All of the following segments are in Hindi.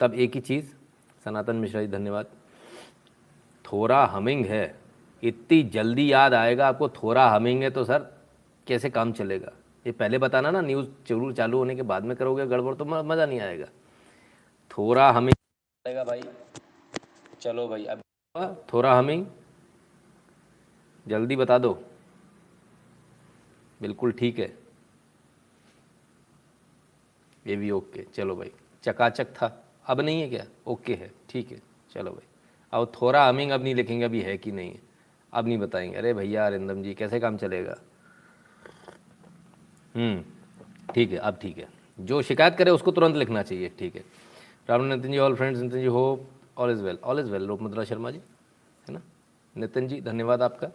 तब एक ही चीज़, सनातन मिश्रा जी धन्यवाद। थोड़ा हमिंग है, इतनी जल्दी याद आएगा आपको थोड़ा हमिंग है तो सर कैसे काम चलेगा? ये पहले बताना ना, न्यूज़ जरूर चालू होने के बाद में करोगे गड़बड़ तो मज़ा नहीं आएगा। थोड़ा हमिंग आएगा भाई। चलो भाई, अब थोड़ा हमिंग जल्दी बता दो। बिल्कुल ठीक है, ये भी ओके। चलो भाई, चकाचक था, अब नहीं है क्या? ओके है, ठीक है। चलो भाई, अब थोड़ा हमिंग अब नहीं लिखेंगे अभी है कि नहीं है, अब नहीं बताएंगे। अरे भैया अरिंदम जी कैसे काम चलेगा? ठीक है, अब ठीक है। जो शिकायत करे उसको तुरंत लिखना चाहिए, ठीक है। Ram Nitin ji, all friends, Nitin ji hope all is well, all is well. Lokmudra Sharma ji, है ना? नितिन जी धन्यवाद आपका,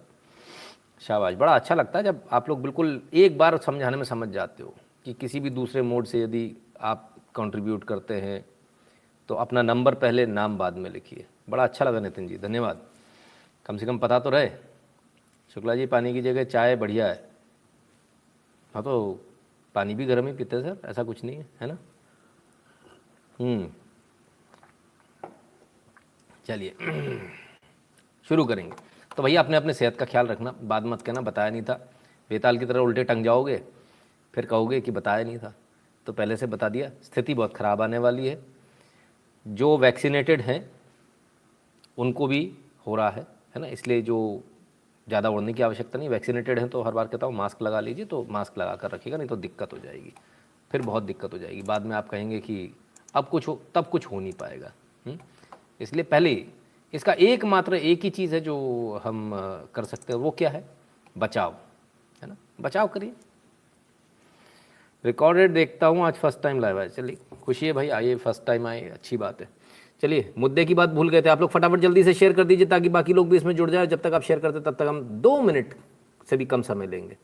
शाबाश। बड़ा अच्छा लगता है जब आप लोग बिल्कुल एक बार समझाने में समझ जाते हो कि किसी भी दूसरे मोड से यदि आप कंट्रीब्यूट करते हैं तो अपना नंबर पहले, नाम बाद में लिखिए। बड़ा अच्छा लगा नितिन जी, धन्यवाद। कम से कम पता तो रहे। शुक्ला जी, पानी की जगह चाय बढ़िया है। हाँ तो पानी भी गर्म ही पीते हैं सर, ऐसा कुछ नहीं है ना? चलिए शुरू करेंगे। तो भैया अपने अपने सेहत का ख्याल रखना, बाद मत कहना बताया नहीं था, बेताल की तरह उल्टे टंग जाओगे, फिर कहोगे कि बताया नहीं था। तो पहले से बता दिया, स्थिति बहुत ख़राब आने वाली है। जो वैक्सीनेटेड हैं उनको भी हो रहा है ना? इसलिए जो ज़्यादा उड़ने की आवश्यकता नहीं, वैक्सीनेटेड हैं तो हर बार कहता हूँ मास्क लगा लीजिए, तो मास्क लगा कर रखिएगा, नहीं तो दिक्कत हो जाएगी, फिर बहुत दिक्कत हो जाएगी। बाद में आप कहेंगे कि अब कुछ हो, तब कुछ हो नहीं पाएगा। इसलिए पहले इसका एकमात्र एक ही चीज़ है जो हम कर सकते हैं, वो क्या है? बचाव, है ना? बचाव करिए। रिकॉर्डेड देखता हूँ, आज फर्स्ट टाइम लाइव है। चलिए खुशी है भाई, आइए फर्स्ट टाइम आए, अच्छी बात है। चलिए, मुद्दे की बात भूल गए थे आप लोग, फटाफट जल्दी से शेयर कर दीजिए ताकि बाकी लोग भी इसमें जुड़ जाए। जब तक आप शेयर करते तब तक हम 2 मिनट से भी कम समय लेंगे।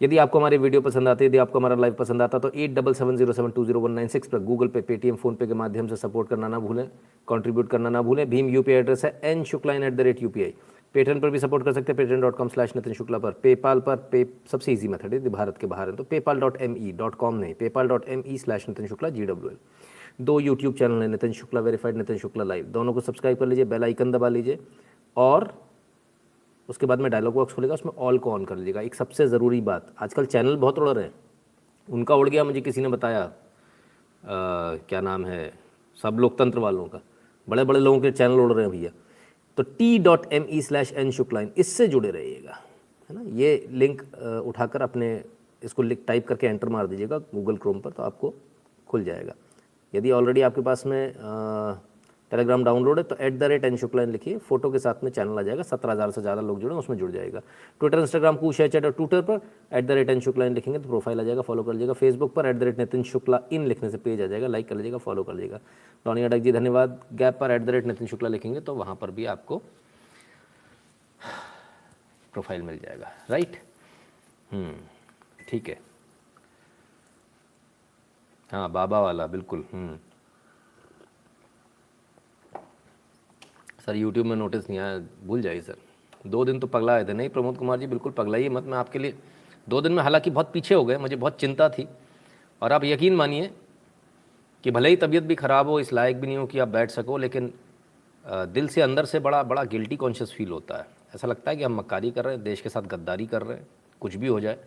यदि आपको हमारे वीडियो पसंद आते, यदि आपको हमारा लाइव पसंद आता तो 8770720196 पर गूगल पे, पेटीएम, फोनपे के माध्यम से सपोर्ट करना ना भूलें, कंट्रीब्यूट करना ना भूलें। भीम यूपीआई एड्रेस है n.shukla@UPI। पेट्रेन पर भी सपोर्ट कर सकते हैं, patreon.com/नितिन शुक्ला पर। पेपाल पर सबसे ईजी मेथड है, भारत के बाहर है तो paypal.me.com नहीं, paypal.me/नितिन शुक्ला GWL। 2 यूट्यूब चैनल है, नितिन शुक्ला वेरीफाइड, नितिन शुक्ला लाइव, दोनों को सब्सक्राइब कर लीजिए, बेल आइकन दबा लीजिए और उसके बाद में डायलॉग बॉक्स खुलेगा, उसमें ऑल को ऑन कर लीजिएगा। एक सबसे ज़रूरी बात, आजकल चैनल बहुत उड़ रहे हैं, उनका उड़ गया, मुझे किसी ने बताया क्या नाम है, सब लोकतंत्र वालों का, बड़े बड़े लोगों के चैनल उड़ रहे हैं भैया। तो t.me/n शुक्ला इससे जुड़े रहिएगा, है ना? ये लिंक उठाकर अपने इसको लिख टाइप करके एंटर मार दीजिएगा गूगल क्रोम पर, तो आपको खुल जाएगा। यदि ऑलरेडी आपके पास में टेलीग्राम डाउनलोड है तो @n शुक्ला लिखिए, फोटो के साथ में चैनल आ जाएगा। 17,000 से ज़्यादा लोग जुड़े, उसमें जुड़ जाएगा। ट्विटर, इंस्टाग्राम, कूशेचैट और ट्विटर पर @n शुक्ला लिखेंगे तो प्रोफाइल आ जाएगा, फॉलो कर लीजिएगा। फेसबुक पर @नितिन शुक्ला इन लिखने से पेज आ जाएगा, लाइक कर लीजिएगा, फॉलो कर लीजिएगा। टॉनी अडक जी धन्यवाद। गैप पर @नितिन शुक्ला लिखेंगे तो वहाँ पर भी आपको प्रोफाइल मिल जाएगा, राइट? ठीक है, हाँ बाबा वाला बिल्कुल। सर यूट्यूब में नोटिस नहीं आया, भूल जाइए सर। 2 दिन तो पगला आए थे। नहीं प्रमोद कुमार जी, बिल्कुल पगलाइए मत, मैं आपके लिए 2 दिन में, हालांकि बहुत पीछे हो गए, मुझे बहुत चिंता थी। और आप यकीन मानिए कि भले ही तबीयत भी ख़राब हो, इस लायक भी नहीं हो कि आप बैठ सको, लेकिन दिल से अंदर से बड़ा बड़ा गिल्टी कॉन्शियस फील होता है। ऐसा लगता है कि हम मक्कारी कर रहे हैं, देश के साथ गद्दारी कर रहे हैं। कुछ भी हो जाए,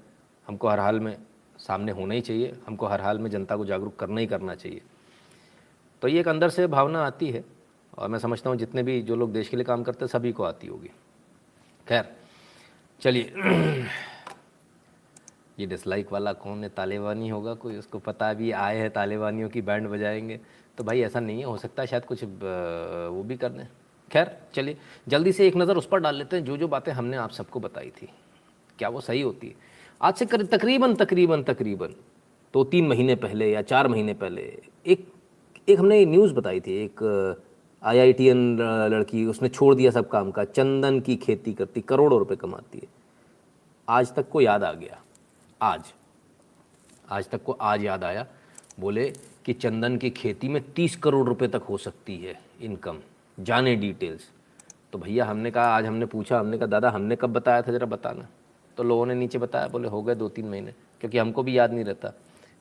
हमको हर हाल में सामने होना ही चाहिए, हमको हर हाल में जनता को जागरूक करना ही करना चाहिए। तो ये एक अंदर से भावना आती है, और मैं समझता हूँ जितने भी जो लोग देश के लिए काम करते हैं सभी को आती होगी। खैर चलिए ये डिसलाइक वाला कौन है? तालिबानी होगा कोई, उसको पता भी आए हैं तालिबानियों की बैंड बजाएंगे, तो भाई ऐसा नहीं है, हो सकता है शायद कुछ वो भी कर दें। खैर चलिए जल्दी से एक नज़र उस पर डाल लेते हैं, जो जो बातें हमने आप सबको बताई थी क्या वो सही होती है? आज से तकरीबन तकरीबन तकरीबन 2-3 महीने पहले या 4 महीने पहले एक एक हमने न्यूज़ बताई थी। एक IITN लड़की, उसने छोड़ दिया सब काम का, चंदन की खेती करती, करोड़ों रुपए कमाती है। आज तक को याद आ गया, आज आज तक को आज याद आया, बोले कि चंदन की खेती में 30 करोड़ रुपए तक हो सकती है इनकम, जाने डिटेल्स। तो भैया हमने कहा, आज हमने पूछा, हमने कहा दादा हमने कब बताया था, ज़रा बताना। तो लोगों ने नीचे बताया, बोले हो गए 2-3 महीने, क्योंकि हमको भी याद नहीं रहता।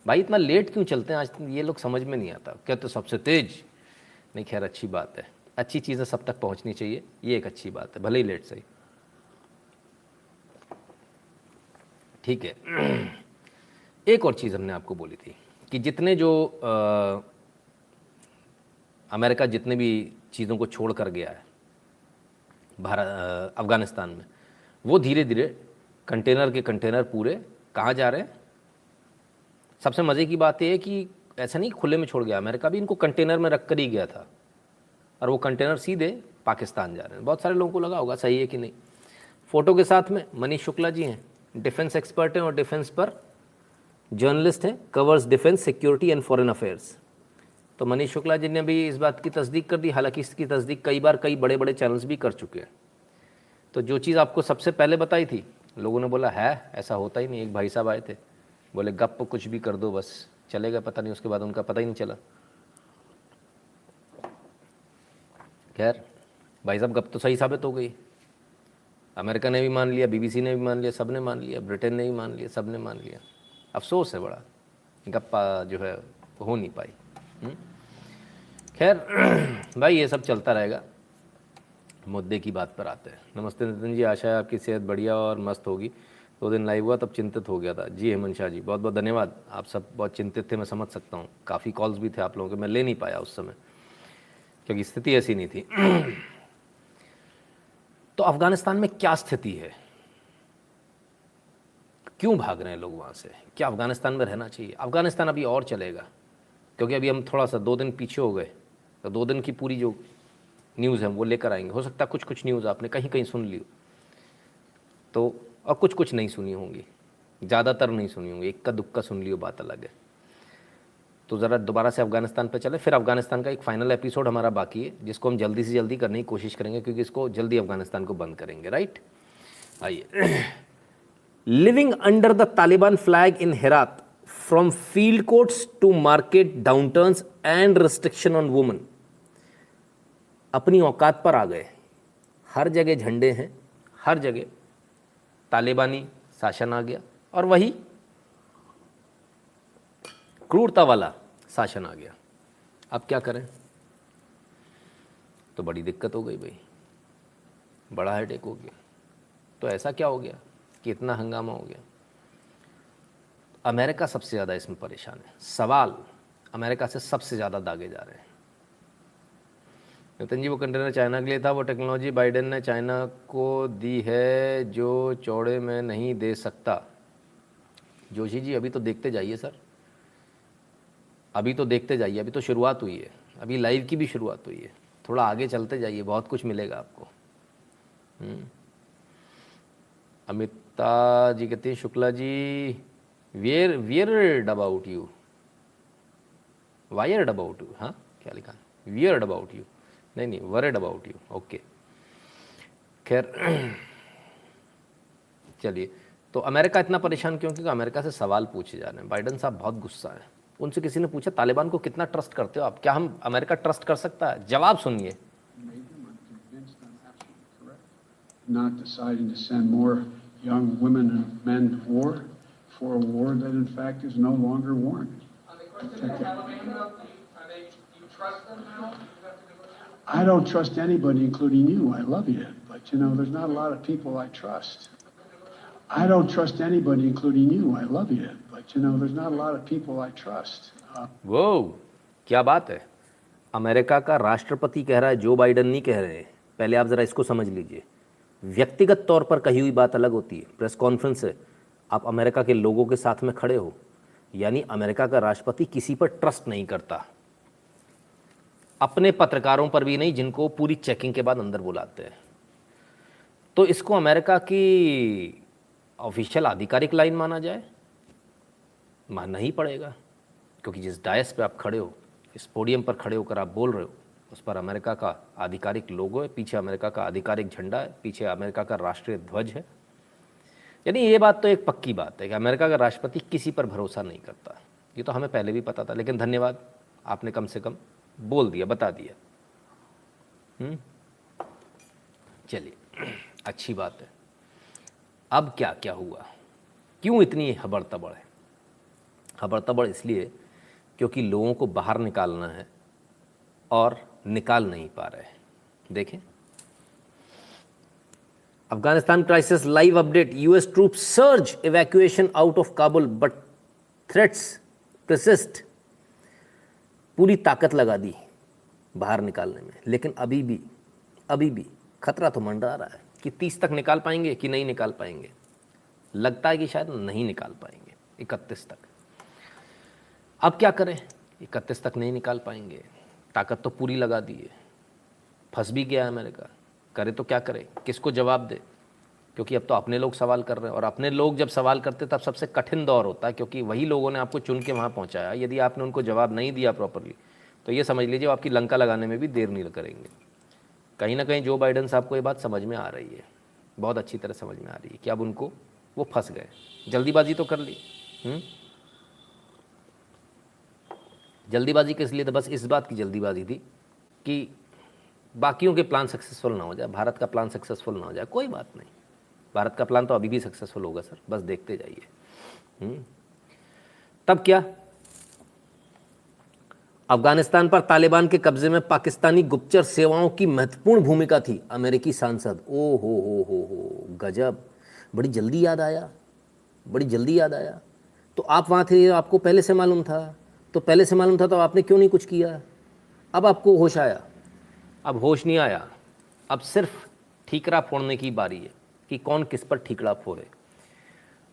भाई इतना लेट क्यों चलते हैं आज, ये लोग समझ में नहीं आता, क्या तो सबसे तेज नहीं। खैर अच्छी बात है, अच्छी चीज़ें सब तक पहुंचनी चाहिए, ये एक अच्छी बात है, भले ही लेट सही। ठीक है। एक और चीज़ हमने आपको बोली थी कि जितने जो अमेरिका जितने भी चीज़ों को छोड़ कर गया है भारत अफ़गानिस्तान में, वो धीरे धीरे कंटेनर के कंटेनर पूरे कहाँ जा रहे हैं। सबसे मज़े की बात यह है कि ऐसा नहीं खुले में छोड़ गया, अमेरिका भी इनको कंटेनर में रख कर ही गया था, और वो कंटेनर सीधे पाकिस्तान जा रहे हैं। बहुत सारे लोगों को लगा होगा सही है कि नहीं। फ़ोटो के साथ में मनीष शुक्ला जी हैं, डिफेंस एक्सपर्ट हैं और डिफेंस पर जर्नलिस्ट हैं, covers defence, security and foreign affairs. तो मनीष शुक्ला जी ने भी इस बात की तस्दीक कर दी, हालांकि इसकी तस्दीक कई बार कई बड़े बड़े चैनल्स भी कर चुके हैं। तो जो चीज़ आपको सबसे पहले बताई थी, लोगों ने बोला है ऐसा होता ही नहीं। एक भाई साहब आए थे, बोले गप कुछ भी कर दो बस, चले गए, पता नहीं उसके बाद उनका पता ही नहीं चला। खैर भाई साहब गप तो सही साबित हो गई, अमेरिका ने भी मान लिया, बीबीसी ने भी मान लिया, सब ने मान लिया, ब्रिटेन ने भी मान लिया, सब ने मान लिया। अफसोस है बड़ा, गप्पा जो है हो नहीं पाई। खैर भाई ये सब चलता रहेगा, मुद्दे की बात पर आते हैं। नमस्ते नितिन जी, आशा है आपकी सेहत बढ़िया और मस्त होगी। 2 दिन लाइव हुआ तब चिंतित हो गया था। जी हेमंत शाह जी, बहुत बहुत धन्यवाद। आप सब बहुत चिंतित थे, मैं समझ सकता हूँ, काफ़ी कॉल्स भी थे आप लोगों के, मैं ले नहीं पाया उस समय क्योंकि स्थिति ऐसी नहीं थी। तो अफ़गानिस्तान में क्या स्थिति है, क्यों भाग रहे हैं लोग वहाँ से, क्या अफ़गानिस्तान में रहना चाहिए? अफ़गानिस्तान अभी और चलेगा, क्योंकि अभी हम थोड़ा सा 2 दिन पीछे हो गए, तो 2 दिन की पूरी जो न्यूज़ है वो लेकर आएंगे। हो सकता है कुछ कुछ न्यूज़ आपने कहीं कहीं सुन ली हो, तो और कुछ कुछ नहीं सुनी होंगी, ज़्यादातर नहीं सुनी होंगी, इक्का दुक्का सुन लियो, बात अलग है। तो ज़रा दोबारा से अफ़गानिस्तान पर चले, फिर अफ़गानिस्तान का एक फ़ाइनल एपिसोड हमारा बाकी है, जिसको हम जल्दी से जल्दी करने की कोशिश करेंगे, क्योंकि इसको जल्दी अफ़गानिस्तान को बंद करेंगे। राइट, आइए। Living under the Taliban flag in Herat, from field courts to market downturns and restriction on women. अपनी औकात पर आ गए, हर जगह झंडे हैं, हर जगह तालिबानी शासन आ गया, और वही क्रूरता वाला शासन आ गया। अब क्या करें? तो बड़ी दिक्कत हो गई भाई, बड़ा हेडेक हो गया। तो ऐसा क्या हो गया कि इतना हंगामा हो गया? अमेरिका सबसे ज़्यादा इसमें परेशान है। सवाल अमेरिका से सबसे ज़्यादा दागे जा रहे हैं। नितिन जी, वो कंटेनर चाइना के लिए था, वो टेक्नोलॉजी बाइडेन ने चाइना को दी है जो चौड़े में नहीं दे सकता। जोशी जी अभी तो देखते जाइए सर, अभी तो देखते जाइए, अभी तो शुरुआत हुई है, अभी लाइव की भी शुरुआत हुई है, थोड़ा आगे चलते जाइए, बहुत कुछ मिलेगा आपको। अमिता जी कहती हैं Shukla ji weird about you, wired about you, हाँ क्या लिखा, वियर्ड अबाउट यू, नहीं वरिड अबाउट यू, ओके। खैर चलिए, तो अमेरिका इतना परेशान क्यों? क्योंकि अमेरिका से सवाल पूछे जा रहे हैं। बाइडन साहब बहुत गुस्सा है। उनसे किसी ने पूछा तालिबान को कितना ट्रस्ट करते हो आप, क्या हम अमेरिका ट्रस्ट कर सकता है? जवाब सुनिए। Not deciding to send more young women and men to war for a war that in fact is no longer warranted. On the question of Taliban, do you trust them now? I don't trust anybody, including you. I love you, but you know, there's not a lot of people I trust. I don't trust anybody, including you. I love you, but you know, there's not a lot of people I trust. वो क्या बात है? अमेरिका का राष्ट्रपति कह रहा है, जो बाइडन नहीं कह रहे हैं। पहले आप ज़रा इसको समझ लीजिए। व्यक्तिगत तौर पर कही हुई बात अलग होती है, प्रेस कॉन्फ्रेंस है, आप अमेरिका के लोगों के साथ में खड़े हो, यानी अमेरिका का राष्ट्रपति किसी पर ट्रस्ट नहीं करता, अपने पत्रकारों पर भी नहीं, जिनको पूरी चेकिंग के बाद अंदर बुलाते हैं। तो इसको अमेरिका की ऑफिशियल आधिकारिक लाइन माना जाए? मानना ही पड़ेगा, क्योंकि जिस डायस पे आप खड़े हो, इस पोडियम पर खड़े होकर आप बोल रहे हो, उस पर अमेरिका का आधिकारिक लोगो है, पीछे अमेरिका का आधिकारिक झंडा है, पीछे अमेरिका का राष्ट्रीय ध्वज है। यानी ये बात तो एक पक्की बात है कि अमेरिका का राष्ट्रपति किसी पर भरोसा नहीं करता। ये तो हमें पहले भी पता था, लेकिन धन्यवाद, आपने कम से कम बोल दिया, बता दिया। चलिए, अच्छी बात है। अब क्या क्या हुआ, क्यों इतनी हबड़ तबड़ है? हबड़तबड़ इसलिए क्योंकि लोगों को बाहर निकालना है और निकाल नहीं पा रहे हैं। देखें, Afghanistan crisis live update, US troop surge evacuation out of Kabul but threats persist. पूरी ताकत लगा दी बाहर निकालने में, लेकिन अभी भी खतरा तो मंडरा रहा है कि 30 तक निकाल पाएंगे कि नहीं निकाल पाएंगे। लगता है कि शायद नहीं निकाल पाएंगे 31 तक। अब क्या करें, 31 तक नहीं निकाल पाएंगे, ताकत तो पूरी लगा दी है, फंस भी गया है अमेरिका, करे तो क्या करे, किसको जवाब दे, क्योंकि अब तो अपने लोग सवाल कर रहे हैं, और अपने लोग जब सवाल करते तब सबसे कठिन दौर होता है, क्योंकि वही लोगों ने आपको चुन के वहाँ पहुँचाया। यदि आपने उनको जवाब नहीं दिया प्रॉपरली तो ये समझ लीजिए आपकी लंका लगाने में भी देर नहीं करेंगे। कहीं ना कहीं जो बाइडेन साहब को ये बात समझ में आ रही है, बहुत अच्छी तरह समझ में आ रही है कि अब उनको वो फंस गए। जल्दीबाजी तो कर ली। जल्दीबाजी किस लिए? तो बस इस बात की जल्दीबाजी थी कि बाकियों के प्लान सक्सेसफुल ना हो जाए, भारत का प्लान सक्सेसफुल ना हो जाए। कोई बात नहीं, भारत का प्लान तो अभी भी सक्सेसफुल होगा सर, बस देखते जाइए। तब क्या, अफगानिस्तान पर तालिबान के कब्जे में पाकिस्तानी गुप्तचर सेवाओं की महत्वपूर्ण भूमिका थी। अमेरिकी सांसद, ओ हो गजब, बड़ी जल्दी याद आया, बड़ी जल्दी याद आया। तो आप वहाँ थे, आपको पहले से मालूम था, तो पहले से मालूम था तो आपने क्यों नहीं कुछ किया? अब आपको होश आया? अब होश नहीं आया, अब सिर्फ ठीकरा फोड़ने की बारी है कि कौन किस पर ठीकरा फोड़े।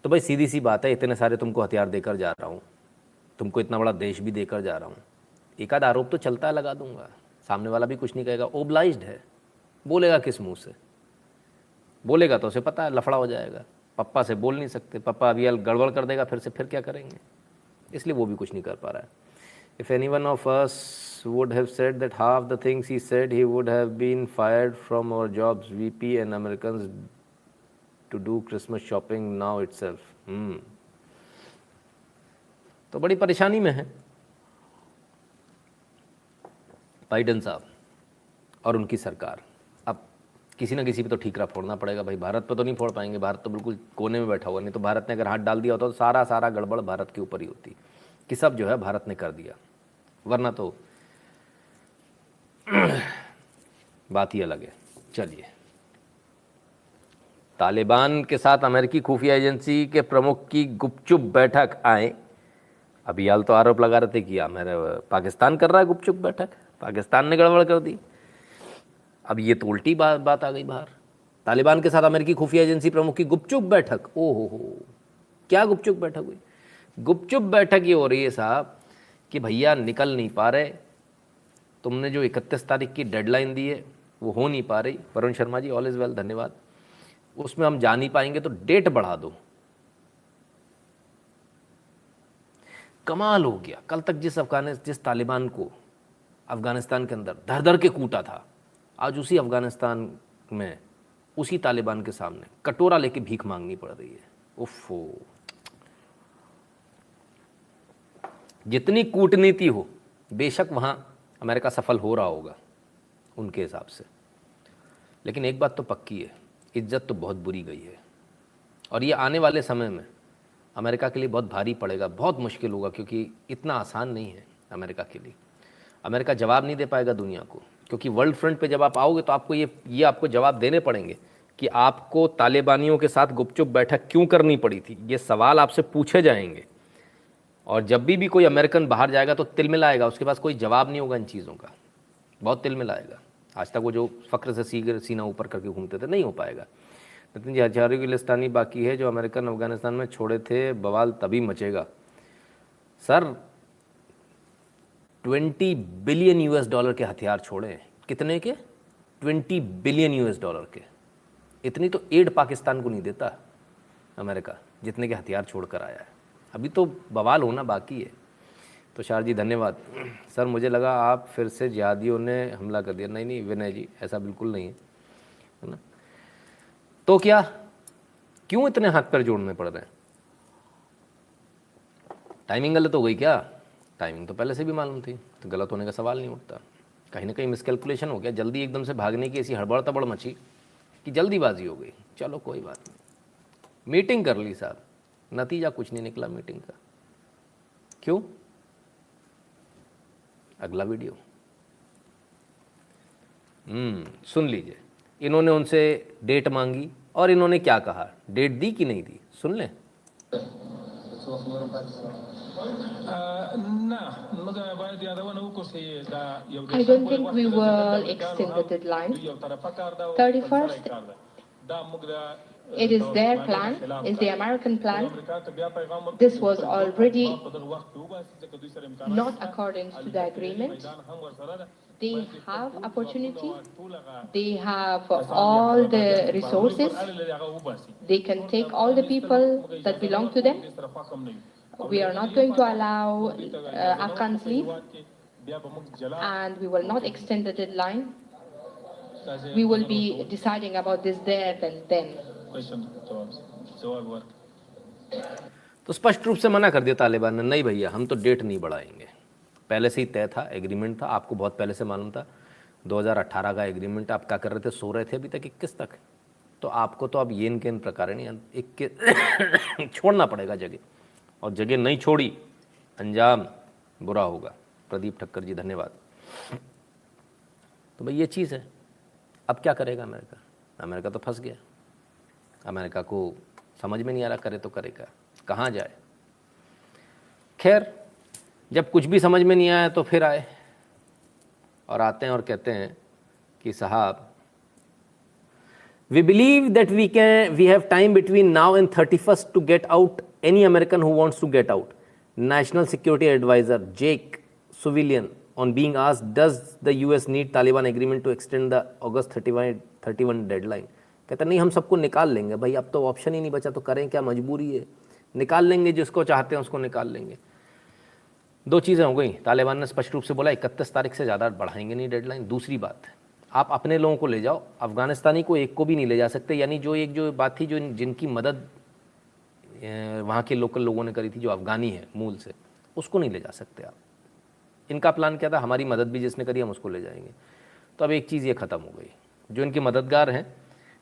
तो भाई सीधी सी बात है, इतने सारे तुमको हथियार देकर जा रहा हूँ, तुमको इतना बड़ा देश भी देकर जा रहा हूँ, एक आध आरोप तो चलता है, लगा दूंगा, सामने वाला भी कुछ नहीं कहेगा, ओब्लाइज्ड है। बोलेगा किस मुंह से? बोलेगा तो उसे पता है लफड़ा हो जाएगा, पप्पा से बोल नहीं सकते, पप्पा अभी गड़बड़ कर देगा फिर से, फिर क्या करेंगे, इसलिए वो भी कुछ नहीं कर पा रहा है। If any one of us would have said that half the things he said, he would have been fired from our jobs, VP and Americans to do Christmas shopping now itself. तो बड़ी परेशानी में है बाइडेन साहब और उनकी सरकार। अब किसी ना किसी पे तो ठीकरा फोड़ना पड़ेगा भाई, भारत पे तो नहीं फोड़ पाएंगे, भारत तो बिल्कुल कोने में बैठा हुआ, नहीं तो भारत ने अगर हाथ डाल दिया होता तो सारा गड़बड़ भारत के ऊपर ही होती कि सब जो है भारत ने कर दिया, वरना तो बात ही अलग है। चलिए, तालिबान के साथ अमेरिकी खुफिया एजेंसी के प्रमुख की गुपचुप बैठक आए। अभी हाल तो आरोप लगा रहे थे कि मेरे पाकिस्तान कर रहा है गुपचुप बैठक, पाकिस्तान ने गड़बड़ कर दी। अब ये तो उल्टी बात आ गई बाहर। तालिबान के साथ अमेरिकी खुफिया एजेंसी प्रमुख की गुपचुप बैठक। हो, क्या गुपचुप बैठक हुई? गुपचुप बैठक ये हो रही है साहब कि भैया निकल नहीं पा रहे, तुमने जो 31 तारीख की डेडलाइन दी है वो हो नहीं पा रही। Varun Sharma ji, all is well, धन्यवाद। उसमें हम जा नहीं पाएंगे तो डेट बढ़ा दो। कमाल हो गया, कल तक जिस तालिबान को अफगानिस्तान के अंदर धर के कूटा था, आज उसी अफगानिस्तान में उसी तालिबान के सामने कटोरा लेके भीख मांगनी पड़ रही है। उफ़ो, जितनी कूटनीति हो, बेशक वहाँ अमेरिका सफल हो रहा होगा उनके हिसाब से, लेकिन एक बात तो पक्की है, इज्जत तो बहुत बुरी गई है। और ये आने वाले समय में अमेरिका के लिए बहुत भारी पड़ेगा, बहुत मुश्किल होगा, क्योंकि इतना आसान नहीं है अमेरिका के लिए। अमेरिका जवाब नहीं दे पाएगा दुनिया को, क्योंकि वर्ल्ड फ्रंट पे जब आप आओगे तो आपको ये आपको जवाब देने पड़ेंगे कि आपको तालिबानियों के साथ गुपचुप बैठक क्यों करनी पड़ी थी। ये सवाल आपसे पूछे जाएंगे, और जब भी कोई अमेरिकन बाहर जाएगा तो तिलमिलाएगा, उसके पास कोई जवाब नहीं होगा इन चीज़ों का, बहुत तिलमिलाएगा। आज तक वो जो फ़क्र से सीना ऊपर करके घूमते थे, नहीं हो पाएगा। नितिन जी, हथियारों की लिस्टानी बाकी है जो अमेरिकन अफगानिस्तान में छोड़े थे, बवाल तभी मचेगा। सर 20 बिलियन US$ के हथियार छोड़े हैं। कितने के? 20 बिलियन US$ के। इतनी तो एड पाकिस्तान को नहीं देता अमेरिका, जितने के हथियार छोड़ कर आया है। अभी तो बवाल होना बाकी है। तो शार जी धन्यवाद। सर मुझे लगा आप फिर से जिहादियों ने हमला कर दिया। नहीं विनय जी, ऐसा बिल्कुल नहीं है ना। तो क्या, क्यों इतने हाथ पैर जोड़ने पड़ रहे हैं? टाइमिंग गलत हो गई क्या? टाइमिंग तो पहले से भी मालूम थी, तो गलत होने का सवाल नहीं उठता। कहीं ना कहीं मिसकैलकुलेशन हो गया, जल्दी एकदम से भागने की ऐसी हड़बड़ तबड़ मची कि जल्दीबाजी हो गई। चलो कोई बात नहीं, मीटिंग कर ली साहब, नतीजा कुछ नहीं निकला मीटिंग का। क्यों? अगला वीडियो सुन लीजिए। इन्होंने उनसे डेट मांगी और इन्होंने क्या कहा, डेट दी कि नहीं दी, सुन लें। I don't think we will extend the deadline. 31st, it is their plan, is the American plan. This was already not according to the agreement. They have opportunity, they have all the resources, they can take all the people that belong to them. We are not going to allow Afghans leave, and we will not extend the deadline. We will be deciding about this there and then. तो स्पष्ट रूप से मना कर दिया तालिबान ने, नहीं भैया हम तो डेट नहीं बढ़ाएंगे। पहले से ही तय था, एग्रीमेंट था, आपको बहुत पहले से मालूम था, 2018 का एग्रीमेंट। आप क्या कर रहे थे, सो रहे थे अभी तक 21 तक। तो आपको तो अब येन केन प्रकार नहीं, 21 छोड़ना पड़ेगा जगह, और जगह नहीं छोड़ी अंजाम बुरा होगा। प्रदीप ठक्कर जी धन्यवाद। तो भाई ये चीज़ है। अब क्या करेगा अमेरिका? अमेरिका तो फंस गया। अमेरिका को समझ में नहीं आ रहा करे तो करेगा, कहाँ जाए। खैर, जब कुछ भी समझ में नहीं आया तो फिर आए और आते हैं और कहते हैं कि साहब, we believe that we have time between now and 31st to get out any American who wants to get out. National Security Advisor Jake Sullivan on being asked, does the US need Taliban agreement to extend the August 31 deadline? कहता नहीं, हम सबको निकाल लेंगे भाई, अब तो ऑप्शन ही नहीं बचा, तो करें क्या, मजबूरी है, निकाल लेंगे, जिसको चाहते हैं उसको निकाल लेंगे। दो चीज़ें हो गई, तालिबान ने स्पष्ट रूप से बोला 31 तारीख से ज़्यादा बढ़ाएंगे नहीं डेडलाइन। दूसरी बात, आप अपने लोगों को ले जाओ, अफगानिस्तानी को एक को भी नहीं ले जा सकते। यानी जो बात थी, जो जिनकी मदद वहाँ के लोकल लोगों ने करी थी, जो अफगानी है मूल से, उसको नहीं ले जा सकते आप। इनका प्लान क्या था, हमारी मदद भी जिसने करी हम उसको ले जाएंगे। तो अब एक चीज़ ये ख़त्म हो गई, जो इनके मददगार हैं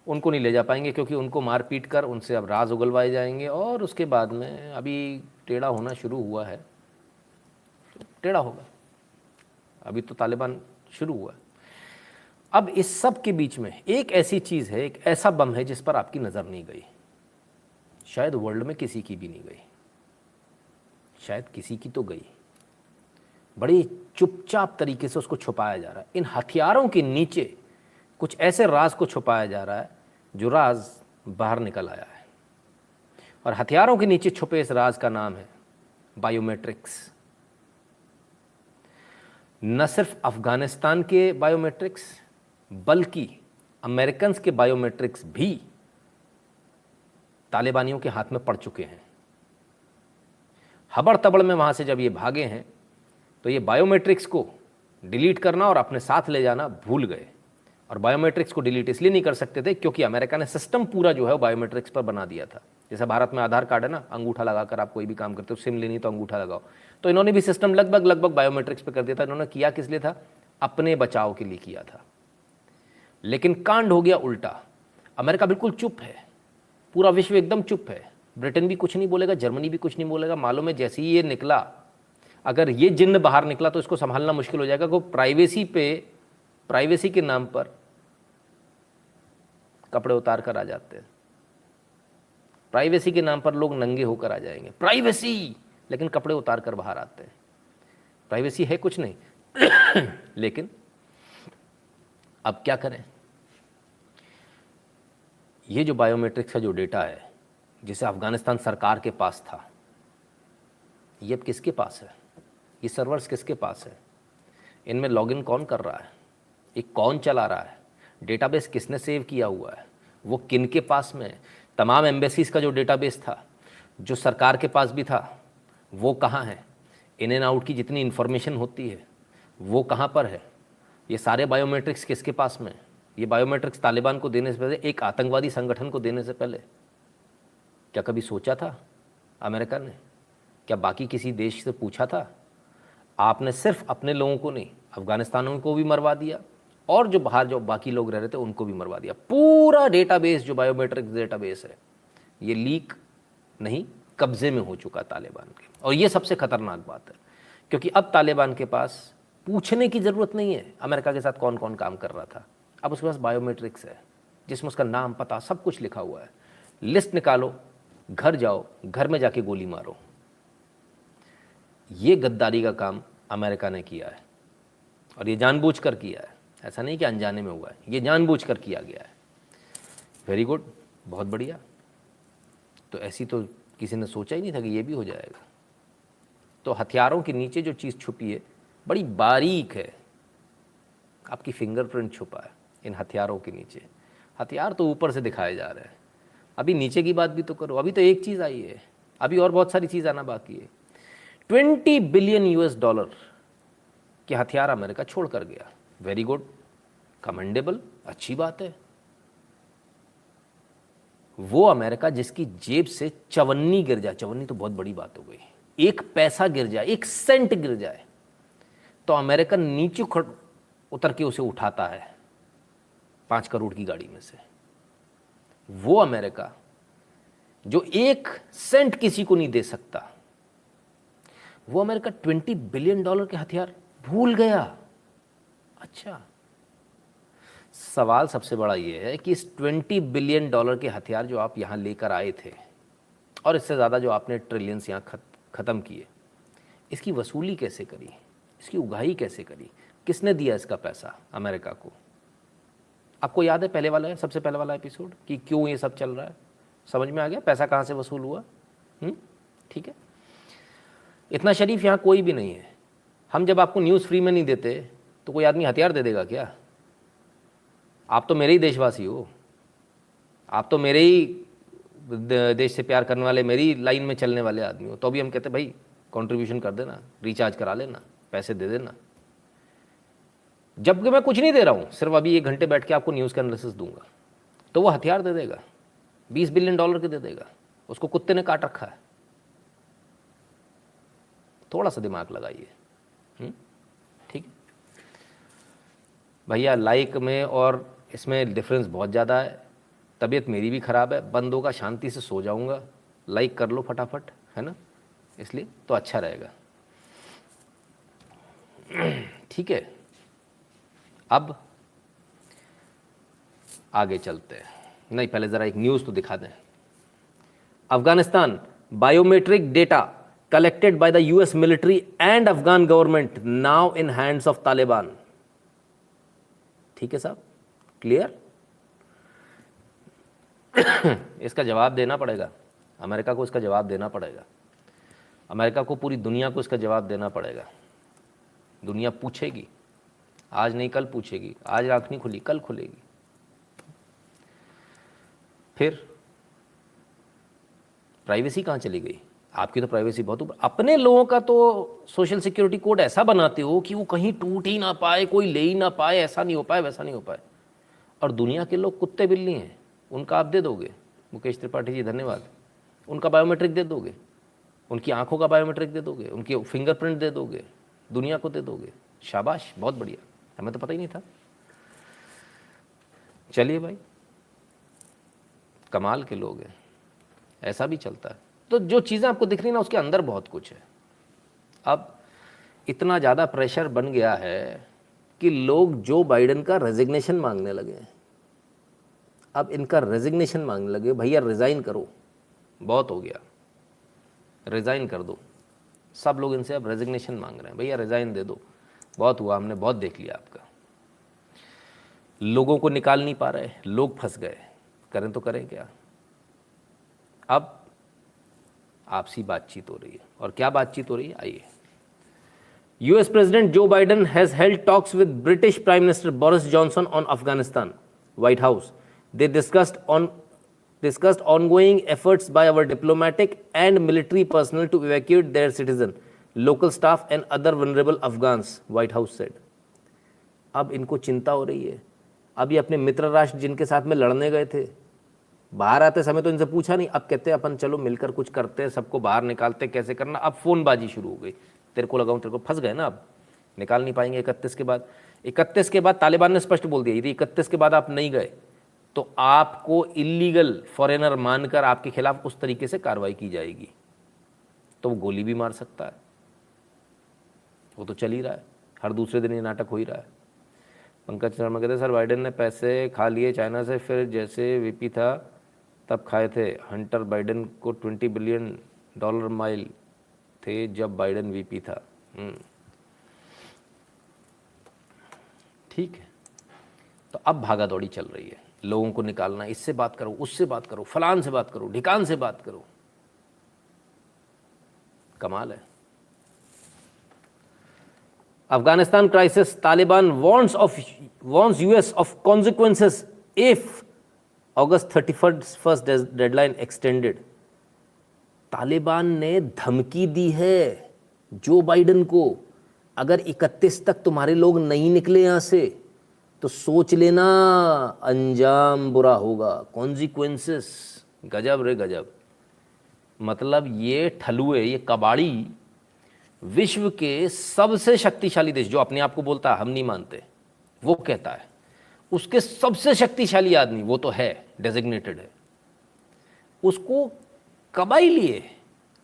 उनको नहीं ले जा पाएंगे, क्योंकि उनको मार पीट कर उनसे अब राज उगलवाए जाएंगे। और उसके बाद में अभी टेढ़ा होना शुरू हुआ है, तो टेढ़ा होगा। अभी तो तालिबान शुरू हुआ है। अब इस सब के बीच में एक ऐसी चीज़ है, एक ऐसा बम है जिस पर आपकी नज़र नहीं गई, शायद वर्ल्ड में किसी की भी नहीं गई, शायद किसी की तो गई। बड़ी चुपचाप तरीके से उसको छुपाया जा रहा है। इन हथियारों के नीचे कुछ ऐसे राज को छुपाया जा रहा है जो राज बाहर निकल आया है, और हथियारों के नीचे छुपे इस राज का नाम है बायोमेट्रिक्स। न सिर्फ अफगानिस्तान के बायोमेट्रिक्स, बल्कि अमेरिकन के बायोमेट्रिक्स भी तालिबानियों के हाथ में पड़ चुके हैं। हबड़ तबड़ में वहां से जब ये भागे हैं, तो ये बायोमेट्रिक्स को डिलीट करना और अपने साथ ले जाना भूल गए। और बायोमेट्रिक्स को डिलीट इसलिए नहीं कर सकते थे क्योंकि अमेरिका ने सिस्टम पूरा जो है वो बायोमेट्रिक्स पर बना दिया था। जैसे भारत में आधार कार्ड है ना, अंगूठा लगाकर आप कोई भी काम करते हो, सिम लेनी तो अंगूठा लगाओ, तो इन्होंने भी सिस्टम लगभग बायोमेट्रिक्स पे कर दिया था। इन्होंने किया किस लिए था? अपने बचाव के लिए किया था। लेकिन कांड हो गया उल्टा। अमेरिका बिल्कुल चुप है, पूरा विश्व एकदम चुप है। ब्रिटेन भी कुछ नहीं बोलेगा, जर्मनी भी कुछ नहीं बोलेगा। मालूम है जैसे ही ये निकला, अगर ये जिन्न बाहर निकला तो इसको संभालना मुश्किल हो जाएगा। क्योंकि प्राइवेसी के नाम पर कपड़े उतार कर आ जाते हैं। प्राइवेसी के नाम पर लोग नंगे होकर आ जाएंगे, प्राइवेसी, लेकिन कपड़े उतार कर बाहर आते हैं। प्राइवेसी है कुछ नहीं। लेकिन अब क्या करें? ये जो बायोमेट्रिक्स का जो डेटा है, जिसे अफगानिस्तान सरकार के पास था, ये अब किसके पास है? ये सर्वर्स किसके पास है? इनमें लॉगिन कौन कर रहा है? ये कौन चला रहा है? डेटाबेस किसने सेव किया हुआ है? वो किन के पास में है? तमाम एम्बेसीज का जो डेटाबेस था, जो सरकार के पास भी था, वो कहाँ है? इन एंड आउट की जितनी इन्फॉर्मेशन होती है वो कहाँ पर है? ये सारे बायोमेट्रिक्स किसके पास में है? ये बायोमेट्रिक्स तालिबान को देने से पहले, एक आतंकवादी संगठन को देने से पहले, क्या कभी सोचा था अमेरिका ने? क्या बाकी किसी देश से पूछा था? आपने सिर्फ अपने लोगों को नहीं, अफगानिस्तान को भी मरवा दिया, और जो बाहर जो बाकी लोग रह रहे थे उनको भी मरवा दिया। पूरा डेटाबेस जो बायोमेट्रिक डेटाबेस है, ये लीक नहीं, कब्जे में हो चुका तालिबान के। और ये सबसे खतरनाक बात है, क्योंकि अब तालिबान के पास पूछने की ज़रूरत नहीं है अमेरिका के साथ कौन कौन काम कर रहा था। अब उसके पास बायोमेट्रिक्स है जिसमें उसका नाम पता सब कुछ लिखा हुआ है। लिस्ट निकालो, घर जाओ, घर में जाके गोली मारो। ये गद्दारी का काम अमेरिका ने किया है, और ये जानबूझकर किया है, ऐसा नहीं कि अनजाने में हुआ है, ये जानबूझकर किया गया है। वेरी गुड, बहुत बढ़िया। तो ऐसी तो किसी ने सोचा ही नहीं था कि ये भी हो जाएगा। तो हथियारों के नीचे जो चीज़ छुपी है बड़ी बारीक है, आपकी फिंगरप्रिंट छुपा है इन हथियारों के नीचे। हथियार तो ऊपर से दिखाए जा रहे हैं, अभी नीचे की बात भी तो करो। अभी तो एक चीज़ आई है, अभी और बहुत सारी चीज़ आना बाकी है। 20 बिलियन US$ के हथियार अमेरिका छोड़ कर गया। वेरी गुड, कमेंडेबल, अच्छी बात है। वो अमेरिका जिसकी जेब से चवन्नी गिर जाए, चवन्नी तो बहुत बड़ी बात हो गई, एक पैसा गिर जाए, एक सेंट गिर जाए, तो अमेरिका नीचे उतर के उसे उठाता है 5 करोड़ की गाड़ी में से। वो अमेरिका जो 1 सेंट किसी को नहीं दे सकता, वो अमेरिका $20 बिलियन के हथियार भूल गया। अच्छा, सवाल सबसे बड़ा ये है कि इस $20 बिलियन के हथियार जो आप यहां लेकर आए थे, और इससे ज़्यादा जो आपने ट्रिलियंस यहां ख़त्म किए, इसकी वसूली कैसे करी, इसकी उगाही कैसे करी, किसने दिया इसका पैसा अमेरिका को? आपको याद है पहले वाला, सबसे पहले वाला एपिसोड, कि क्यों ये सब चल रहा है? समझ में आ गया पैसा कहाँ से वसूल हुआ? ठीक है। इतना शरीफ यहाँ कोई भी नहीं है। हम जब आपको न्यूज़ फ्री में नहीं देते तो कोई आदमी हथियार दे देगा क्या? आप तो मेरे ही देशवासी हो, आप तो मेरे ही देश से प्यार करने वाले, मेरी लाइन में चलने वाले आदमी हो। तो अभी हम कहते भाई कंट्रीब्यूशन कर देना, रिचार्ज करा लेना, पैसे दे देना। जबकि मैं कुछ नहीं दे रहा हूँ, सिर्फ अभी 1 घंटे बैठ के आपको न्यूज़ का एनालिसिस दूंगा, तो वो हथियार दे देगा, $20 बिलियन के दे देगा। उसको कुत्ते ने काट रखा है। थोड़ा सा दिमाग लगाइए। ठीक है भैया, लाइक में और इसमें डिफरेंस बहुत ज़्यादा है। तबीयत मेरी भी ख़राब है, बंद होगा, शांति से सो जाऊंगा। लाइक कर लो फटाफट, है ना, इसलिए तो अच्छा रहेगा। ठीक है, अब आगे चलते हैं। नहीं, पहले ज़रा एक न्यूज़ तो दिखा दें। Afghanistan, biometric data collected by the US military and Afghan government now in hands of Taliban। ठीक है साहब, क्लियर? इसका जवाब देना पड़ेगा अमेरिका को, इसका जवाब देना पड़ेगा अमेरिका को, पूरी दुनिया को इसका जवाब देना पड़ेगा। दुनिया पूछेगी, आज नहीं कल पूछेगी। आज आँख नहीं खुली, कल खुलेगी। फिर प्राइवेसी कहाँ चली गई? आपकी तो प्राइवेसी बहुत ऊपर। अपने लोगों का तो सोशल सिक्योरिटी कोड ऐसा बनाते हो कि वो कहीं टूट ही ना पाए, कोई ले ही ना पाए, ऐसा नहीं हो पाए, वैसा नहीं हो पाए। और दुनिया के लोग कुत्ते बिल्ली हैं, उनका आप दे दोगे। मुकेश त्रिपाठी जी धन्यवाद। उनका बायोमेट्रिक दे दोगे, उनकी आंखों का बायोमेट्रिक दे दोगे, उनकी फिंगरप्रिंट दे दोगे, दुनिया को दे दोगे। शाबाश, बहुत बढ़िया, हमें तो पता ही नहीं था। चलिए भाई, कमाल के लोग हैं, ऐसा भी चलता है। तो जो चीज़ें आपको दिख रही ना, उसके अंदर बहुत कुछ है। अब इतना ज़्यादा प्रेशर बन गया है कि लोग जो बाइडेन का रेजिग्नेशन मांगने लगे हैं। अब इनका रेजिग्नेशन मांगने लगे, भैया रिज़ाइन करो, बहुत हो गया, रिज़ाइन कर दो। सब लोग इनसे अब रेजिग्नेशन मांग रहे हैं, भैया रिज़ाइन दे दो, बहुत हुआ, हमने बहुत देख लिया आपका। लोगों को निकाल नहीं पा रहे, लोग फंस गए, करें तो करें क्या? अब आपसी बातचीत हो रही है, और क्या बातचीत हो रही है, आइए। US President Joe Biden has held talks with British Prime Minister Boris Johnson on Afghanistan. White House. They discussed ongoing efforts by our diplomatic and military personnel to evacuate their citizens, local staff and other vulnerable Afghans, White House said. अब इनको चिंता हो रही है। अब ये अपने मित्र राष्ट्र जिनके साथ में लड़ने गए थे, बाहर आते समय तो इनसे पूछा नहीं, अब कहते हैं अपन चलो मिलकर कुछ करते हैं, सबको बाहर निकालते, कैसे करना। अब फोनबाजी शुरू हो गई, तेरे को लगाऊं, तेरे को, फंस गए ना, अब निकाल नहीं पाएंगे। 31 के बाद, 31 के बाद तालिबान ने स्पष्ट बोल दिया, यदि 31 के बाद आप नहीं गए तो आपको इलीगल फॉरेनर मानकर आपके खिलाफ उस तरीके से कार्रवाई की जाएगी। तो वो गोली भी मार सकता है। वो तो चल ही रहा है, हर दूसरे दिन ये नाटक हो ही रहा है। पंकज शर्मा कहते सर बाइडेन ने पैसे खा लिए चाइना से, फिर जैसे वीपी था तब खाए थे। हंटर बाइडेन को $20 बिलियन माइल थे जब बाइडेन वीपी था। ठीक है, तो अब भागा दौड़ी चल रही है, लोगों को निकालना, इससे बात करो, उससे बात करो, फलान से बात करो, ढिकान से बात करो। कमाल है। Afghanistan crisis, Taliban warns US of consequences if August 31st deadline extended. Taliban ने धमकी दी है जो बाइडन को, अगर 31 तक तुम्हारे लोग नहीं निकले यहां से तो सोच लेना अंजाम बुरा होगा। कॉन्सिक्वेंसेस, गजब रे गजब। मतलब ये ठलुए, ये कबाड़ी विश्व के सबसे शक्तिशाली देश, जो अपने आप को बोलता है हम नहीं मानते, वो कहता है उसके सबसे शक्तिशाली आदमी वो तो है, डेजिग्नेटेड है, उसको कबाई लिए,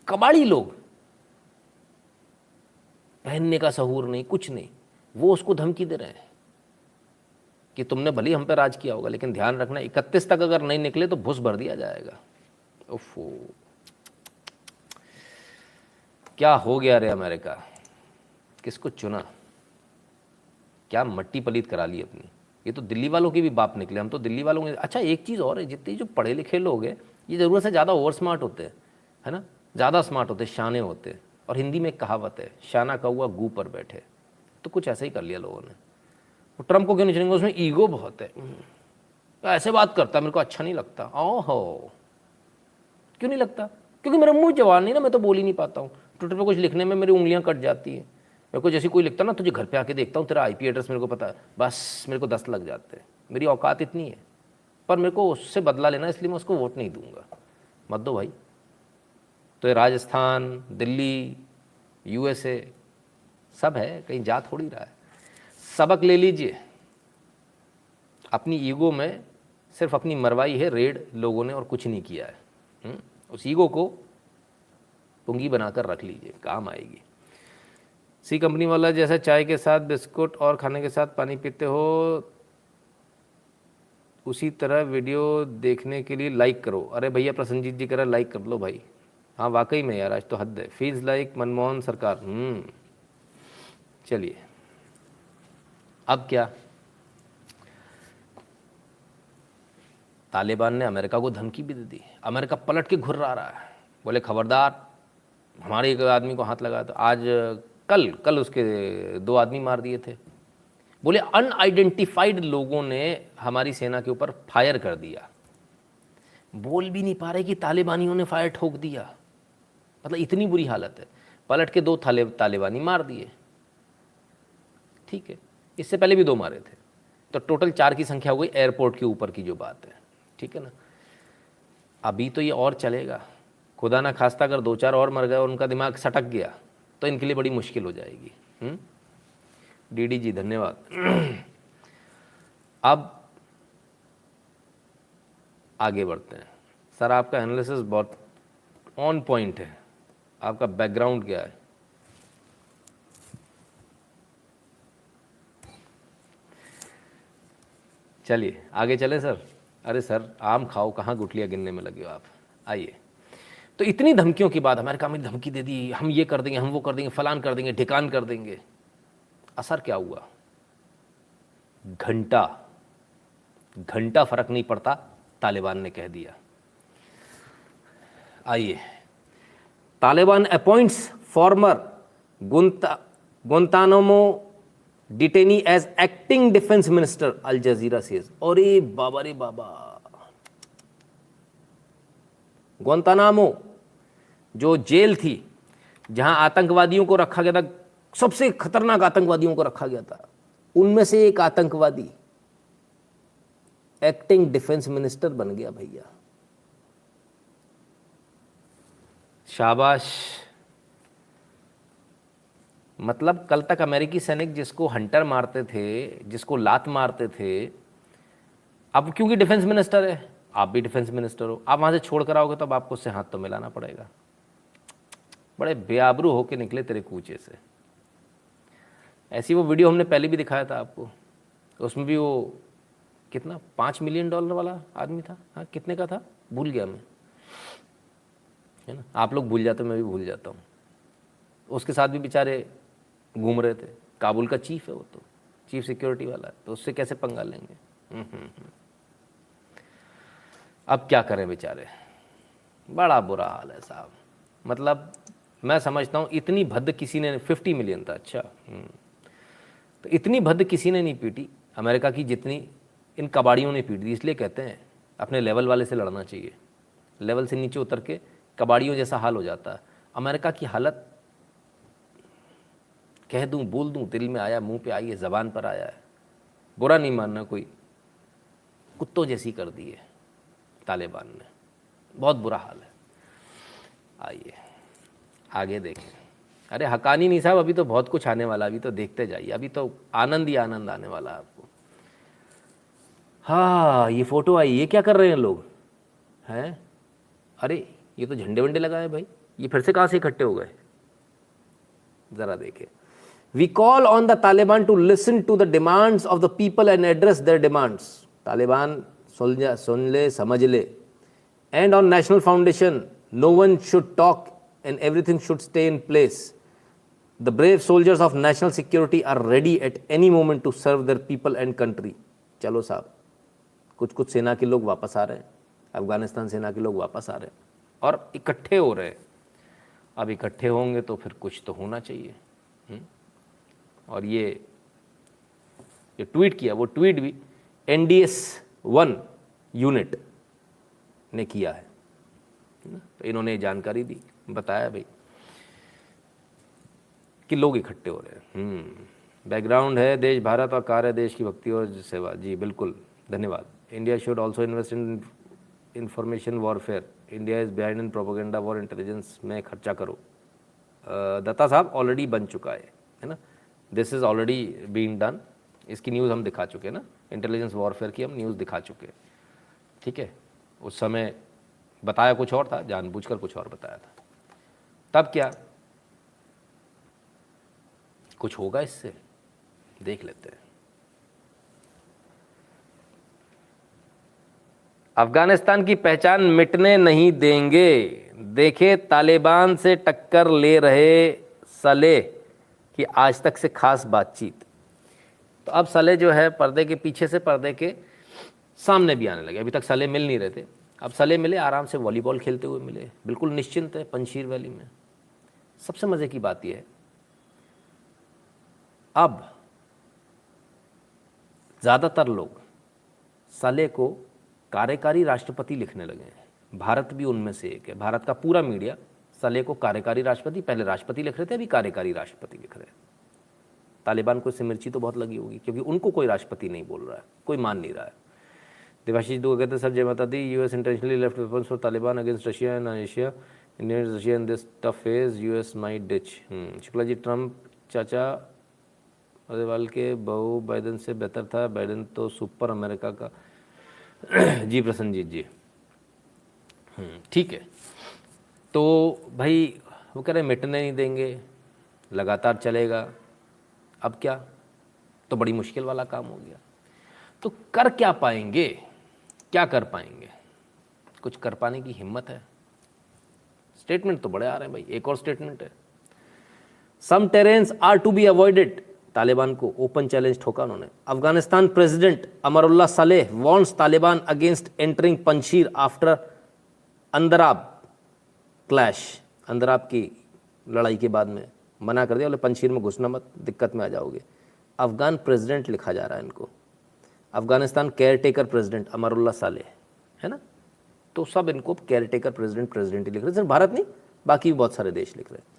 कबाड़ी लोग, पहनने का सहूर नहीं, कुछ नहीं, वो उसको धमकी दे रहे हैं कि तुमने भले हम पे राज किया होगा लेकिन ध्यान रखना 31 तक अगर नहीं निकले तो भुस भर दिया जाएगा। उफ़ो, क्या हो गया रे अमेरिका, किसको चुना, क्या मट्टी पलीत करा ली अपनी। ये तो दिल्ली वालों के भी बाप निकले, हम तो दिल्ली वालों के। अच्छा एक चीज़ और है, जितने जो पढ़े लिखे लोग हैं ये ज़रूरत से ज़्यादा ओवर स्मार्ट होते हैं, है ना, ज़्यादा स्मार्ट होते, शाने होते। और हिंदी में एक कहावत है, शाना कौआ गू पर बैठे, तो कुछ ऐसा ही कर लिया लोगों ने। वो ट्रम्प को क्यों नहीं चुनेंगे, उसमें ईगो बहुत है, तो ऐसे बात करता है, मेरे को अच्छा नहीं लगता। ओहो, क्यों नहीं लगता? क्योंकि मेरा मुंह जवान नहीं ना, मैं तो बोल ही नहीं पाता हूँ। ट्विटर पे कुछ लिखने में मेरी उंगलियां कट जाती हैं। मेरे को जैसे कोई लिखता ना, तुझे घर पे आके देखता हूँ, तेरा आईपी एड्रेस मेरे को पता है, बस मेरे को 10 लग जाते हैं। मेरी औकात इतनी है, पर मेरे को उससे बदला लेना, इसलिए मैं उसको वोट नहीं दूंगा। मत दो भाई। तो ये राजस्थान, दिल्ली, USA सब है, कहीं जा थोड़ी रहा है। सबक ले लीजिए, अपनी ईगो में सिर्फ अपनी मरवाई है रेड लोगों ने और कुछ नहीं किया है। उस ईगो को पुंगी बनाकर रख लीजिए, काम आएगी। सी कंपनी वाला, जैसा चाय के साथ बिस्कुट और खाने के साथ पानी पीते हो उसी तरह वीडियो देखने के लिए लाइक करो। अरे भैया प्रसन्नजीत जी कह रहे लाइक कर लो भाई। हाँ वाकई में यार, आज तो हद है। फील्स लाइक मनमोहन सरकार। चलिए अब क्या, तालिबान ने अमेरिका को धमकी भी दे दी। अमेरिका पलट के घुर्रा रहा है, बोले खबरदार, हमारे एक आदमी को हाथ लगा। तो आज कल उसके 2 आदमी मार दिए थे। बोले अनआइडेंटिफाइड लोगों ने हमारी सेना के ऊपर फायर कर दिया। बोल भी नहीं पा रहे कि तालिबानियों ने फायर ठोक दिया। मतलब इतनी बुरी हालत है। पलट के 2 तालिबानी मार दिए। ठीक है, इससे पहले भी 2 मारे थे, तो टोटल 4 की संख्या हो गई एयरपोर्ट के ऊपर की जो बात है। ठीक है ना, अभी तो ये और चलेगा। खुदा ना खास्ता अगर 2-4 और मर गए और उनका दिमाग सटक गया तो इनके लिए बड़ी मुश्किल हो जाएगी। डीडी जी धन्यवाद। अब आगे बढ़ते हैं। सर आपका एनालिसिस बहुत ऑन पॉइंट है, आपका बैकग्राउंड क्या है? चलिए आगे चले सर। अरे सर आम खाओ, कहाँ गुठलियाँ गिनने में लगे हो आप। आइए, तो इतनी धमकियों के बाद अमेरिका में धमकी दे दी, हम ये कर देंगे, हम वो कर देंगे, फलान कर देंगे, ढिकान कर देंगे। असर क्या हुआ? घंटा फर्क नहीं पड़ता, तालिबान ने कह दिया। आइए, Taliban appoints former Guantanamo detainee as acting defence minister, Al Jazeera says. अरे बाबा रे बाबा, गुंतानामो जो जेल थी जहां आतंकवादियों को रखा गया था, सबसे खतरनाक आतंकवादियों को रखा गया था, उनमें से एक आतंकवादी एक्टिंग डिफेंस मिनिस्टर बन गया। भैया शाबाश। मतलब कल तक अमेरिकी सैनिक जिसको हंटर मारते थे, जिसको लात मारते थे, अब क्योंकि डिफेंस मिनिस्टर है, आप भी डिफेंस मिनिस्टर हो, आप वहां से छोड़ कर आओगे तो अब आपको उससे हाथ तो मिलाना पड़ेगा। बड़े बेआबरू होके निकले तेरे कूचे से। ऐसी वो वीडियो हमने पहले भी दिखाया था आपको, उसमें भी वो कितना $5 मिलियन वाला आदमी था, हाँ कितने का था भूल गया मैं, है ना, आप लोग भूल जाते मैं भी भूल जाता हूँ। उसके साथ भी बेचारे घूम रहे थे, काबुल का चीफ है वो, तो चीफ सिक्योरिटी वाला है, तो उससे कैसे पंगा लेंगे। अब क्या करें बेचारे, बड़ा बुरा हाल है साहब। मतलब मैं समझता हूँ इतनी भद्द किसी ने, 50 मिलियन था, अच्छा तो इतनी भद्द किसी ने नहीं पीटी अमेरिका की जितनी इन कबाड़ियों ने पीट दी। इसलिए कहते हैं अपने लेवल वाले से लड़ना चाहिए, लेवल से नीचे उतर के कबाड़ियों जैसा हाल हो जाता है। अमेरिका की हालत कह दूं बोल दूं, दिल में आया, मुंह पे आई है, ज़बान पर आया है, बुरा नहीं मानना कोई, कुत्तों जैसी कर दी है तालिबान ने, बहुत बुरा हाल है। आइए आगे देखें। अरे हकानी नहीं साहब, अभी तो बहुत कुछ आने वाला, अभी तो देखते जाइए, अभी तो आनंद ही आनंद आने वाला है आपको। हाँ ये फ़ोटो आई, ये क्या कर रहे हैं लोग हैं? अरे ये तो झंडे वंडे लगाए भाई, ये फिर से कहाँ से इकट्ठे हो गए, ज़रा देखें। We call on the Taliban to listen to the demands of the people and address their demands. Taliban सुन ले समझ ले। And on national foundation, no one should talk and everything should stay in place. The brave soldiers of national security are ready at any moment to serve their people and country. चलो साहब, कुछ सेना के लोग वापस आ रहे हैं, अफगानिस्तान सेना के लोग वापस आ रहे हैं और इकट्ठे हो रहे हैं। अब इकट्ठे होंगे तो फिर कुछ तो होना चाहिए। और ये ट्वीट किया, वो ट्वीट भी NDS 1 यूनिट ने किया है, तो इन्होंने जानकारी दी, बताया भाई कि लोग इकट्ठे हो रहे हैं। बैकग्राउंड है देश भारत और कार्य देश की भक्ति और सेवा। जी बिल्कुल, धन्यवाद। India should also invest in information warfare. India is behind in propaganda war, intelligence में खर्चा करो। दत्ता साहब ऑलरेडी बन चुका है ना, this is already being done. इसकी न्यूज़ हम दिखा चुके हैं ना, इंटेलिजेंस वॉरफेयर की हम न्यूज़ दिखा चुके हैं, ठीक है। उस समय बताया कुछ और था, जानबूझकर कुछ और बताया था। तब क्या कुछ होगा इससे, देख लेते हैं। अफगानिस्तान की पहचान मिटने नहीं देंगे। देखे तालिबान से टक्कर ले रहे सलेह की आज तक से खास बातचीत। तो अब सलेह जो है पर्दे के पीछे से पर्दे के सामने भी आने लगे। अभी तक सलेह मिल नहीं रहे थे, अब सलेह मिले, आराम से वॉलीबॉल खेलते हुए मिले, बिल्कुल निश्चिंत है पंजशीर वैली में। सबसे मज़े की बात यह है, अब ज़्यादातर लोग सलेह को कार्यकारी राष्ट्रपति लिखने लगे हैं। भारत भी उनमें से एक है। भारत का पूरा मीडिया सलेह को कार्यकारी राष्ट्रपति, पहले राष्ट्रपति लिख रहे थे, अभी कार्यकारी राष्ट्रपति लिख रहे हैं। तालिबान को इससे मिर्ची तो बहुत लगी होगी, क्योंकि उनको कोई राष्ट्रपति नहीं बोल रहा है, कोई मान नहीं रहा है। देवाशीष दुआ कहते हैं सर जय माता दी, US intentionally left weapons for Taliban against Russia and Asia, India Russia in this tough phase, US might ditch. Shukla ji, Trump चाचा अग्रवाल के बहू बाइडन से बेहतर था, बाइडन तो सुपर अमेरिका का। जी प्रसन्नजीत जी, ठीक है। तो भाई वो कह रहे मिटने नहीं देंगे, लगातार चलेगा। अब क्या, तो बड़ी मुश्किल वाला काम हो गया। तो कर क्या पाएंगे, क्या कर पाएंगे? कुछ कर पाने की हिम्मत है? स्टेटमेंट तो बड़े आ रहे हैं भाई। एक और स्टेटमेंट है, some terrains are to be avoided. Taliban को ओपन चैलेंज ठोका उन्होंने। Afghanistan president Amrullah Saleh warns Taliban against entering Panjshir after Andarab clash. Andarab की लड़ाई के बाद में मना कर दिया, बोले पंजशीर में घुसना मत, दिक्कत में आ जाओगे। अफगान प्रेसिडेंट लिखा जा रहा है इनको, Afghanistan care taker president Amrullah Saleh, है ना। तो सब इनको केयर टेकर प्रेसिडेंट ही लिख रहे, सिर्फ भारत नहीं, बाकी भी बहुत सारे देश लिख रहे हैं।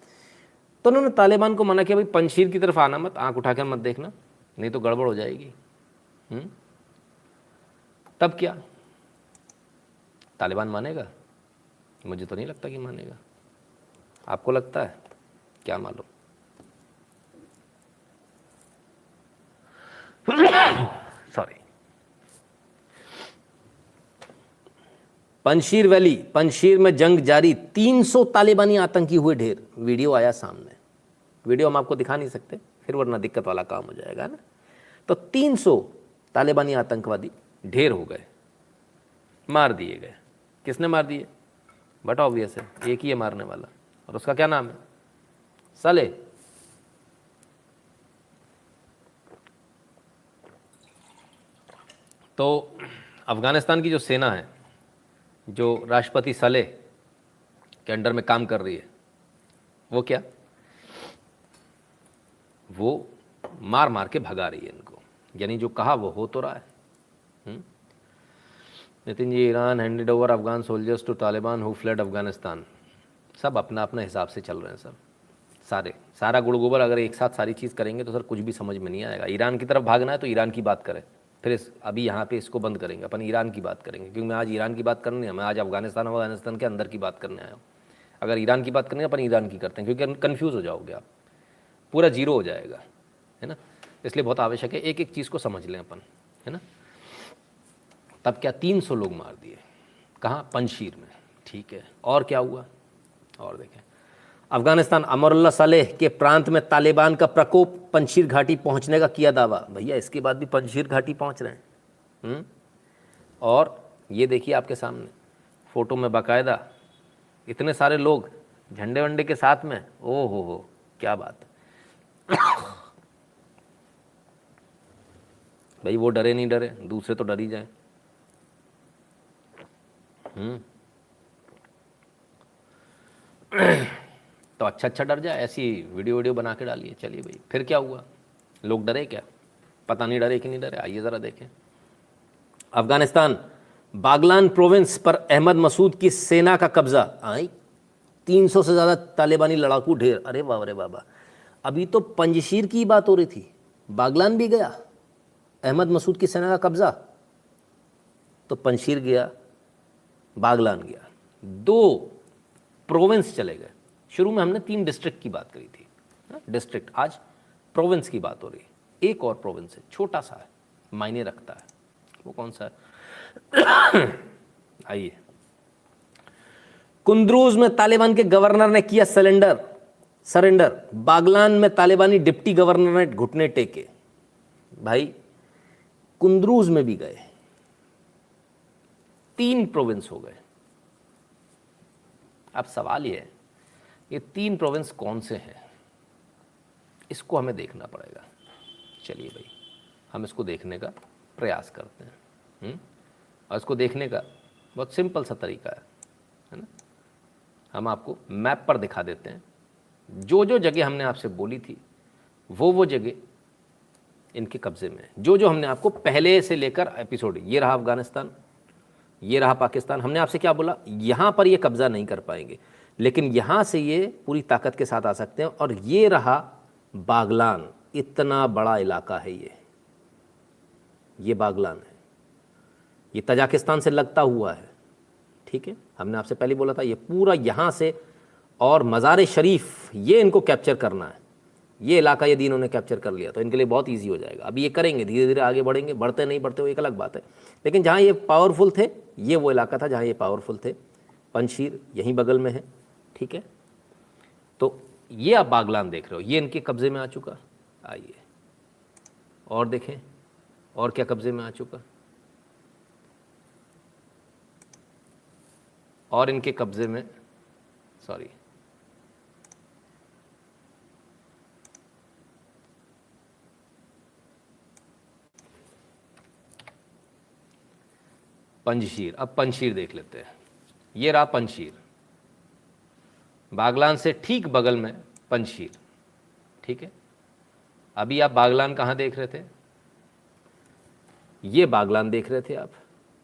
तो उन्होंने तालिबान को मना किया, भाई पंजशीर की तरफ आना मत, आंख उठाकर मत देखना, नहीं तो गड़बड़ हो जाएगी। तब क्या तालिबान मानेगा? मुझे तो नहीं लगता कि मानेगा। आपको लगता है? क्या मालूम। सॉरी। पंजशीर वैली, पंजशीर में जंग जारी, 300 तालिबानी आतंकी हुए ढेर। वीडियो आया सामने, वीडियो हम आपको दिखा नहीं सकते फिर वरना दिक्कत वाला काम हो जाएगा ना। तो 300 तालिबानी आतंकवादी ढेर हो गए, मार दिए गए। किसने मार दिए? बट ऑब्वियस है, एक ही है मारने वाला, और उसका क्या नाम है? साले। तो अफगानिस्तान की जो सेना है, जो राष्ट्रपति साले के अंडर में काम कर रही है, वो क्या, वो मार मार के भगा रही है इनको, यानी जो कहा वो हो तो रहा है। Nitin ji, Iran handed over Afghan soldiers to Taliban who fled Afghanistan. सब अपना अपना हिसाब से चल रहे हैं सर, सारा गुड़ गोबर अगर एक साथ सारी चीज़ करेंगे तो सर कुछ भी समझ में नहीं आएगा। ईरान की तरफ भागना है तो ईरान की बात करें, फिर अभी यहाँ पे इसको बंद करेंगे, अपन ईरान की बात करेंगे, क्योंकि मैं आज ईरान की बात करनी है, मैं आज अफगानिस्तान के अंदर की बात करने आया हूँ। अगर ईरान की बात करेंगे अपन ईरान की करते हैं, क्योंकि कन्फ्यूज़ हो जाओगे आप, पूरा जीरो हो जाएगा, है ना। इसलिए बहुत आवश्यक है एक एक चीज़ को समझ लें अपन, है ना। तब क्या 300 लोग मार दिए, कहाँ? पंजशीर में, ठीक है। और क्या हुआ? और देखें, अफगानिस्तान, अमरुल्लाह सालेह के प्रांत में तालिबान का प्रकोप, पंजशीर घाटी पहुंचने का किया दावा। भैया इसके बाद भी पंजशीर घाटी पहुंच रहे हैं। और ये देखिए आपके सामने फोटो में बाकायदा इतने सारे लोग झंडे वंडे के साथ में, ओ हो क्या बात है। भाई वो डरे नहीं डरे, दूसरे तो डर ही जाए। तो अच्छा डर जाए, ऐसी वीडियो बना के डालिए। चलिए भाई, फिर क्या हुआ? लोग डरे क्या? पता नहीं डरे कि नहीं डरे, आइए ज़रा देखें। अफगानिस्तान, बागलान प्रोविंस पर अहमद मसूद की सेना का कब्जा। 300 से ज़्यादा तालिबानी लड़ाकू ढेर। अरे वाह रे बाबा, अभी तो पंजशीर की बात हो रही थी, बागलान भी गया। अहमद मसूद की सेना का कब्जा, तो पंजशीर गया, बागलान गया, 2 प्रोविंस चले गए। शुरू में हमने 3 डिस्ट्रिक्ट की बात करी थी, डिस्ट्रिक्ट, आज प्रोविंस की बात हो रही है। एक और प्रोविंस है, छोटा सा है, मायने रखता है, वो कौन सा है? आइए। कुंद्रूज में तालिबान के गवर्नर ने किया सरेंडर। बागलान में तालिबानी डिप्टी गवर्नर ने घुटने टेके। भाई कुंद्रूज में भी गए, 3 प्रोविंस हो गए। अब सवाल ये है, ये 3 प्रोविंस कौन से हैं, इसको हमें देखना पड़ेगा। चलिए भाई, हम इसको देखने का प्रयास करते हैं। और इसको देखने का बहुत सिंपल सा तरीका है ना। हम आपको मैप पर दिखा देते हैं, जो जो जगह हमने आपसे बोली थी वो जगह इनके कब्जे में है। जो हमने आपको पहले से लेकर एपिसोड, ये रहा अफगानिस्तान, ये रहा पाकिस्तान। हमने आपसे क्या बोला? यहाँ पर ये कब्जा नहीं कर पाएंगे, लेकिन यहाँ से ये पूरी ताकत के साथ आ सकते हैं। और ये रहा बागलान, इतना बड़ा इलाका है ये बागलान है, ये तजाकिस्तान से लगता हुआ है, ठीक है। हमने आपसे पहले बोला था ये पूरा यहाँ से, और मज़ार शरीफ, ये इनको कैप्चर करना है। ये इलाका यदि इन्होंने कैप्चर कर लिया तो इनके लिए बहुत इजी हो जाएगा। अभी ये करेंगे, धीरे धीरे आगे बढ़ेंगे, बढ़ते नहीं बढ़ते वो एक अलग बात है, लेकिन जहाँ ये पावरफुल थे, ये वो इलाका था जहाँ ये पावरफुल थे। पंजशीर यहीं बगल में है, ठीक है। तो ये आप बागलान देख रहे हो, ये इनके कब्जे में आ चुका। आइए और देखें, और क्या कब्जे में आ चुका, और इनके कब्जे में, सॉरी, पंजशीर। अब पंजशीर देख लेते हैं। ये रहा पंजशीर, बागलान से ठीक बगल में पंजशीर, ठीक है। अभी आप बागलान कहाँ देख रहे थे? ये बागलान देख रहे थे आप,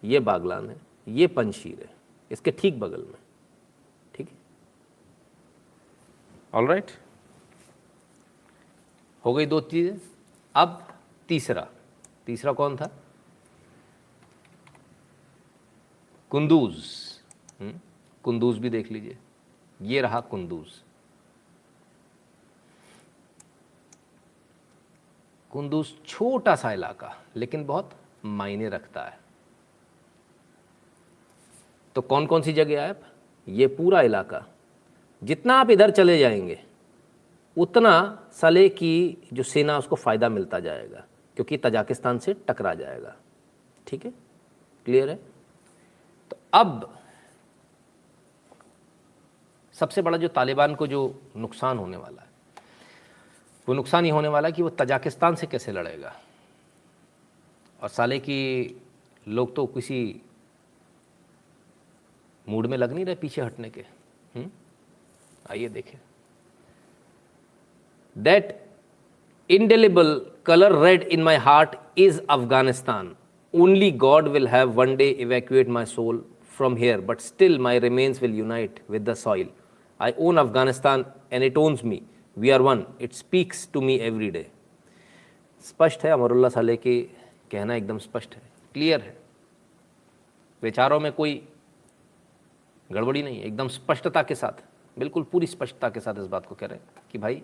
ये बागलान है, ये पंजशीर है, इसके ठीक बगल में, ठीक है। ऑल राइट, हो गई 2 चीजें। अब तीसरा कौन था? कुंदूज। कुंदूज भी देख लीजिए, ये रहा कुंदूज। कुंदूज छोटा सा इलाका, लेकिन बहुत मायने रखता है। तो कौन कौन सी जगह आप, ये पूरा इलाका, जितना आप इधर चले जाएंगे उतना साले की जो सेना उसको फ़ायदा मिलता जाएगा, क्योंकि तजाकिस्तान से टकरा जाएगा। ठीक है, क्लियर है। तो अब सबसे बड़ा जो तालिबान को जो नुकसान होने वाला है, वो नुकसान ये होने वाला है कि वो तजाकिस्तान से कैसे लड़ेगा। और साले की लोग तो किसी मूड में लग नहीं रहे पीछे हटने के। आइए देखें। That indelible color red in my heart is Afghanistan. Only God will have one day evacuate my soul from here, but still my remains will unite with the soil. I own Afghanistan and it owns me. We are one. It speaks to me every day. स्पष्ट है, अमरुल्लाह साले के कहना एकदम स्पष्ट है, क्लियर है, विचारों में कोई गड़बड़ी नहीं है, एकदम स्पष्टता के साथ, बिल्कुल पूरी स्पष्टता के साथ इस बात को कह रहे हैं कि भाई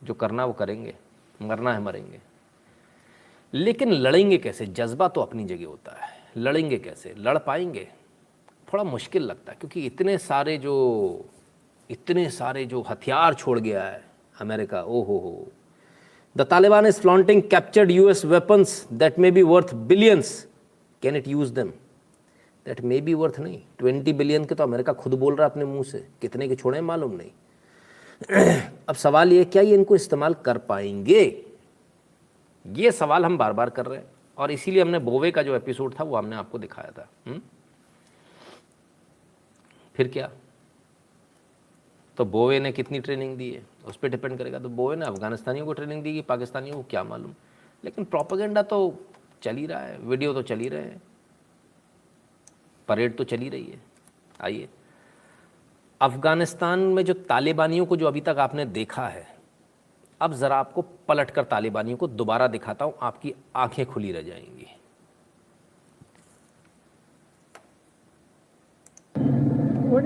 जो करना वो करेंगे, मरना है मरेंगे। लेकिन लड़ेंगे कैसे? जज्बा तो अपनी जगह होता है, लड़ेंगे कैसे, लड़ पाएंगे? थोड़ा मुश्किल लगता है, क्योंकि इतने सारे जो हथियार छोड़ गया है अमेरिका। ओ हो, the Taliban is flaunting captured US weapons that may be worth billions, can it use them? That may be worth नहीं, 20 बिलियन के तो अमेरिका खुद बोल रहा है अपने मुंह से, कितने के छोड़े मालूम नहीं। अब सवाल ये, क्या ये इनको इस्तेमाल कर पाएंगे? ये सवाल हम बार बार कर रहे हैं, और इसीलिए हमने बोवे का जो एपिसोड था वो हमने आपको दिखाया था। फिर क्या, तो बोवे ने कितनी ट्रेनिंग दी है उस पर डिपेंड करेगा। तो बोवे ने अफगानिस्तानियों को ट्रेनिंग दी कि पाकिस्तानियों को क्या मालूम। लेकिन प्रोपेगेंडा तो चल ही रहा है, वीडियो तो चल ही रहे हैं, परेड तो चली रही है। आइए, अफगानिस्तान में जो तालिबानियों को जो अभी तक आपने देखा है, अब ज़रा आपको पलट कर तालिबानियों को दोबारा दिखाता हूं, आपकी आंखें खुली रह जाएंगी।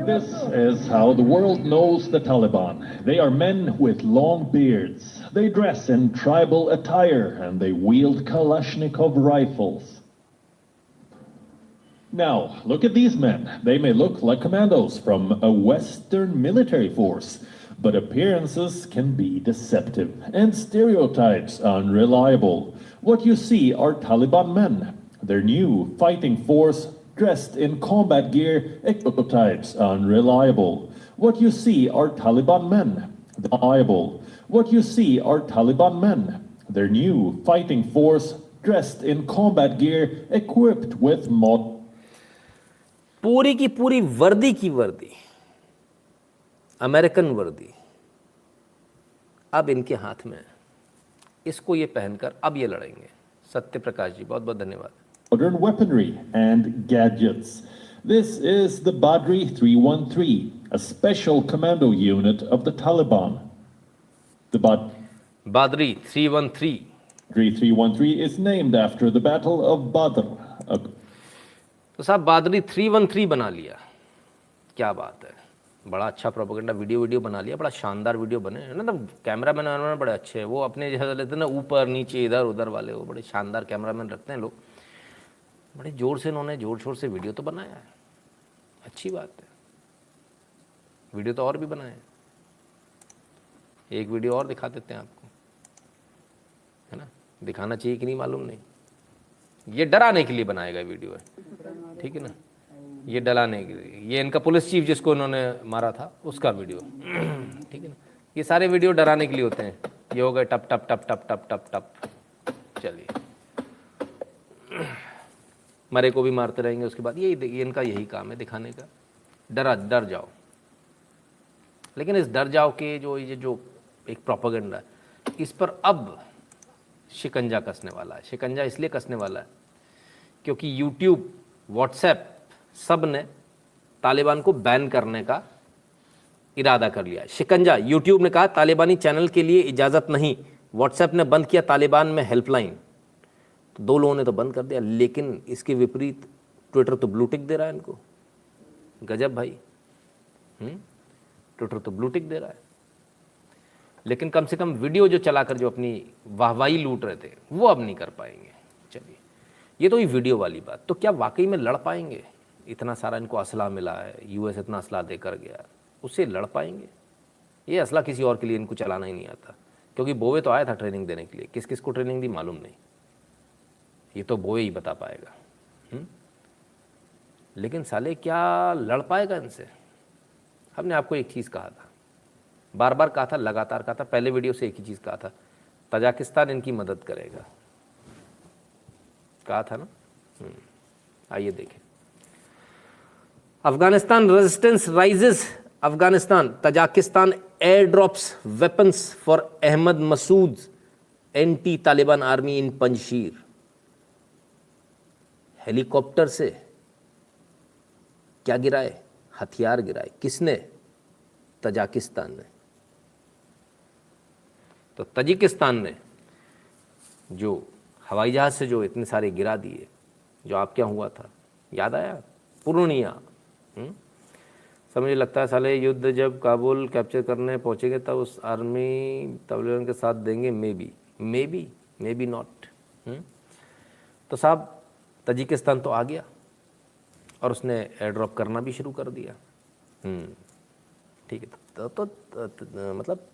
This is how the world knows the Taliban. They are men with long beards. They dress in tribal attire and they wield Kalashnikov rifles. Now, look at these men. They may look like commandos from a Western military force, but appearances can be deceptive and stereotypes unreliable. What you see are Taliban men. Their new fighting force dressed in combat gear, stereotypes unreliable. What you see are Taliban men. Reliable. What you see are Taliban men. Their new fighting force dressed in combat gear, equipped with modern. पूरी की पूरी वर्दी की वर्दी, अमेरिकन वर्दी अब इनके हाथ में है। इसको ये पहनकर अब ये लड़ेंगे। सत्य प्रकाश जी, बहुत बहुत धन्यवाद। Modern weaponry and gadgets. This is the Badri 313, a special commando unit of the Taliban. The Badri 313 313 is named after the Battle of Badr. तो साहब बादरी 313 बना लिया, क्या बात है, बड़ा अच्छा प्रोपेगेंडा वीडियो बना लिया, बड़ा शानदार वीडियो बने है ना। तो कैमरा मैन बड़े अच्छे हैं, वो अपने जैसे लेते हैं ना, ऊपर नीचे इधर उधर वाले, वो बड़े शानदार कैमरा मैन रखते हैं लोग। बड़े जोर से उन्होंने जोर शोर से वीडियो तो बनाया है, अच्छी बात है। वीडियो तो और भी बनाए, एक वीडियो और दिखा देते हैं आपको, है ना, दिखाना चाहिए कि नहीं मालूम नहीं। ये डराने के लिए बनाया गया वीडियो है, ठीक है ना, ये डराने के लिए। ये इनका पुलिस चीफ जिसको इन्होंने मारा था उसका वीडियो, ठीक है ना। ये सारे वीडियो डराने के लिए होते हैं। ये हो गए टप टप टप टप टप टप टप, चलिए मरे को भी मारते रहेंगे उसके बाद। ये इनका यही काम है, दिखाने का, डर जाओ। लेकिन इस डर जाओ के जो ये जो एक प्रोपेगेंडा है, इस पर अब शिकंजा कसने वाला है। शिकंजा इसलिए कसने वाला है क्योंकि यूट्यूब, व्हाट्सएप सब ने तालिबान को बैन करने का इरादा कर लिया है। शिकंजा, यूट्यूब ने कहा तालिबानी चैनल के लिए इजाज़त नहीं, व्हाट्सएप ने बंद किया तालिबान में हेल्पलाइन। तो दो लोगों ने तो बंद कर दिया, लेकिन इसके विपरीत ट्विटर तो ब्लू टिक दे रहा है इनको। गजब भाई, ट्विटर तो ब्लू टिक दे रहा है। लेकिन कम से कम वीडियो जो चलाकर जो अपनी वाहवाही लूट रहे थे वो अब नहीं कर पाएंगे। चलिए, ये तो ही वीडियो वाली बात। तो क्या वाकई में लड़ पाएंगे? इतना सारा इनको असला मिला है, यूएस इतना असला देकर गया, उससे लड़ पाएंगे? ये असला किसी और के लिए इनको चलाना ही नहीं आता, क्योंकि बोवे तो आया था ट्रेनिंग देने के लिए, किस किस को ट्रेनिंग दी मालूम नहीं, ये तो बोवे ही बता पाएगा। लेकिन साले क्या लड़ पाएगा इनसे? हमने आपको एक चीज़ कहा था, बार बार कहा था, लगातार कहा था, पहले वीडियो से एक ही चीज़ कहा था, तजाकिस्तान इनकी मदद करेगा, कहा था ना। आइए देखें, Afghanistan resistance rises, Afghanistan Tajikistan air drops weapons for Ahmad Masood anti Taliban army in Panjshir. Helicopter से क्या गिराए? हथियार गिराए। किसने? तजाकिस्तान ने। तो तजिकिस्तान ने जो हवाई जहाज से जो इतने सारे गिरा दिए, जो आप क्या हुआ था याद आया? पूर्णिया। सब मुझे लगता है साले युद्ध जब काबुल कैप्चर करने पहुंचेंगे तब उस आर्मी तालिबान के साथ देंगे, मे बी नॉट। तो साहब तजिकिस्तान तो आ गया और उसने एयर ड्रॉप करना भी शुरू कर दिया। ठीक है, तो मतलब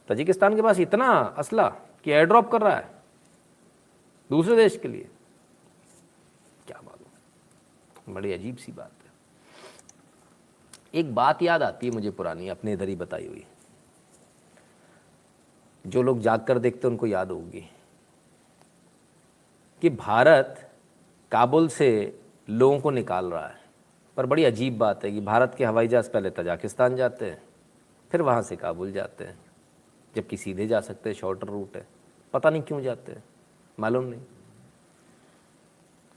तजिकिस्तान के पास इतना असला कि एयर ड्रॉप कर रहा है दूसरे देश के लिए, क्या मालूम, बड़ी अजीब सी बात है। एक बात याद आती है मुझे पुरानी, अपने इधर ही बताई हुई, जो लोग जाग कर देखते उनको याद होगी, कि भारत काबुल से लोगों को निकाल रहा है, पर बड़ी अजीब बात है कि भारत के हवाई जहाज़ पहले तजाकिस्तान जाते हैं, फिर वहाँ से काबुल जाते हैं, जबकि सीधे जा सकते हैं, शॉर्टर रूट है। पता नहीं क्यों जाते हैं, मालूम नहीं।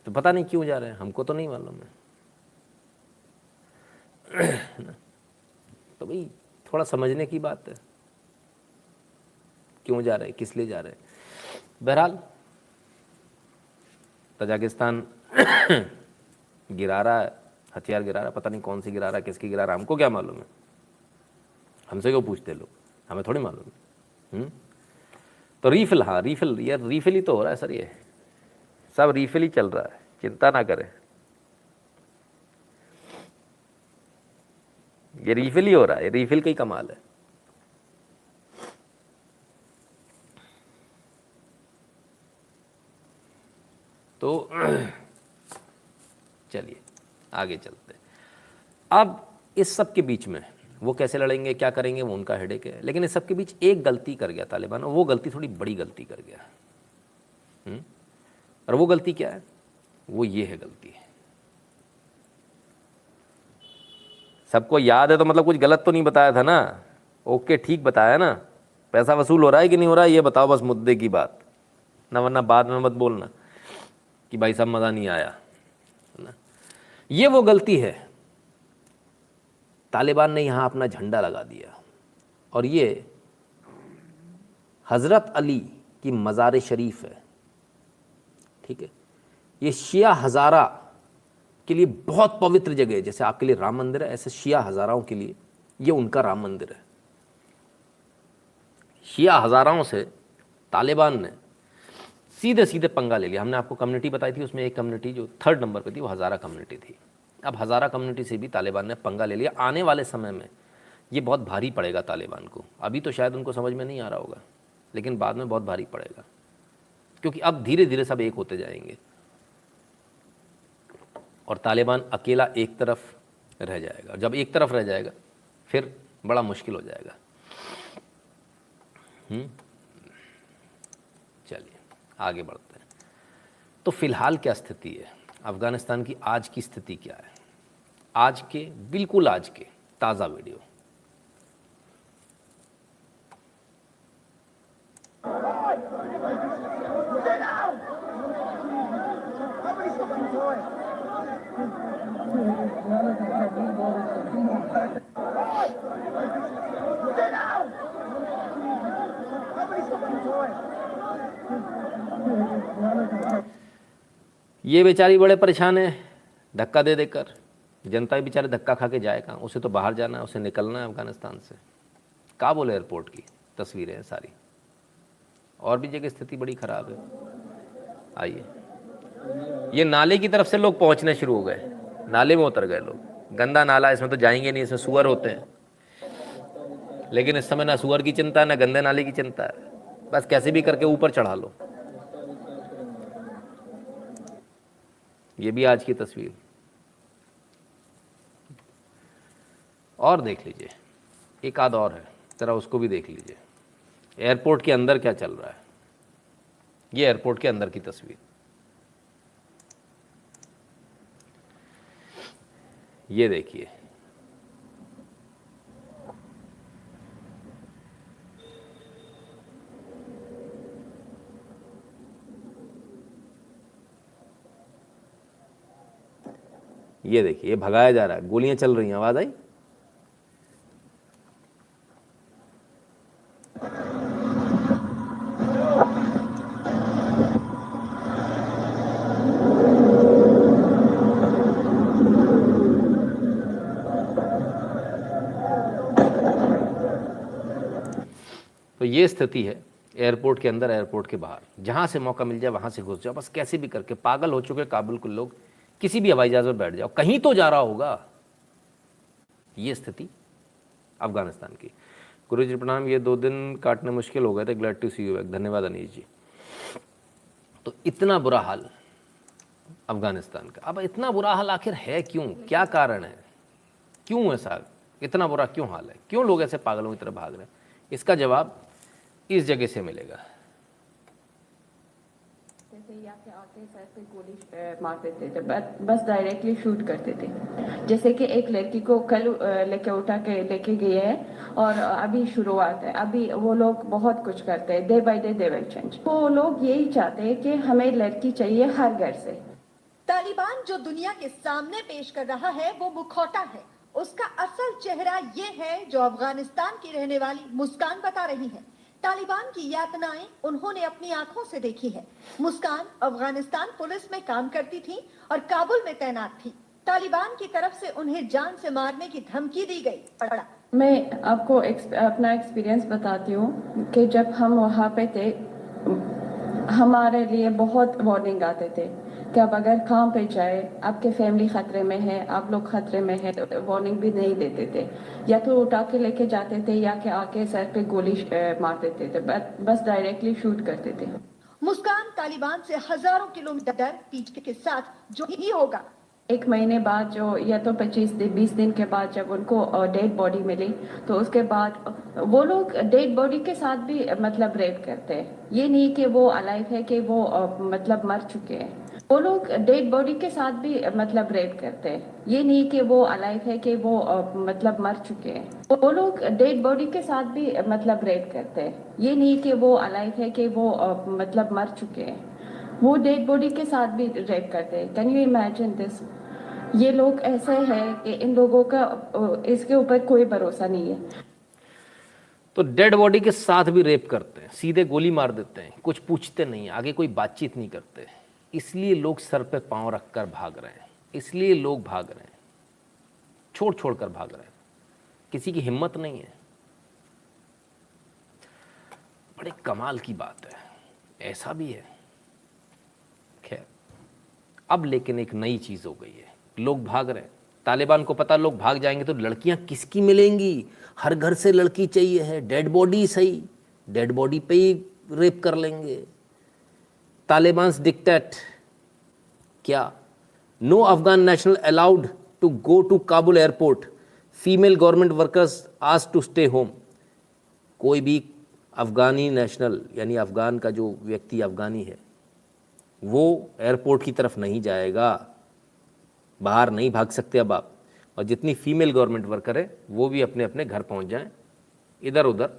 तो पता नहीं क्यों जा रहे हैं, हमको तो नहीं मालूम है। तो भाई थोड़ा समझने की बात है, क्यों जा रहे हैं, किस लिए जा रहे हैं। बहरहाल तजाकिस्तान गिरा रहा है, हथियार गिरा रहा है, पता नहीं कौन सी गिरा रहा है, किसकी गिरा रहा है, हमको क्या मालूम है, हमसे क्यों पूछते लोग, हमें थोड़ी मालूम है। तो रीफिल, हाँ रीफिल, यार रीफिल ही तो हो रहा है सर, ये सब रीफिल ही चल रहा है, चिंता ना करें, ये रीफिल ही हो रहा है, रीफिल का ही कमाल है। तो चलिए आगे चलते हैं। अब इस सब के बीच में वो कैसे लड़ेंगे, क्या करेंगे, वो उनका हेडेक है। लेकिन इस सब के बीच एक गलती कर गया तालिबान, और वो गलती थोड़ी बड़ी गलती कर गया। और वो गलती क्या है? वो ये है गलती है, सबको याद है तो मतलब कुछ गलत तो नहीं बताया था ना? ओके ठीक बताया ना? पैसा वसूल हो रहा है कि नहीं हो रहा है, ये बताओ बस मुद्दे की बात ना, वरना बाद में मत बोलना कि भाई साहब मज़ा नहीं आया ना। ये वो गलती है, तालिबान ने यहाँ अपना झंडा लगा दिया, और ये हज़रत अली की मज़ार शरीफ है, ठीक है, ये शिया हज़ारा के लिए बहुत पवित्र जगह है। जैसे आपके लिए राम मंदिर है, ऐसे शिया हज़ाराओं के लिए ये उनका राम मंदिर है। शिया हज़ाराओं से तालिबान ने सीधे सीधे पंगा ले लिया। हमने आपको कम्युनिटी बताई थी, उसमें एक कम्युनिटी जो 3rd नंबर पे थी वो हज़ारा कम्युनिटी थी। अब हज़ारा कम्युनिटी से भी तालिबान ने पंगा ले लिया। आने वाले समय में ये बहुत भारी पड़ेगा तालिबान को। अभी तो शायद उनको समझ में नहीं आ रहा होगा, लेकिन बाद में बहुत भारी पड़ेगा, क्योंकि अब धीरे धीरे सब एक होते जाएंगे और तालिबान अकेला एक तरफ रह जाएगा। जब एक तरफ रह जाएगा फिर बड़ा मुश्किल हो जाएगा। चलिए आगे बढ़ते हैं। तो फिलहाल क्या स्थिति है अफगानिस्तान की? आज की स्थिति क्या है? आज के, बिल्कुल आज के ताज़ा वीडियो। ये बेचारी बड़े परेशान है धक्का दे देकर। जनता बेचारे धक्का खा के जाए कहाँ? उसे तो बाहर जाना है, उसे निकलना है अफगानिस्तान से। काबुल एयरपोर्ट की तस्वीरें हैं सारी, और भी जगह स्थिति बड़ी ख़राब है। आइए, ये नाले की तरफ से लोग पहुंचने शुरू हो गए। नाले में उतर गए लोग। गंदा नाला, इसमें तो जाएंगे नहीं, इसमें सुअर होते हैं। लेकिन इस समय ना सुअर की चिंता है ना गंदे नाले की चिंता है, बस कैसे भी करके ऊपर चढ़ा लो। ये भी आज की तस्वीर। और देख लीजिए, एक आध और है, जरा उसको भी देख लीजिए। एयरपोर्ट के अंदर क्या चल रहा है, ये एयरपोर्ट के अंदर की तस्वीर। ये देखिए, ये देखिए, ये भगाया जा रहा है, गोलियां चल रही हैं, आवाज आई। तो ये स्थिति है एयरपोर्ट के अंदर, एयरपोर्ट के बाहर। जहां से मौका मिल जाए वहां से घुस जाओ, बस कैसे भी करके। पागल हो चुके काबुल के लोग, किसी भी हवाई जहाज में बैठ जाओ, कहीं तो जा रहा होगा। ये स्थिति अफगानिस्तान की। गुरु जी प्रणाम, ये 2 दिन काटने मुश्किल हो गए थे, glad to see you back, धन्यवाद अनीश जी। तो इतना बुरा हाल अफगानिस्तान का। अब इतना बुरा हाल आखिर है क्यों, क्या कारण है, क्यों ऐसा इतना बुरा क्यों हाल है, क्यों लोग ऐसे पागलों की तरह भाग रहे हैं? इसका जवाब इस जगह से मिलेगा। जैसे यहाँ पे आके सर पे गोली मार देते थे, बस डायरेक्टली शूट करते थे। जैसे कि एक लड़की को कल लेके उठा के लेके गए हैं और अभी शुरुआत है। अभी वो लोग बहुत कुछ करते हैं, day by day they will change. वो लोग यही चाहते हैं कि हमें लड़की चाहिए हर घर से। तालिबान जो दुनिया के सामने पेश कर रहा है वो मुखौटा है, उसका असल चेहरा ये है जो अफगानिस्तान की रहने वाली मुस्कान बता रही है। तालिबान की यातनाएं उन्होंने अपनी आंखों से देखी है। मुस्कान अफगानिस्तान पुलिस में काम करती थी और काबुल में तैनात थी। तालिबान की तरफ से उन्हें जान से मारने की धमकी दी गई। पड़ा मैं आपको अपना एक्सपीरियंस बताती हूँ कि जब हम वहाँ पे थे, हमारे लिए बहुत वार्निंग आते थे कि अब अगर काम पे जाए, आपके फैमिली खतरे में है, आप लोग खतरे में है, तो वार्निंग भी नहीं देते थे। या तो उठा के लेके जाते थे या कि आके सर पे गोली मार देते थे, बस डायरेक्टली शूट करते थे। मुस्कान तालिबान से हजारों किलोमीटर पीछे के साथ जो ही होगा। 1 महीने बाद जो, या तो 20 दिन के बाद जब उनको डेड बॉडी मिली, तो उसके बाद वो लोग डेड बॉडी के साथ भी मतलब रेप करते हैं। ये नहीं कि वो अलाइव है कि वो मतलब मर चुके हैं। वो लोग डेड बॉडी के साथ भी मतलब रेप करते हैं। ये नहीं कि वो अलाइव है कि वो मतलब मर चुके हैं। वो लोग डेड बॉडी के साथ भी मतलब रेप करते हैं। ये नहीं कि वो अलाइव है कि वो मतलब मर चुके हैं। वो डेड बॉडी के साथ भी रेप करते हैं। Can you imagine this? ये लोग ऐसे हैं कि इन लोगों का इसके ऊपर कोई भरोसा नहीं है। तो डेड बॉडी के साथ भी रेप करते हैं, सीधे गोली मार देते हैं, कुछ पूछते नहीं, आगे कोई बातचीत नहीं करते। इसलिए लोग सर पे पांव रखकर भाग रहे हैं, इसलिए लोग भाग रहे हैं, छोड़ छोड़ कर भाग रहे हैं, किसी की हिम्मत नहीं है। बड़े कमाल की बात है, ऐसा भी है। खैर, अब लेकिन एक नई चीज हो गई है, लोग भाग रहे हैं। तालिबान को पता लोग भाग जाएंगे तो लड़कियां किसकी मिलेंगी, हर घर से लड़की चाहिए है, डेड बॉडी सही, डेड बॉडी पे ही रेप कर लेंगे। तालिबान्स डिक्टेट क्या? No Afghan national allowed to go to Kabul airport, female government workers asked to stay home. कोई भी अफगानी नेशनल, यानी अफगान का जो व्यक्ति अफगानी है, वो एयरपोर्ट की तरफ नहीं जाएगा, बाहर नहीं भाग सकते अब आप। और जितनी फीमेल गवर्नमेंट वर्कर है वो भी अपने अपने घर पहुंच जाएं, इधर उधर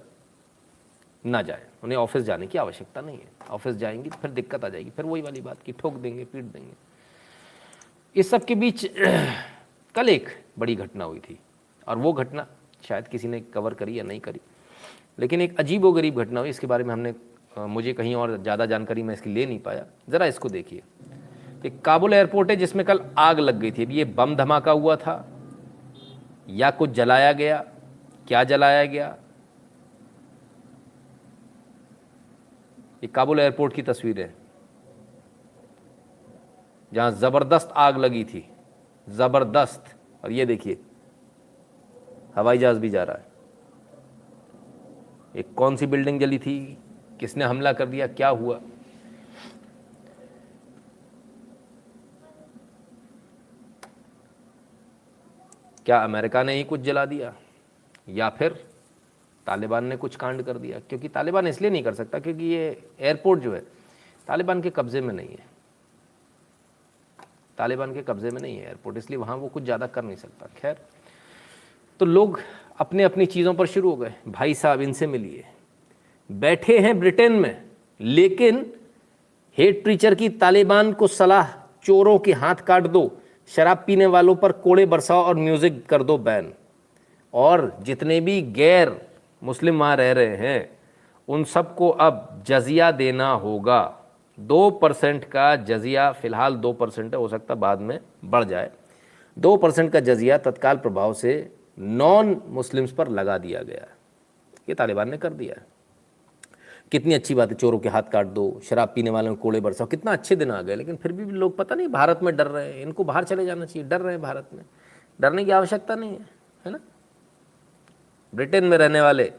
ना जाएं, उन्हें ऑफिस जाने की आवश्यकता नहीं है। ऑफिस जाएंगी तो फिर दिक्कत आ जाएगी, फिर वही वाली बात की ठोक देंगे, पीट देंगे। इस सब के बीच कल एक बड़ी घटना हुई थी, और वो घटना शायद किसी ने कवर करी या नहीं करी, लेकिन एक अजीब व गरीब घटना हुई। इसके बारे में हमने मुझे कहीं और ज़्यादा जानकारी मैं इसकी ले नहीं पाया। ज़रा इसको देखिए। एक काबुल एयरपोर्ट है जिसमें कल आग लग गई थी। अब ये बम धमाका हुआ था या कुछ जलाया गया, क्या जलाया गया? ये काबुल एयरपोर्ट की तस्वीर है जहां जबरदस्त आग लगी थी। ज़बरदस्त। और ये देखिए हवाई जहाज़ भी जा रहा है। एक कौन सी बिल्डिंग जली थी, किसने हमला कर दिया, क्या हुआ? क्या अमेरिका ने ही कुछ जला दिया या फिर तालिबान ने कुछ कांड कर दिया? क्योंकि तालिबान इसलिए नहीं कर सकता क्योंकि ये एयरपोर्ट जो है तालिबान के कब्ज़े में नहीं है, तालिबान के कब्ज़े में नहीं है एयरपोर्ट, इसलिए वहाँ वो कुछ ज़्यादा कर नहीं सकता। खैर, तो लोग अपने अपनी चीज़ों पर शुरू हो गए। भाई साहब इनसे मिलिए, बैठे हैं ब्रिटेन में, लेकिन हेट प्रीचर की तालिबान को सलाह, चोरों के हाथ काट दो, शराब पीने वालों पर कोड़े बरसाओ और म्यूज़िक कर दो बैन। और जितने भी गैर मुस्लिम वहाँ रह रहे हैं उन सबको अब जजिया देना होगा। 2% का जजिया, फ़िलहाल 2% है, हो सकता बाद में बढ़ जाए। 2% का जजिया तत्काल प्रभाव से नॉन मुस्लिम्स पर लगा दिया गया है। ये तालिबान ने कर दिया है। कितनी अच्छी बात है, चोरों के हाथ काट दो, शराब पीने वालों को कोड़े बरसाओ, कितना अच्छे दिन आ गए। लेकिन फिर भी लोग पता नहीं भारत में डर रहे हैं, इनको बाहर चले जाना चाहिए, डर रहे हैं भारत में। डरने की आवश्यकता नहीं है, है ना। ब्रिटेन में रहने वाले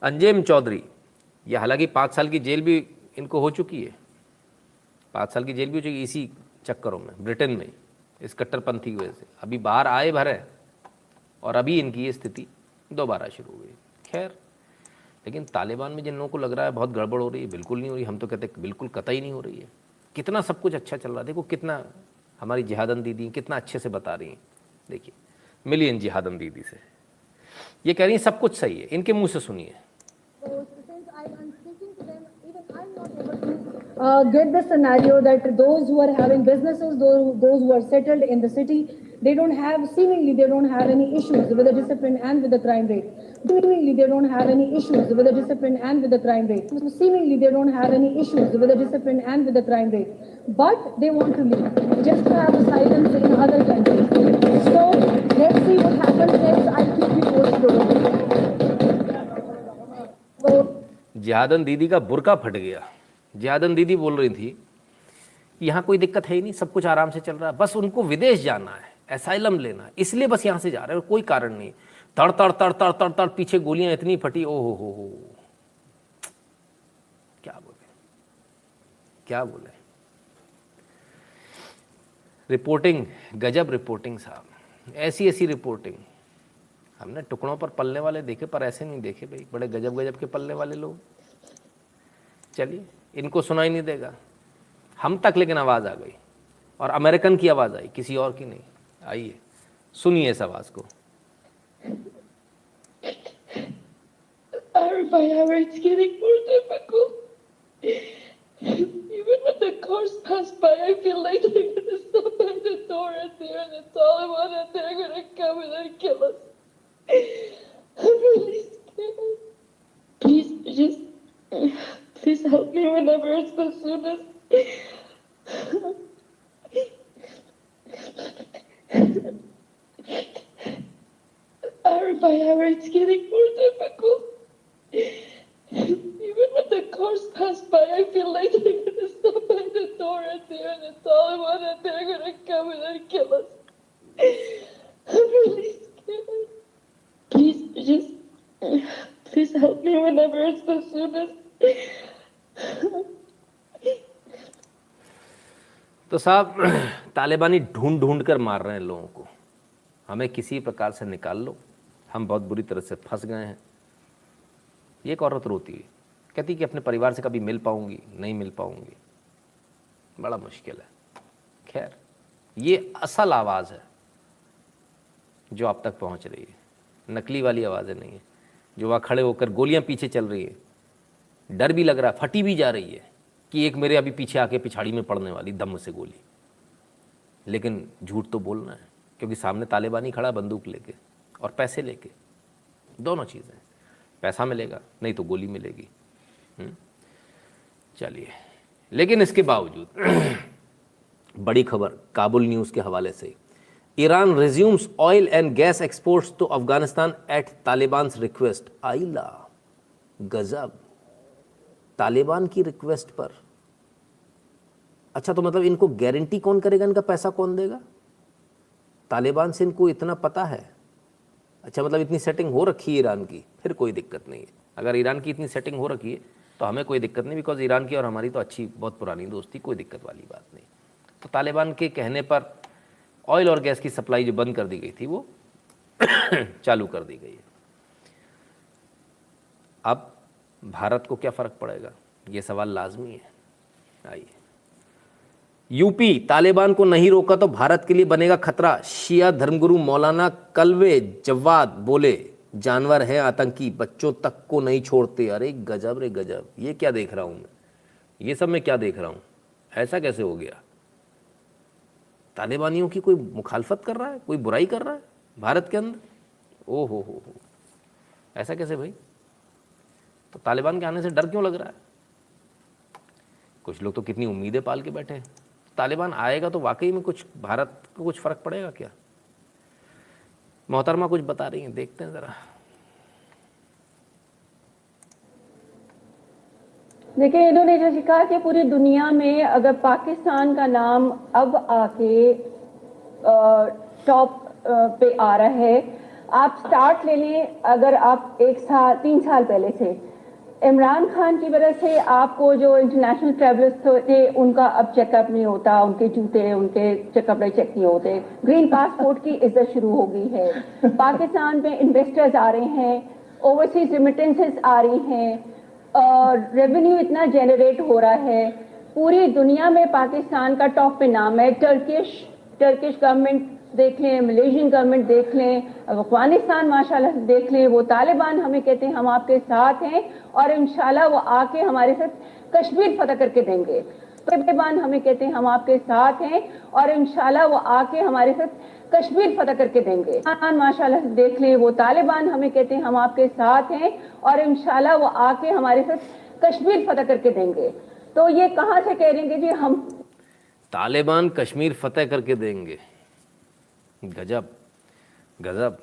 अंजेम चौधरी, ये हालांकि 5 साल की जेल भी इनको हो चुकी है, 5 साल की जेल भी हो चुकी है इसी चक्करों में, ब्रिटेन में, इस कट्टरपंथी की वजह से। अभी बाहर आए भरे और अभी इनकी ये स्थिति दोबारा शुरू हुई। खैर, लेकिन तालिबान में जिन लोगों को लग रहा है बहुत गड़बड़ हो रही है, बिल्कुल नहीं हो रही। हम तो कहते हैं बिल्कुल कतई नहीं हो रही है। कितना सब कुछ अच्छा चल रहा है, देखो कितना हमारी जिहादन दीदी कितना अच्छे से बता रही हैं। देखिए मिलियन जिहादन दीदी से ये कह रही हैं सब कुछ सही है, इनके मुंह से सुनिए। Get the scenario that those who are having businesses, those who are settled in the city, they don't have any issues with the discipline and with the crime rate. Seemingly, they don't have any issues with the discipline and with the crime rate. Seemingly, they don't have any issues with the discipline and with the crime rate. But they want to leave, just to have asylum in other countries. So, let's see what happens next. I'll keep you posted over it. जिहादन दीदी का बुर्का फट गया। जिहादन दीदी बोल रही थी कि यहाँ कोई दिक्कत है ही नहीं, सब कुछ आराम से चल रहा है, बस उनको विदेश जाना है, असाइलम लेना है, इसलिए बस यहाँ से जा रहे हैं, कोई कारण नहीं। तड़ तड़ तड़ तड़ तड़ तड़ पीछे गोलियां इतनी फटी, ओ हो, क्या बोले क्या बोले। रिपोर्टिंग गजब रिपोर्टिंग साहब, ऐसी ऐसी रिपोर्टिंग हमने टुकड़ों पर पलने वाले देखे पर ऐसे नहीं देखे भाई, बड़े गजब गजब के पलने वाले लोग। चलिए, इनको सुनाई नहीं देगा हम तक, लेकिन आवाज़ आ गई और अमेरिकन की आवाज़ आई, किसी और की नहीं। आइए सुनिए इस आवाज़ को। It's getting more difficult. Even when the cars pass by, I feel like they're gonna stop by the door and the Taliban and they're gonna come and kill us. I'm really scared. Please help me whenever it's the soonest. Hour by hour, it's getting more difficult. Even when the cars pass by, I feel like they're gonna stop by the door and the Taliban and they're gonna come and kill us. I'm really scared. Please help me whenever it's the soonest. तो साहब तालिबानी ढूंढ ढूंढ कर मार रहे हैं लोगों को, हमें किसी प्रकार से निकाल लो, हम बहुत बुरी तरह से फंस गए हैं। ये एक औरत रोती है, कहती कि अपने परिवार से कभी मिल पाऊंगी, नहीं मिल पाऊंगी, बड़ा मुश्किल है। खैर, ये असल आवाज़ है जो आप तक पहुंच रही है, नकली वाली आवाज़ें नहीं है जो वहाँ खड़े होकर गोलियां पीछे चल रही है, डर भी लग रहा है, फटी भी जा रही है कि एक मेरे अभी पीछे आके पिछाड़ी में पड़ने वाली दम से गोली। लेकिन झूठ तो बोलना है क्योंकि सामने तालिबानी खड़ा बंदूक लेके और पैसे लेके, दोनों चीज़ें, पैसा मिलेगा नहीं तो गोली मिलेगी। चलिए, लेकिन इसके बावजूद बड़ी खबर काबुल न्यूज़ के हवाले से, Iran resumes oil and gas exports to Afghanistan at Taliban's request. आइला गजब, तालिबान की रिक्वेस्ट पर। अच्छा, तो मतलब इनको गारंटी कौन करेगा, इनका पैसा कौन देगा? तालिबान से इनको इतना पता है, अच्छा मतलब इतनी सेटिंग हो रखी है ईरान की, फिर कोई दिक्कत नहीं है। अगर ईरान की इतनी सेटिंग हो रखी है तो हमें कोई दिक्कत नहीं, बिकॉज ईरान की और हमारी तो अच्छी बहुत पुरानी दोस्ती, कोई दिक्कत वाली बात नहीं। तो तालिबान के कहने पर ऑयल और गैस की सप्लाई जो बंद कर दी गई थी वो चालू कर दी गई है। अब भारत को क्या फ़र्क पड़ेगा, ये सवाल लाजमी है। आइए, यूपी, तालिबान को नहीं रोका तो भारत के लिए बनेगा खतरा, शिया धर्मगुरु मौलाना कल्वे जवाद बोले, जानवर है आतंकी, बच्चों तक को नहीं छोड़ते। अरे गजब रे गजब, ये क्या देख रहा हूँ मैं, ये सब मैं क्या देख रहा हूँ, ऐसा कैसे हो गया? तालिबानियों की कोई मुखालफत कर रहा है, कोई बुराई कर रहा है भारत के अंदर? ओ हो, ऐसा कैसे भाई? तो तालिबान के आने से डर क्यों लग रहा है? कुछ लोग तो कितनी उम्मीदें पाल के बैठे हैं। तालिबान आएगा तो वाकई में कुछ भारत को कुछ फ़र्क पड़ेगा क्या? मोहतरमा कुछ बता रही हैं, देखते हैं ज़रा। देखिए, इन्होंने जैसे कहा कि पूरी दुनिया में अगर पाकिस्तान का नाम अब आके टॉप पे आ रहा है, आप स्टार्ट ले लें, अगर आप 3 साल पहले से इमरान खान की वजह से आपको जो इंटरनेशनल ट्रैवलर्स थे उनका अब चेकअप नहीं होता, उनके जूते उनके चेकअप चेक नहीं होते, ग्रीन पासपोर्ट की इज्जत शुरू हो गई है, पाकिस्तान में इन्वेस्टर्स आ रहे हैं, ओवरसीज रिमिटेंसेस आ रही हैं, रेवेन्यू इतना जनरेट हो रहा है, पूरी दुनिया में पाकिस्तान का टॉप पे नाम है। टर्किश गवर्नमेंट देख लें, मलेशियन गवर्नमेंट देख लें, अफगानिस्तान माशाल्लाह से देख लें, वो तालिबान हमें कहते हैं हम आपके साथ हैं और इंशाल्लाह वो आके हमारे साथ कश्मीर फतह करके देंगे। तालिबान हमें कहते हैं हम आपके साथ हैं और इंशाल्लाह वो आके हमारे साथ कश्मीर फतह करके देंगे। माशाल्लाह से देख लें, वो तालिबान हमें कहते हैं हम आपके साथ हैं और इंशाल्लाह वो आके हमारे साथ कश्मीर फतह करके देंगे। तो ये कहाँ से कह देंगे जी हम तालिबान कश्मीर फतेह करके देंगे? गजब गजब।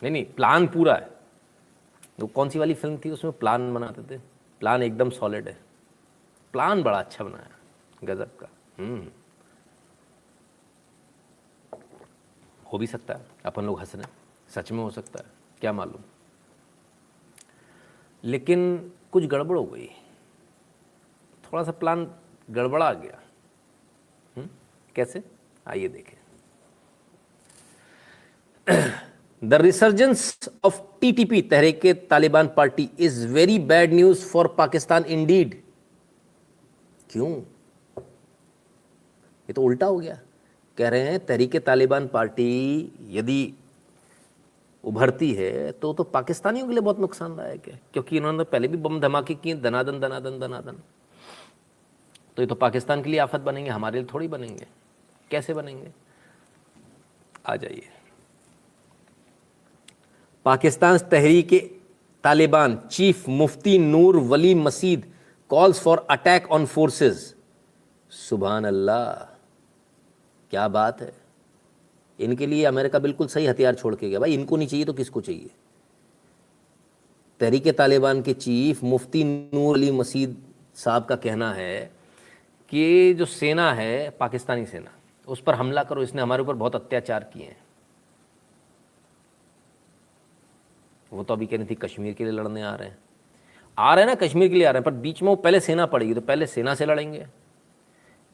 नहीं, प्लान पूरा है। वो कौन सी वाली फिल्म थी उसमें प्लान बनाते थे? प्लान एकदम सॉलिड है, प्लान बड़ा अच्छा बनाया, गजब का। हो भी सकता है, अपन लोग हंस रहे हैं, सच में हो सकता है, क्या मालूम। लेकिन कुछ गड़बड़ हो गई, थोड़ा सा प्लान गड़बड़ा गया। कैसे? आइए देखें। The resurgence of TTP, Tehreek-e Taliban party, is very bad news for Pakistan Indeed. क्यों? ये तो उल्टा हो गया। कह रहे हैं तहरीके तालिबान पार्टी यदि उभरती है तो पाकिस्तानियों के लिए बहुत नुकसानदायक है, क्योंकि इन्होंने पहले भी बम धमाके किए, दनादन दनादन दनादन। तो ये तो पाकिस्तान के लिए आफत बनेंगे, हमारे लिए थोड़ी बनेंगे। कैसे बनेंगे? आ जाइए। Pakistan Tehreek-e Taliban chief Mufti Noor Wali Mehsud calls for attack on forces. सुभान अल्लाह, क्या बात है। इनके लिए अमेरिका बिल्कुल सही हथियार छोड़ के गया। भाई इनको नहीं चाहिए तो किसको चाहिए? तहरीके तालिबान के चीफ मुफ्ती नूर वली मसीद साहब का कहना है कि जो सेना है, पाकिस्तानी सेना, उस पर हमला करो, इसने हमारे ऊपर बहुत अत्याचार किए हैं। वो तो अभी कह रही थी कश्मीर के लिए लड़ने आ रहे हैं ना, कश्मीर के लिए आ रहे हैं, पर बीच में वो पहले सेना पड़ेगी, तो पहले सेना से लड़ेंगे,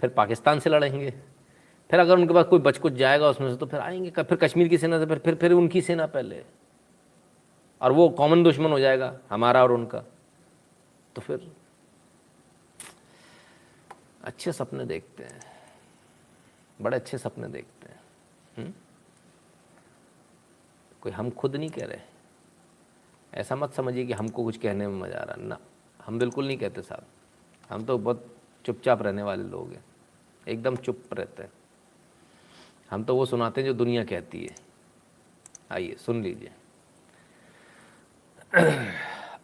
फिर पाकिस्तान से लड़ेंगे, फिर अगर उनके पास कोई बच कुछ जाएगा उसमें से तो फिर आएंगे, फिर कश्मीर की सेना से, फिर उनकी सेना पहले, और वो कॉमन दुश्मन हो जाएगा हमारा और उनका। तो फिर अच्छे सपने देखते हैं, बड़े अच्छे सपने देखते हैं। कोई हम खुद नहीं कह रहे, ऐसा मत समझिए कि हमको कुछ कहने में मज़ा आ रहा ना, हम बिल्कुल नहीं कहते साहब। हम तो बहुत चुपचाप रहने वाले लोग हैं, एकदम चुप रहते हैं। हम तो वो सुनाते हैं जो दुनिया कहती है। आइए सुन लीजिए।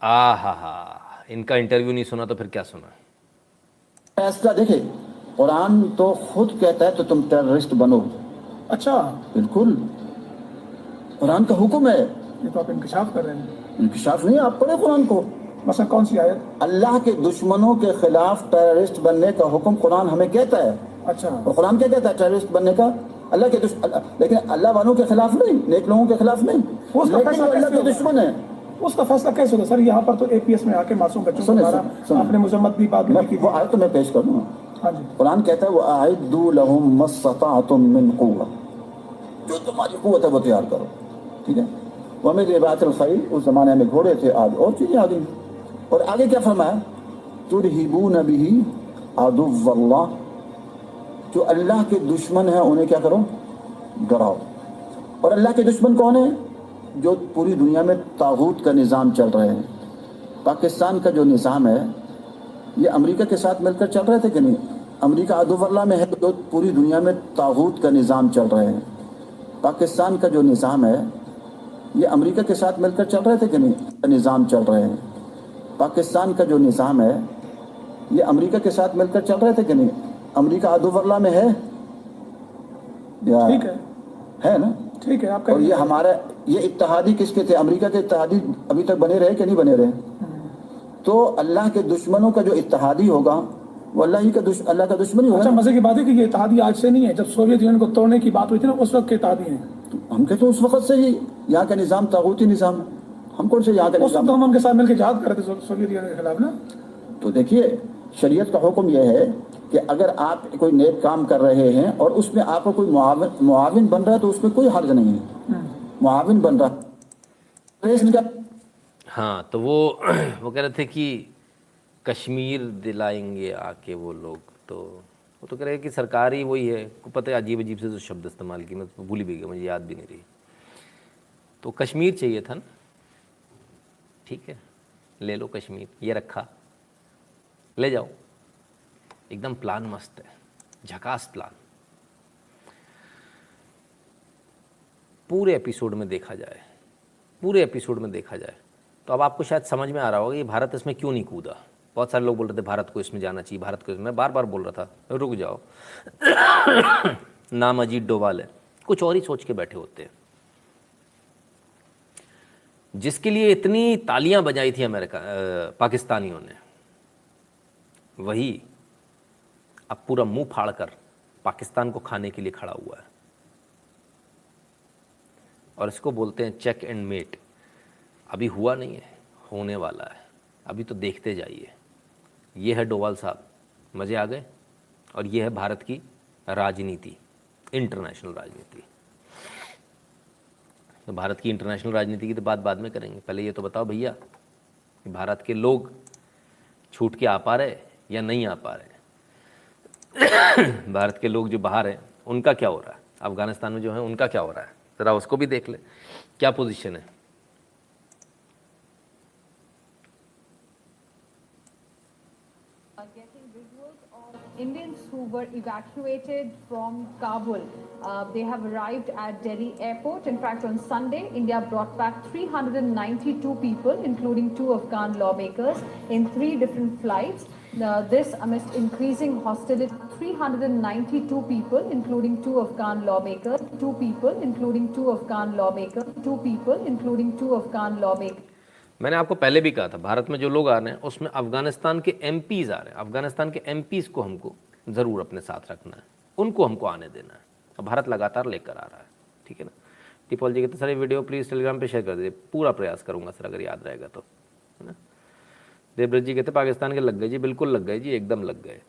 हा, इनका इंटरव्यू नहीं सुना तो फिर क्या सुना? फैसला देखे, कुरान तो खुद कहता है तो तुम टेररिस्ट बनो। अच्छा, बिल्कुल, कुरान का हुक्म है। ये तो आप इंकशाफ कर रहे हैं। इंकशाफ नहीं, आप पढ़े कुरान को। मसलन कौन सी आयत? अल्लाह के दुश्मनों के खिलाफ टेररिस्ट बनने का हुक्म कुरान हमें कहता है। अच्छा, और कुरान क्या कहता है टेररिस्ट बनने का? अल्लाह के लेकिन अल्लाह वालों के खिलाफ नहीं, नेक लोगों के खिलाफ नहीं, उसका लेकिन फैसला वो अल्लाह कैसे के होगा? दुश्मन है। उसका फैसला कैसे होगा सर? यहाँ पर तो एपीएस में आके मासूम बच्चों को सुनिए, मारा, सुनिए। आपने मुजम्मत भी बात मैं लिखी वो थी। आयत तो मैं पेश कर दूँ। हाँ जी, कुरान कहता है वो आइदू लहुम मस्तताअतुम मिन कुव्वा, जो तुम्हारी कुव्वत है वो तैयार करो, ठीक है। वह मेरे रिबातुल खैल, उस जमाने में घोड़े थे, आज और चीजें आ गई। और आगे क्या फरमाया, तुरहिबून बिही अदुव्वल्लाह, जो अल्लाह के दुश्मन है उन्हें क्या करो, डराओ। और अल्लाह के दुश्मन कौन है? जो पूरी दुनिया में तागूत का निज़ाम चल रहे हैं। पाकिस्तान का जो निज़ाम है ये अमेरिका के साथ मिलकर चल रहे थे कि नहीं? अमेरिका अदुव्वल्लाह में है, जो पूरी दुनिया में तागूत का निज़ाम चल रहे हैं। पाकिस्तान का जो निज़ाम है ये अमेरिका के साथ मिलकर चल रहे थे कि नहीं? निज़ाम चल रहे हैं। पाकिस्तान का जो निज़ाम है ये अमेरिका के साथ मिलकर चल रहे थे कि नहीं? अमेरिका अदुव्वल्लाह में है या ठीक है ना? ठीक है, आपका और ये हमारा ये इत्तेहादी किसके थे? अमेरिका के इत्तेहादी अभी तक बने रहे कि नहीं बने रहे? तो अल्लाह के दुश्मनों का जो इत्तेहादी होगा वो अल्लाह का दुश्मन ही होगा। अच्छा, मजे की बात है कि ये इत्तेहादी आज से नहीं है, जब सोवियत यूनियन को तोड़ने की बात हुई थी ना, उस वक्त के इत्तेहादी हैं। हम कहते हैं उस वक्त से ही यहाँ का निज़ाम तागूती निज़ाम है। हम कौन से यहाँ का उस वक्त निज़ाम? तो हम उनके साथ मिलकर जहाद कर रहे थे सोवियत यूनियन के खिलाफ ना। तो देखिए, शरीयत का हुक्म यह है कि अगर आप कोई नेक काम कर रहे हैं और उसमें आपको कोई मुआविन बन रहा है तो उसमें कोई हर्ज नहीं है। मुआविन बन रहा है। हाँ, तो वो कह रहे थे कि कश्मीर दिलाएंगे आके वो लोग, तो वो तो कह रहे हैं कि सरकार ही वही है। को पता है अजीब अजीब से जो शब्द इस्तेमाल किए, मैं तो भूल भी गया, मुझे याद भी नहीं रही। तो कश्मीर चाहिए था ना, ठीक है, ले लो कश्मीर, ये रखा, ले जाओ। एकदम प्लान मस्त है, झकास प्लान। पूरे एपिसोड में देखा जाए तो अब आपको शायद समझ में आ रहा होगा कि भारत इसमें क्यों नहीं कूदा। बहुत सारे लोग बोल रहे थे भारत को इसमें जाना चाहिए, भारत को। मैं बार बार बोल रहा था रुक जाओ नाम अजीत डोभाल है, कुछ और ही सोच के बैठे होते हैं। जिसके लिए इतनी तालियां बजाई थी पाकिस्तानियों ने, वही अब पूरा मुंह फाड़कर पाकिस्तान को खाने के लिए खड़ा हुआ है। और इसको बोलते हैं चेक एंड मेट। अभी हुआ नहीं है, होने वाला है, अभी तो देखते जाइए। ये है डोभाल साहब, मज़े आ गए। और ये है भारत की राजनीति, इंटरनेशनल राजनीति। तो भारत की इंटरनेशनल राजनीति की तो बात बाद में करेंगे, पहले ये तो बताओ भैया कि भारत के लोग छूट के आ पा रहे या नहीं आ पा रहे। भारत के लोग जो बाहर हैं उनका क्या हो रहा है, अफगानिस्तान में जो है उनका क्या हो रहा है, ज़रा उसको भी देख ले, क्या पोजीशन है। Getting visuals of Indians who were evacuated from Kabul. They have arrived at Delhi airport. In fact, on Sunday, India brought back 392 people, including 2 Afghan lawmakers, in 3 different flights. This amidst increasing hostility. 392 people, including 2 Afghan lawmakers, 2 people, including 2 Afghan lawmakers, 2 people, including 2 Afghan lawmakers. मैंने आपको पहले भी कहा था, भारत में जो लोग आ रहे हैं उसमें अफगानिस्तान के एमपीज़ आ रहे हैं। अफगानिस्तान के एमपीज़ को हमको ज़रूर अपने साथ रखना है, उनको हमको आने देना है। अब भारत लगातार लेकर आ रहा है, ठीक है ना। टिपॉल जी कहते सर ये वीडियो प्लीज़ टेलीग्राम पे शेयर कर दीजिए, पूरा प्रयास करूँगा सर, अगर याद रहेगा तो, है ना। देवव्रत जी कहते पाकिस्तान के लग गए जी, बिल्कुल लग गए जी, एकदम लग गए।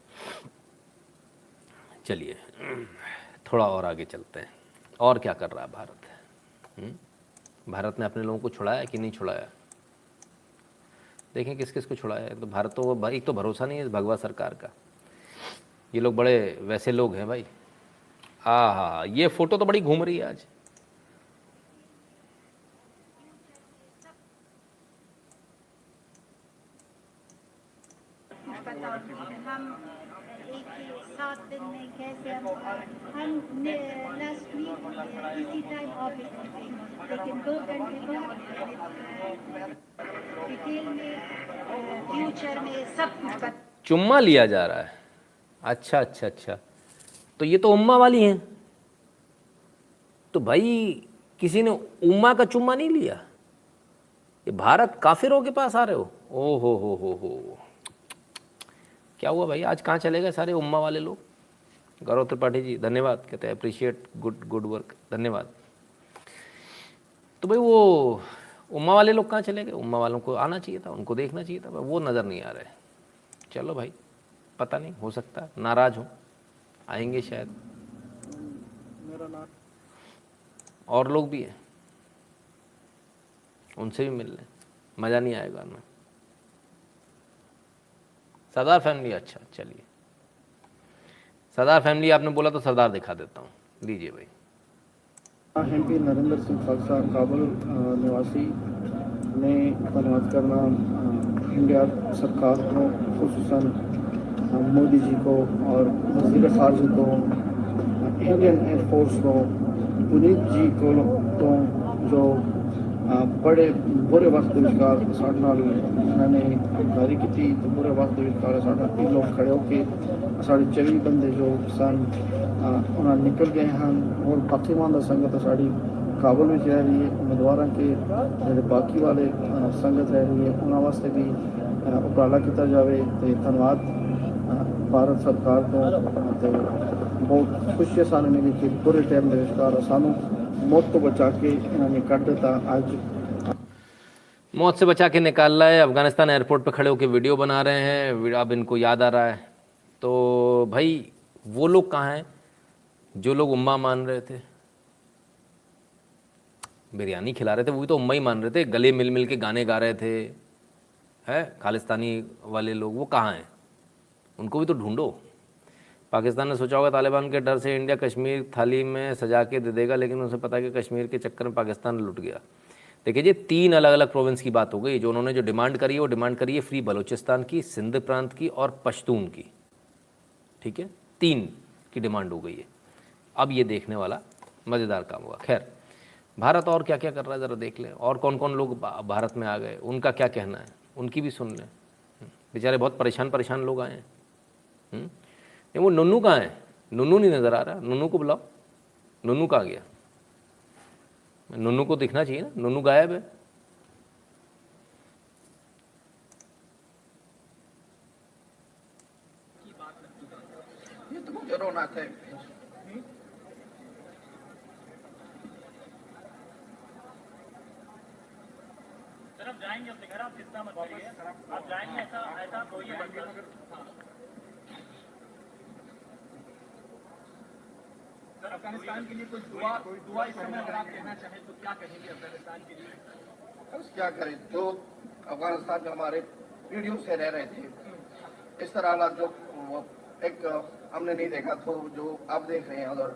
चलिए थोड़ा और आगे चलते हैं, और क्या कर रहा है भारत। भारत ने अपने लोगों को छुड़ाया कि नहीं छुड़ाया, देखें किस किस को छुड़ाया है। तो भारत तो वो एक तो भरोसा नहीं है इस भगवा सरकार का। ये लोग बड़े वैसे लोग हैं भाई। हाँ, ये फोटो तो बड़ी घूम रही है आज। हम एक ही 7 दिन में कैसे हम लास्ट वीक इसी टाइम ऑफिस में थे, लेकिन 2 घंटे बाद डिटेल में फ्यूचर में सब कुछ चुम्मा लिया जा रहा है। अच्छा, तो ये तो उम्मा वाली हैं। तो भाई किसी ने उम्मा का चुम्मा नहीं लिया, ये भारत काफिरों के पास आ रहे हो। ओ हो, क्या हुआ भाई, आज कहाँ चले गए सारे उम्मा वाले लोग। गौरव त्रिपाठी जी धन्यवाद, कहते हैं अप्रिशिएट गुड वर्क, धन्यवाद। तो भाई वो उम्मा वाले लोग कहाँ चले गए? उम्मा वालों को आना चाहिए था, उनको देखना चाहिए था, वो नज़र नहीं आ रहे। चलो भाई, पता नहीं, हो सकता है नाराज़ हो, आएंगे शायद। और लोग भी हैं, उनसे भी मिल लें, मज़ा नहीं आएगा ना। सरदार फैमिली, अच्छा चलिए, सरदार फैमिली आपने बोला तो सरदार दिखा देता हूँ, लीजिए भाई। MP नरेंद्र सिंह खालसा काबुल निवासी ने धन्यवाद करना इंडिया सरकार को, खुसूसन मोदी जी को और वज़ीर ख़ारजा को, इंडियन एयरफोर्स को, पुनीत जी को, तो जो बड़े बुरे वक्त विचकार साढ़े नाल उन्होंने हमकारी की थी। तो बुरे वक्त विचकार साढ़े लोग खड़े होकर साढ़े 24 बंदे जो सन उन्होंने निकल गए हैं और बाकी मानदा संगत साड़ी काबुल में रह रही है। उम्मीदवार के जो बाकी वाले संगत रह रही है उन्होंने वास्ते भी उपराला किया जाए। तो धन्यवाद भारत सरकार को। बहुत खुशी सानू मिली कि पूरे टाइम के विचकार सानू मौत को बचा के इन्होंने कट दिता। आज मौत से बचा के निकाल रहा है। अफगानिस्तान एयरपोर्ट पे खड़े होकर वीडियो बना रहे हैं, अब इनको याद आ रहा है। तो भाई वो लोग कहाँ हैं जो लोग उम्मा मान रहे थे, बिरयानी खिला रहे थे, वो भी तो उम्मा ही मान रहे थे, गले मिल मिल के गाने गा रहे थे, है खालिस्तानी वाले लोग, वो कहाँ हैं? उनको भी तो ढूंढो। पाकिस्तान ने सोचा होगा तालिबान के डर से इंडिया कश्मीर थाली में सजा के दे देगा, लेकिन उसे पता है कि कश्मीर के चक्कर में पाकिस्तान लुट गया। देखिए जी, 3 अलग अलग प्रोविंस की बात हो गई। जो उन्होंने जो डिमांड करी है वो डिमांड करी है फ्री बलूचिस्तान की, सिंध प्रांत की और पश्तून की। ठीक है, 3 की डिमांड हो गई है। अब ये देखने वाला मज़ेदार काम होगा। खैर, भारत और क्या क्या कर रहा है ज़रा देख लें, और कौन कौन लोग भारत में आ गए, उनका क्या कहना है, उनकी भी सुन लें। बेचारे बहुत परेशान लोग आए हैं। वो नुन्नू कहाँ है? नुन्नू नहीं नज़र आ रहा, नुन्नू को बुलाओ। नुन्नू कहाँ गया? नुन्नू को दिखना चाहिए ना, नुन्नू गायब है। ये तो मुझे रोना था। सर आप जाएंगे अपने घर, आप चिंता मत करिए, आप जाएंगे, ऐसा रोइए मत। सर अफगानिस्तान के लिए कोई दुआ इस समय अगर आप कहना चाहें तो क्या कहेंगे अफगानिस्तान के लिए? बस क्या करें, जो अफगानिस्तान में हमारे पीढ़ियों से रह रहे थे, इस तरह हालात जो एक हमने नहीं देखा, तो जो आप देख रहे हैं उधर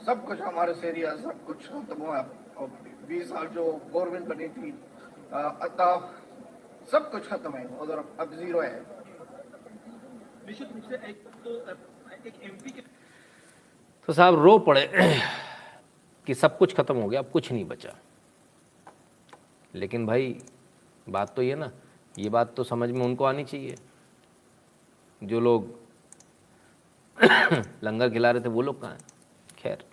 सब कुछ हमारे से एरिया सब कुछ खत्म हुआ। और 20 साल जो गवर्नमेंट बनी थी, अतः सब कुछ खत्म है उधर, अब जीरो है। निश्चित रूप से एक MP के तो साहब रो पड़े कि सब कुछ खत्म हो गया, अब कुछ नहीं बचा। लेकिन भाई बात तो ये ना, ये बात तो समझ में उनको आनी चाहिए जो लोग लंगर खिला रहे थे, वो लोग कहाँ हैं? खैर,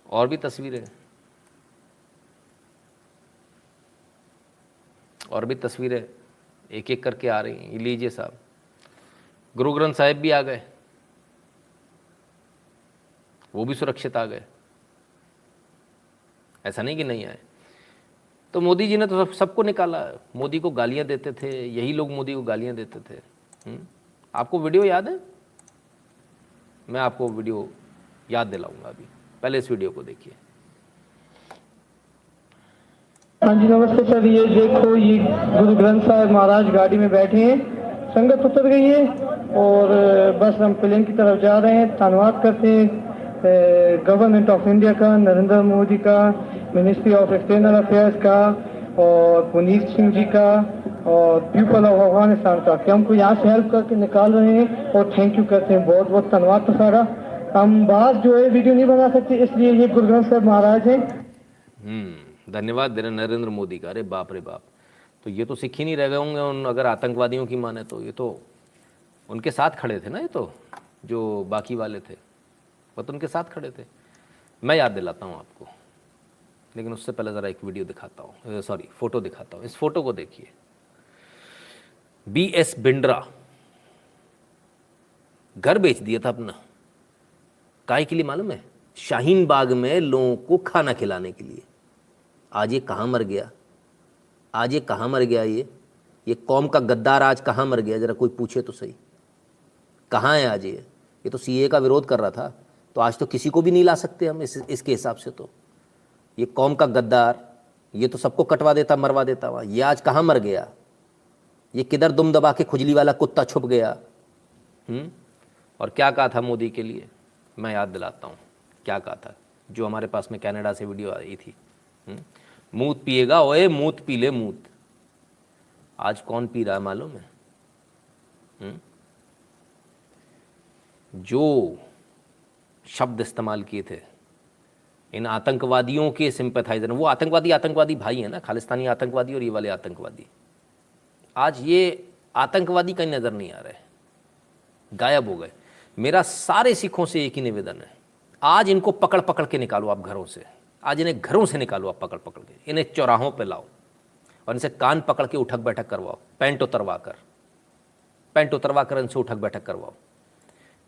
और भी तस्वीरें, और भी तस्वीरें एक एक करके आ रही हैं। ये लीजिए साहब, गुरु ग्रंथ साहिब भी आ गए, वो भी सुरक्षित आ गए, ऐसा नहीं कि नहीं आए। तो मोदी जी ने तो सबको निकाला। मोदी को गालियां देते थे, यही लोग मोदी को गालियां देते थे। आपको वीडियो याद है? मैं आपको वीडियो याद दिलाऊंगा अभी, पहले इस वीडियो को देखिए। हाँ जी नमस्ते सर, ये देखो ये गुरु ग्रंथ साहिब महाराज गाड़ी में बैठे हैं, संगत उतर गई है और बस हम प्लेन की तरफ जा रहे हैं। धन्यवाद करते हैं गवर्नमेंट ऑफ इंडिया का, नरेंद्र मोदी का, मिनिस्ट्री ऑफ एक्सटर्नल अफेयर्स का और पुनीत सिंह जी का और पीपल ऑफ अफगानिस्तान का, कि हमको यहाँ से हेल्प करके निकाल रहे हैं और थैंक यू करते हैं। बहुत बहुत धन्यवाद। तो सारा हम बात जो है वीडियो नहीं बना सकते, इसलिए ये गुरु ग्रंथ साहिब महाराज हैं। धन्यवाद दे रहे नरेंद्र मोदी का। अरे बाप रे बाप, तो ये तो सिख ही नहीं रह गए होंगे उन, अगर आतंकवादियों की माने तो। ये तो उनके साथ खड़े थे ना, ये तो जो बाकी वाले थे वो तो उनके साथ खड़े थे। मैं याद दिलाता हूँ आपको, लेकिन उससे पहले ज़रा एक वीडियो दिखाता हूँ, सॉरी फोटो दिखाता हूँ। इस फोटो को देखिए, BS बिंड्रा घर बेच दिया था अपना, काहे के लिए मालूम है? शाहीन बाग में लोगों को खाना खिलाने के लिए। आज ये कहाँ मर गया? आज ये कहाँ मर गया? ये कौम का गद्दार आज कहाँ मर गया? ज़रा कोई पूछे तो सही, कहाँ है आज ये तो सीए का विरोध कर रहा था, तो आज तो किसी को भी नहीं ला सकते हम इसके हिसाब से। तो ये कौम का गद्दार, ये तो सबको कटवा देता, मरवा देता वहाँ। ये आज कहाँ मर गया? ये किधर दुम दबा के खुजली वाला कुत्ता छुप गया? और क्या कहा था मोदी के लिए? मैं याद दिलाता हूँ क्या कहा था, जो हमारे पास में कनाडा से वीडियो आई थी। मूत पिएगा ओए, मूत पी ले मूत। आज कौन पी रहा है मालूम है? जो शब्द इस्तेमाल किए थे इन आतंकवादियों के सिंपैथाइजर, वो आतंकवादी भाई है ना, खालिस्तानी आतंकवादी और ये वाले आतंकवादी। आज ये आतंकवादी कहीं नज़र नहीं आ रहे, गायब हो गए। मेरा सारे सिखों से एक ही निवेदन है, आज इनको पकड़ पकड़ के निकालो आप घरों से। आज इन्हें घरों से निकालो आप पकड़ पकड़ के, इन्हें चौराहों पे लाओ और इनसे कान पकड़ के उठक बैठक करवाओ, पैंट उतरवा कर इनसे उठक बैठक करवाओ।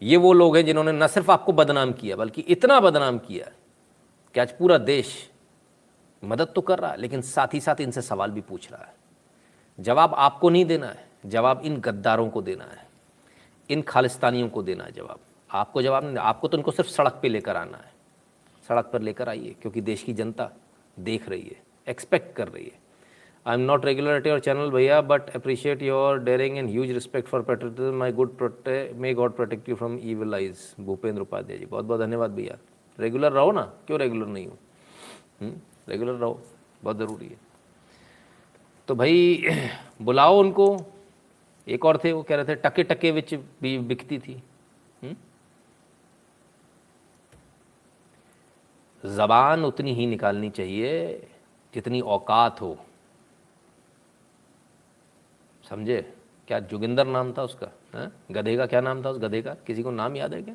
ये वो लोग हैं जिन्होंने न सिर्फ आपको बदनाम किया, बल्कि इतना बदनाम किया कि आज पूरा देश मदद तो कर रहा है, लेकिन साथ ही साथ इनसे सवाल भी पूछ रहा है। जवाब आपको नहीं देना है, जवाब इन गद्दारों को देना है, इन खालिस्तानियों को देना है जवाब। आपको जवाब नहीं, आपको तो इनको सिर्फ सड़क पे लेकर आना है। सड़क पर लेकर आइए, क्योंकि देश की जनता देख रही है, एक्सपेक्ट कर रही है। I am not regular at your channel भैया, but appreciate your daring and huge respect for patriotism. My may God protect you from evil eyes. Bhupendra Upadhyay ji, बहुत बहुत धन्यवाद भैया। रेगुलर रहो ना, क्यों रेगुलर नहीं हो? रेगुलर रहो, बहुत ज़रूरी है। तो भाई बुलाओ उनको। एक और थे, वो कह रहे थे टके टके विच भी बिकती थी। ज़बान उतनी ही निकालनी चाहिए जितनी औकात हो, समझे? क्या जोगिंदर नाम था उसका? गधे का क्या नाम था उस गधे का? किसी को नाम याद है क्या?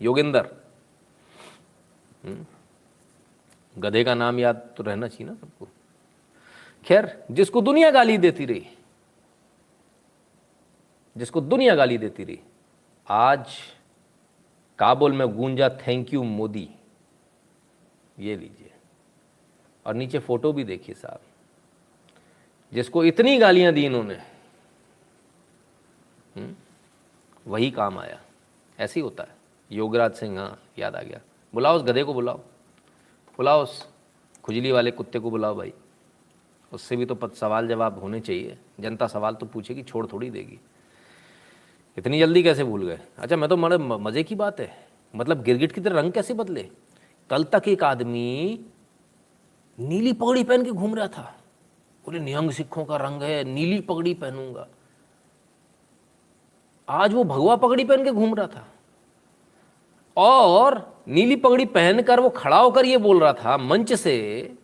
योगिंदर। गधे का नाम याद तो रहना चाहिए ना सबको। खैर, जिसको दुनिया गाली देती रही, जिसको दुनिया गाली देती रही, आज काबुल में गूंजा थैंक यू मोदी। ये लीजिए, और नीचे फोटो भी देखिए साहब, जिसको इतनी गालियां दी इन्होंने, वही काम आया। ऐसे ही होता है। योगराज सिंह, हाँ याद आ गया। बुलाओ उस गधे को, बुलाओ उस खुजली वाले कुत्ते को बुलाओ भाई। उससे भी तो सवाल जवाब होने चाहिए। जनता सवाल तो पूछेगी, छोड़ थोड़ी देगी। इतनी जल्दी कैसे भूल गए? अच्छा, मैं तो बड़े मज़े की बात है, मतलब गिरगिट की तरह रंग कैसे बदले। कल तक एक आदमी नीली पगड़ी पहन के घूम रहा था, बोले निहंग सिखों का रंग है, नीली पगड़ी पहनूंगा। आज वो भगवा पगड़ी पहन के घूम रहा था, और नीली पगड़ी पहनकर वो खड़ा होकर ये बोल रहा था मंच से,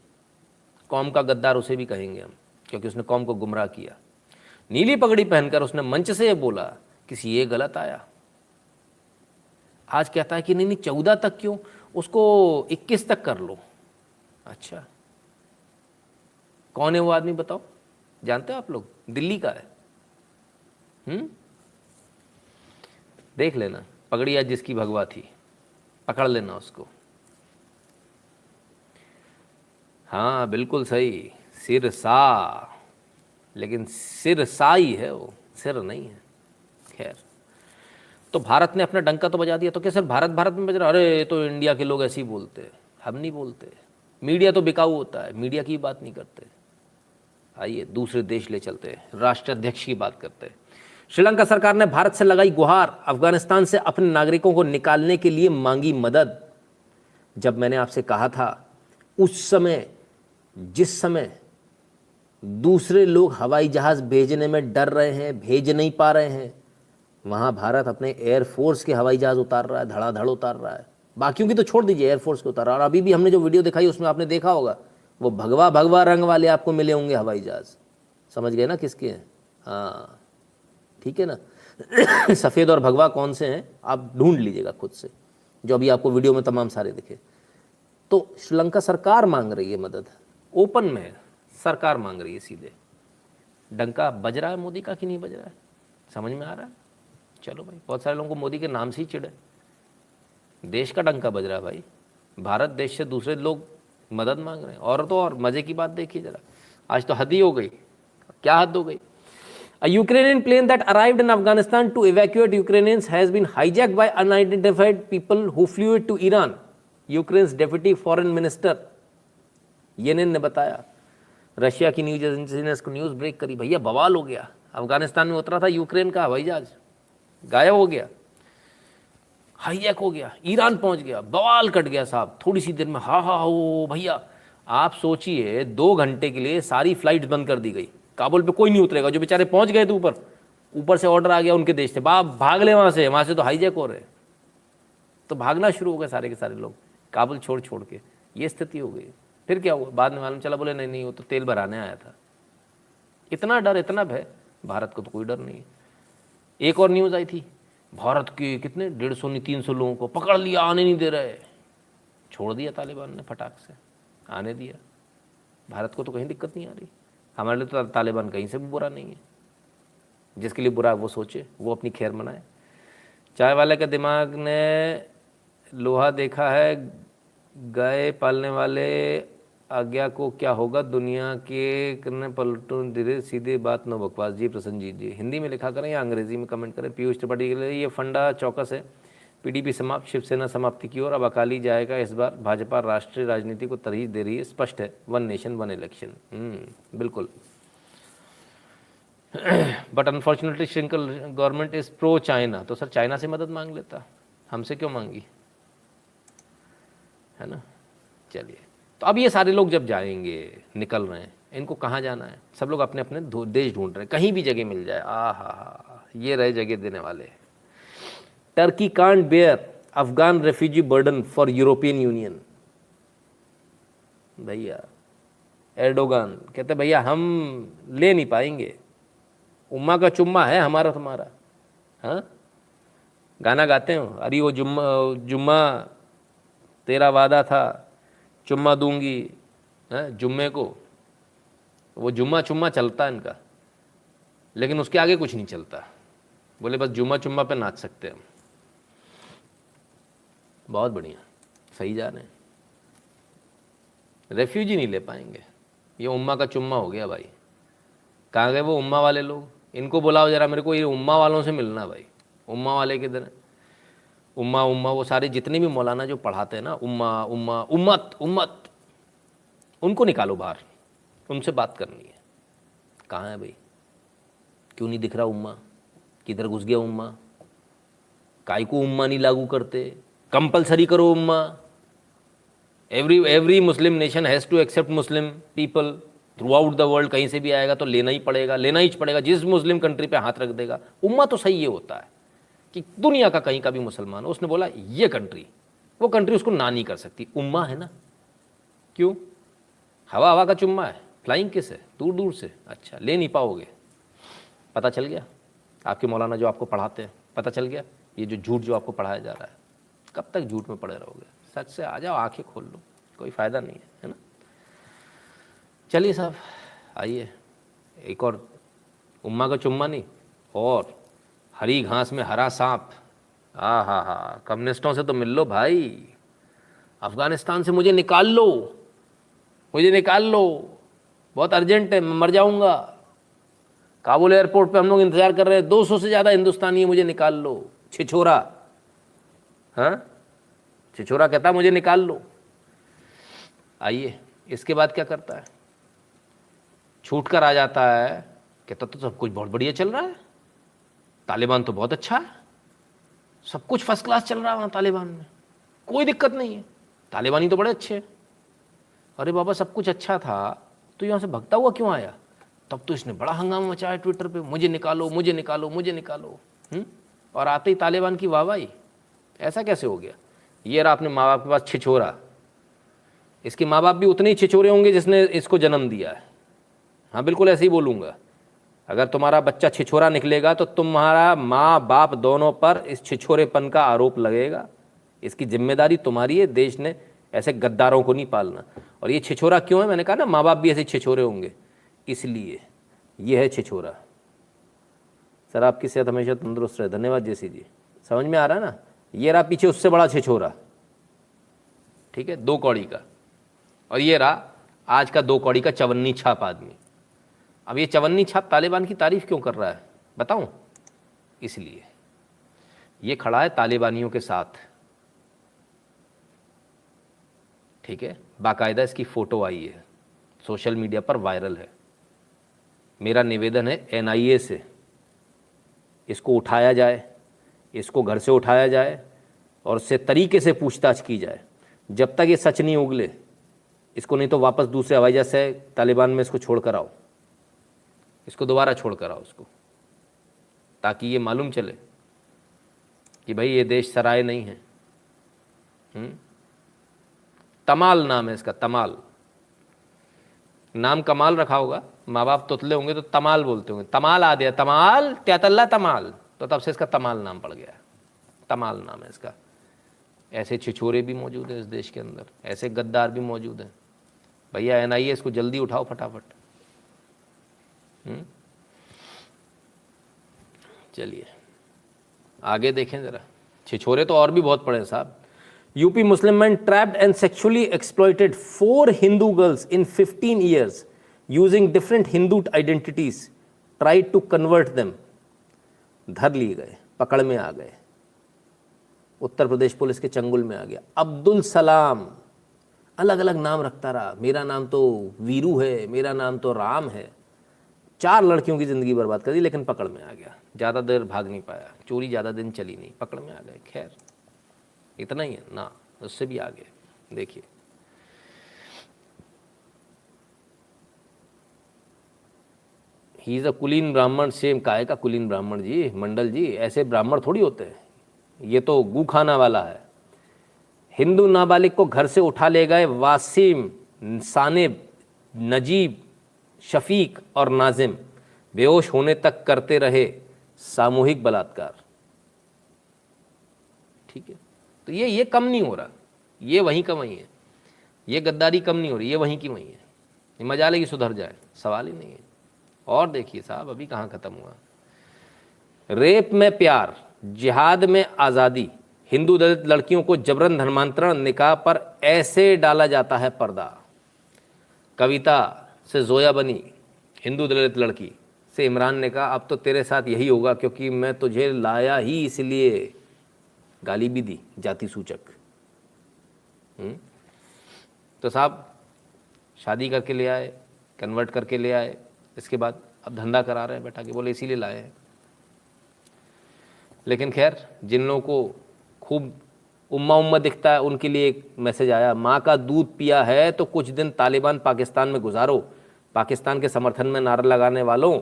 कौम का गद्दार उसे भी कहेंगे हम, क्योंकि उसने कौम को गुमराह किया। नीली पगड़ी पहनकर उसने मंच से ये बोला किसी ये गलत आया। आज कहता है कि नहीं 14 तक क्यों, उसको 21 तक कर लो। अच्छा, कौन है वो आदमी बताओ? जानते हो आप लोग? दिल्ली का है। देख लेना, पगड़ी आज जिसकी भगवा थी, पकड़ लेना उसको। हाँ बिल्कुल सही, सिरसा, लेकिन सिरसा ही है वो, सिर नहीं है। खैर, तो भारत ने अपना डंका तो बजा दिया। तो क्या सिर्फ भारत में बज रहा? अरे ये तो इंडिया के लोग ऐसे ही बोलते हैं, हम नहीं बोलते। मीडिया तो बिकाऊ होता है, मीडिया की बात नहीं करते। आइए दूसरे देश ले चलते हैं, राष्ट्राध्यक्ष की बात करते हैं। श्रीलंका सरकार ने भारत से लगाई गुहार, अफगानिस्तान से अपने नागरिकों को निकालने के लिए मांगी मदद। जब मैंने आपसे कहा था उस समय, जिस समय दूसरे लोग हवाई जहाज भेजने में डर रहे हैं, भेज नहीं पा रहे हैं, वहाँ भारत अपने एयरफोर्स के हवाई जहाज उतार रहा है, धड़ाधड़ उतार रहा है। बाकियों की तो छोड़ दीजिए, एयरफोर्स को उतार रहा है। और अभी भी हमने जो वीडियो दिखाई उसमें आपने देखा होगा, वो भगवा भगवा रंग वाले आपको मिले होंगे हवाई जहाज। समझ गए ना किसके हैं? हाँ ठीक है ना। सफ़ेद और भगवा कौन से हैं आप ढूंढ लीजिएगा खुद से, जो अभी आपको वीडियो में तमाम सारे दिखे। तो श्रीलंका सरकार मांग रही है मदद, ओपन में सरकार मांग रही है सीधे। डंका बज रहा है मोदी का कि नहीं बज रहा है? समझ में आ रहा है? चलो भाई, बहुत सारे लोगों को मोदी के नाम से ही चिढ़ है। देश का डंका बज रहा है भाई, भारत देश से दूसरे लोग मदद मांग रहे हैं। और तो और मजे की बात देखिए जरा, आज तो हद ही हो गई। क्या हद हो गई? A Ukrainian plane that arrived in Afghanistan to evacuate Ukrainians has been hijacked by unidentified people who flew it to Iran. Ukraine's deputy foreign minister येनिन ने बताया। रशिया की न्यूज एजेंसी ने इसको न्यूज ब्रेक करी। भैया बवाल हो गया, अफगानिस्तान में उतरा था यूक्रेन का हवाई जहाज, गायब हो गया, हाईजैक हो गया, ईरान पहुंच गया, बवाल कट गया साहब थोड़ी सी देर में। हाँ हाँ हो भैया, आप सोचिए 2 घंटे के लिए सारी फ्लाइट बंद कर दी गई, काबुल पे कोई नहीं उतरेगा। जो बेचारे पहुंच गए थे ऊपर से ऑर्डर आ गया उनके देश से, भाग ले वहाँ से तो हाईजैक हो रहे, तो भागना शुरू हो गए सारे के सारे लोग काबुल छोड़ के। ये स्थिति हो गई। फिर क्या हुआ बाद में मालूम चला, बोले नहीं वो तो तेल भराने आया था। इतना डर, इतना भय, भारत को तो कोई डर नहीं है। एक और न्यूज़ आई थी, भारत के कितने 150-300 लोगों को पकड़ लिया, आने नहीं दे रहे, छोड़ दिया तालिबान ने फटाक से, आने दिया। भारत को तो कहीं दिक्कत नहीं आ रही, हमारे लिए तो तालिबान कहीं से भी बुरा नहीं है। जिसके लिए बुरा है वो सोचे, वो अपनी खैर मनाए। चाय वाले के दिमाग ने लोहा देखा है, गाय पालने वाले आज्ञा को क्या होगा, दुनिया के करने पलटू धीरे सीधे बात नो बकवास। जी प्रसन्नजीत जी, हिंदी में लिखा करें या अंग्रेजी में कमेंट करें। पीयूष त्रिपाठी के लिए ये फंडा चौकस है, पीडीपी समाप्त, शिवसेना समाप्ति की ओर, अब अकाली जाएगा इस बार। भाजपा राष्ट्रीय राजनीति को तरजीह दे रही है, स्पष्ट है, 1 नेशन 1 इलेक्शन। बिल्कुल। But unfortunately Sri Lanka government is pro China. तो सर चाइना से मदद मांग लेता, हमसे क्यों मांगी, है ना। चलिए, तो अब ये सारे लोग जब जाएंगे, निकल रहे हैं, इनको कहाँ जाना है? सब लोग अपने अपने देश ढूंढ रहे हैं, कहीं भी जगह मिल जाए। हा, ये रहे जगह देने वाले। Turkey can't bear Afghan refugee burden for European Union. भैया एर्डोगान कहते भैया हम ले नहीं पाएंगे, उम्मा का चुम्मा है हमारा तुम्हारा। हाँ, गाना गाते हो, अरे वो जुम्मा तेरा वादा था, चुम्मा दूंगी जुम्मे को। वो जुम्मा चुम्मा चलता है इनका, लेकिन उसके आगे कुछ नहीं चलता। बोले बस जुम्मा चुम्मा पे नाच सकते हैं। बहुत बढ़िया, सही जा रहे हैं। रेफ्यूजी नहीं ले पाएंगे, ये उम्मा का चुम्मा हो गया भाई। कहाँ गए वो उम्मा वाले लोग? इनको बुलाओ जरा, मेरे को ये उम्मा वालों से मिलना भाई। उम्मा वाले किधर है? उम्मा वो सारे जितने भी मौलाना जो पढ़ाते हैं ना, उम्मत, उनको निकालो बाहर, उनसे बात करनी है। कहाँ है भाई? क्यों नहीं दिख रहा उम्मा? किधर घुस गया उम्मा? काय को उम्मा नहीं लागू करते? कंपलसरी करो उम्मा। Every Muslim nation has to accept Muslim people throughout the world. कहीं से भी आएगा तो लेना ही पड़ेगा। जिस मुस्लिम कंट्री पे हाथ रख देगा, उम्मा तो सही ये होता है कि दुनिया का कहीं का भी मुसलमान हो, उसने बोला ये कंट्री, वो कंट्री उसको ना नहीं कर सकती। उम्मा है ना। क्यों? हवा का चुम्मा है, फ्लाइंग किस है, दूर से। अच्छा, ले नहीं पाओगे। पता चल गया आपके मौलाना जो आपको पढ़ाते हैं, पता चल गया ये जो झूठ जो आपको पढ़ाया जा रहा है। कब तक झूठ में पड़े रहोगे? सच से आ जाओ, आंखें खोल लो, कोई फ़ायदा नहीं है ना। चलिए साहब, आइए एक और उम्मा का चुम्मा नहीं, और हरी घास में हरा सांप। हा, कम्युनिस्टों से तो मिल लो भाई, अफगानिस्तान से मुझे निकाल लो, बहुत अर्जेंट है, मैं मर जाऊंगा। काबुल एयरपोर्ट पे हम लोग इंतजार कर रहे हैं, 200 से ज़्यादा हिंदुस्तानी है, मुझे निकाल लो। छिछोरा, हाँ, छिछोरा कहता मुझे निकाल लो। आइए, इसके बाद क्या करता है? छूट कर आ जाता है, कहता तो सब कुछ बहुत बढ़िया चल रहा है, तालिबान तो बहुत अच्छा है, सब कुछ फर्स्ट क्लास चल रहा है वहाँ तालिबान में, कोई दिक्कत नहीं है, तालिबानी तो बड़े अच्छे हैं। अरे बाबा, सब कुछ अच्छा था तो यहाँ से भगता हुआ क्यों आया? तब तो इसने बड़ा हंगामा मचाया ट्विटर पे, मुझे निकालो। और आते ही तालिबान की वाहवाही। ऐसा कैसे हो गया? ये रहा अपने माँ बाप के पास छिछोरा। इसके माँ बाप भी उतने ही छिछोरे होंगे जिसने इसको जन्म दिया है। हाँ, बिल्कुल ऐसे ही बोलूँगा। अगर तुम्हारा बच्चा छिछोरा निकलेगा तो तुम्हारा माँ बाप दोनों पर इस छिछोरेपन का आरोप लगेगा। इसकी जिम्मेदारी तुम्हारी है, देश ने ऐसे गद्दारों को नहीं पालना। और ये छिछोरा क्यों है? मैंने कहा ना, माँ बाप भी ऐसे छिछोरे होंगे, इसलिए ये है छिछोरा। सर आपकी सेहत हमेशा तंदुरुस्त रहे, धन्यवाद जेसी जी। समझ में आ रहा है ना, ये रहा पीछे उससे बड़ा छिछोरा, ठीक है, 2 कौड़ी का, और ये रहा आज का 2 कौड़ी का चवन्नी छाप आदमी। अब ये चवन्नी छाप तालिबान की तारीफ क्यों कर रहा है बताऊं? इसलिए ये खड़ा है तालिबानियों के साथ, ठीक है, बाकायदा इसकी फोटो आई है, सोशल मीडिया पर वायरल है। मेरा निवेदन है एनआईए से इसको उठाया जाए, इसको घर से उठाया जाए और उससे तरीके से पूछताछ की जाए जब तक ये सच नहीं उगले इसको, नहीं तो वापस दूसरे हवाई जहाज से तालिबान में इसको छोड़ कर आओ, इसको दोबारा छोड़ कर आओ उसको, ताकि ये मालूम चले कि भाई ये देश सराय नहीं है। तमाल नाम है इसका, तमाल, नाम कमाल रखा होगा, माँ बाप तोतले होंगे तो तमाल बोलते होंगे, तमाल आ दिया, तमाल त्यातल्ला तमाल, तो तब से इसका तमाल नाम पड़ गया, तमाल नाम है इसका। ऐसे छिछोरे भी मौजूद हैं इस देश के अंदर, ऐसे गद्दार भी मौजूद हैं। भैया एनआईए इसको जल्दी उठाओ फटाफट। चलिए आगे देखें जरा, छिछोरे तो और भी बहुत पड़े हैं साहब। UP Muslim man trapped and sexually exploited 4 Hindu girls in 15 years using different Hindu identities, tried to convert them. धर लिए गए, पकड़ में आ गए, उत्तर प्रदेश पुलिस के चंगुल में आ गया। अब्दुल सलाम अलग अलग नाम रखता रहा, मेरा नाम तो वीरू है, मेरा नाम तो राम है। 4 लड़कियों की ज़िंदगी बर्बाद कर दी, लेकिन पकड़ में आ गया। ज़्यादा देर भाग नहीं पाया, चोरी ज़्यादा दिन चली नहीं, पकड़ में आ गए। खैर इतना ही है ना, उससे भी आगे देखिए। ही इज़ अ कुलीन ब्राह्मण। सेम काहे का कुलीन ब्राह्मण जी, मंडल जी, ऐसे ब्राह्मण थोड़ी होते हैं, ये तो गू खाना वाला है। हिंदू नाबालिग को घर से उठा ले गए वासिम, सानिब, नजीब, शफीक और नाजिम, बेहोश होने तक करते रहे सामूहिक बलात्कार। ठीक है, तो ये कम नहीं हो रहा, ये वहीं का वहीं है, ये गद्दारी कम नहीं हो रही, ये वहीं की वहीं है। ये मजा लेगी सुधर जाए, सवाल ही नहीं है। और देखिए साहब अभी कहाँ ख़त्म हुआ। रेप में प्यार, जिहाद में आज़ादी, हिंदू दलित लड़कियों को जबरन धर्मांतरण, निकाह पर ऐसे डाला जाता है पर्दा। कविता से जोया बनी, हिंदू दलित लड़की से इमरान ने कहा अब तो तेरे साथ यही होगा क्योंकि मैं तुझे लाया ही इसलिए। गाली भी दी, जाति सूचक। तो साहब शादी करके ले आए, कन्वर्ट करके ले आए, इसके बाद अब धंधा करा रहे हैं बैठा के, बोले इसीलिए लाए हैं। लेकिन खैर जिन लोगों को खूब उम्मा दिखता है उनके लिए एक मैसेज आया, माँ का दूध पिया है तो कुछ दिन तालिबान पाकिस्तान में गुजारो। पाकिस्तान के समर्थन में नारा लगाने वालों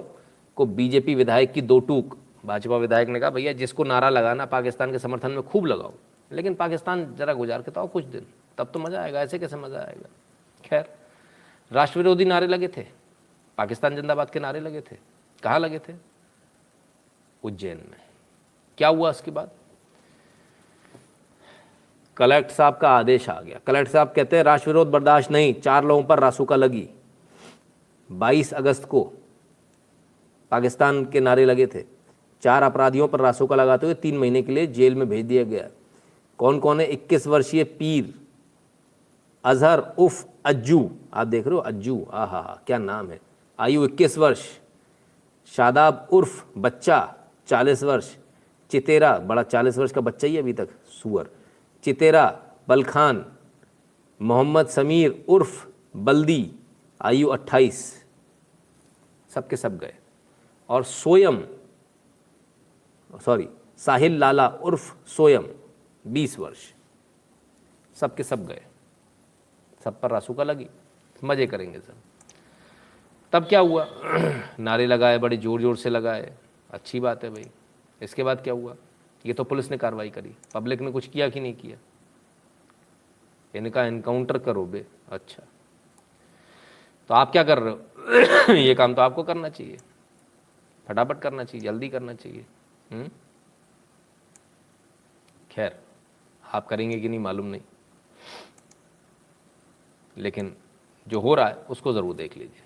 को बीजेपी विधायक की 2 टूक। भाजपा विधायक ने कहा भैया जिसको नारा लगाना पाकिस्तान के समर्थन में खूब लगाओ, लेकिन पाकिस्तान जरा गुजार के तो आओ कुछ दिन, तब तो मज़ा आएगा, ऐसे कैसे मज़ा आएगा। खैर राष्ट्र विरोधी नारे लगे थे, पाकिस्तान जिंदाबाद के नारे लगे थे। कहाँ लगे थे? उज्जैन में। क्या हुआ उसके बाद? कलेक्टर साहब का आदेश आ गया। कलेक्टर साहब कहते हैं राष्ट्र विरोध बर्दाश्त नहीं, 4 लोगों पर रासुका लगी। 22 अगस्त को पाकिस्तान के नारे लगे थे, 4 अपराधियों पर रासुका लगाते हुए 3 महीने के लिए जेल में भेज दिया गया। कौन कौन है? 21 वर्षीय पीर अजहर उफ अज्जू, आप देख रहे हो अज्जू, आहा क्या नाम है, आयु 21 वर्ष। शादाब उर्फ बच्चा 40 वर्ष। चितेरा, बड़ा 40 वर्ष का बच्चा ही अभी तक, सुअर। चितेरा बलखान। मोहम्मद समीर उर्फ बल्दी, आयु 28। सबके सब गए। और साहिल लाला उर्फ सोयम 20 वर्ष, सबके सब गए। सब पर रासुका लगी, मज़े करेंगे सब। तब क्या हुआ? नारे लगाए, बड़े ज़ोर ज़ोर से लगाए, अच्छी बात है भाई। इसके बाद क्या हुआ? ये तो पुलिस ने कार्रवाई करी, पब्लिक ने कुछ किया कि नहीं किया? इनका एनकाउंटर करो बे। अच्छा तो आप क्या कर रहे हो? ये काम तो आपको करना चाहिए, फटाफट करना चाहिए, जल्दी करना चाहिए। खैर आप करेंगे कि नहीं मालूम नहीं, लेकिन जो हो रहा है उसको ज़रूर देख लीजिए।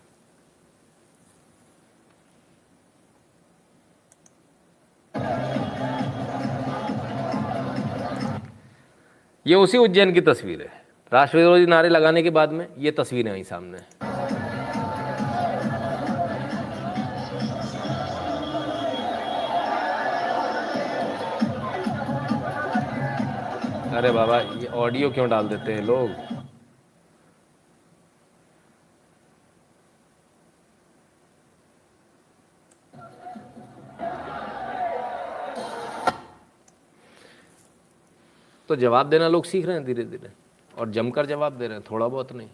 ये उसी उज्जैन की तस्वीर है। राष्ट्र विरोधी नारे लगाने के बाद में ये तस्वीरें आई सामने। अरे बाबा, ये ऑडियो क्यों डाल देते हैं लोग? तो जवाब देना लोग सीख रहे हैं धीरे धीरे, और जमकर जवाब दे रहे हैं, थोड़ा बहुत नहीं,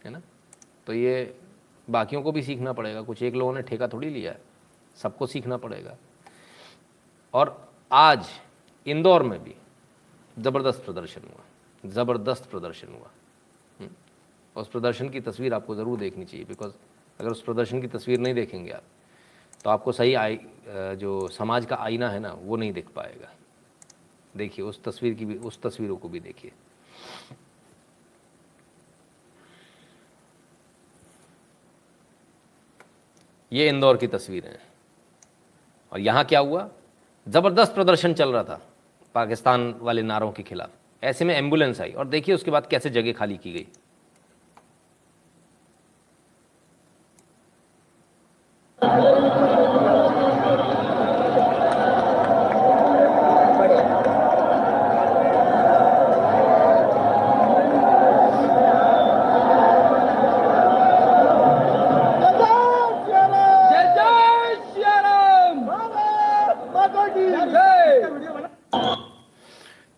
है ना। तो ये बाकियों को भी सीखना पड़ेगा, कुछ एक लोगों ने ठेका थोड़ी लिया है, सबको सीखना पड़ेगा। और आज इंदौर में भी ज़बरदस्त प्रदर्शन हुआ, ज़बरदस्त प्रदर्शन हुआ। उस प्रदर्शन की तस्वीर आपको ज़रूर देखनी चाहिए, बिकॉज अगर उस प्रदर्शन की तस्वीर नहीं देखेंगे आप तो आपको सही जो समाज का आईना है ना वो नहीं दिख पाएगा। देखिए उस तस्वीर की भी, उस तस्वीरों को भी देखिए। ये इंदौर की तस्वीरें हैं, और यहाँ क्या हुआ, ज़बरदस्त प्रदर्शन चल रहा था पाकिस्तान वाले नारों के खिलाफ। ऐसे में एम्बुलेंस आई, और देखिए उसके बाद कैसे जगह खाली की गई।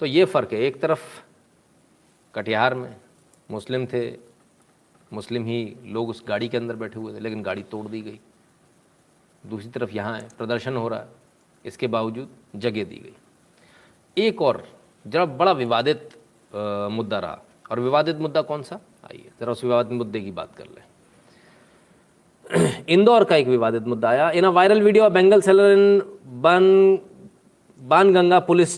तो ये फ़र्क है, एक तरफ कटिहार में मुस्लिम थे, मुस्लिम ही लोग उस गाड़ी के अंदर बैठे हुए थे, लेकिन गाड़ी तोड़ दी गई। दूसरी तरफ यहाँ है, प्रदर्शन हो रहा है, इसके बावजूद जगह दी गई। एक और जरा बड़ा विवादित मुद्दा रहा, और विवादित मुद्दा कौन सा, आइए ज़रा उस विवादित मुद्दे की बात कर लें। इंदौर का एक विवादित मुद्दा आया। In a viral video, bangle seller in Banganga police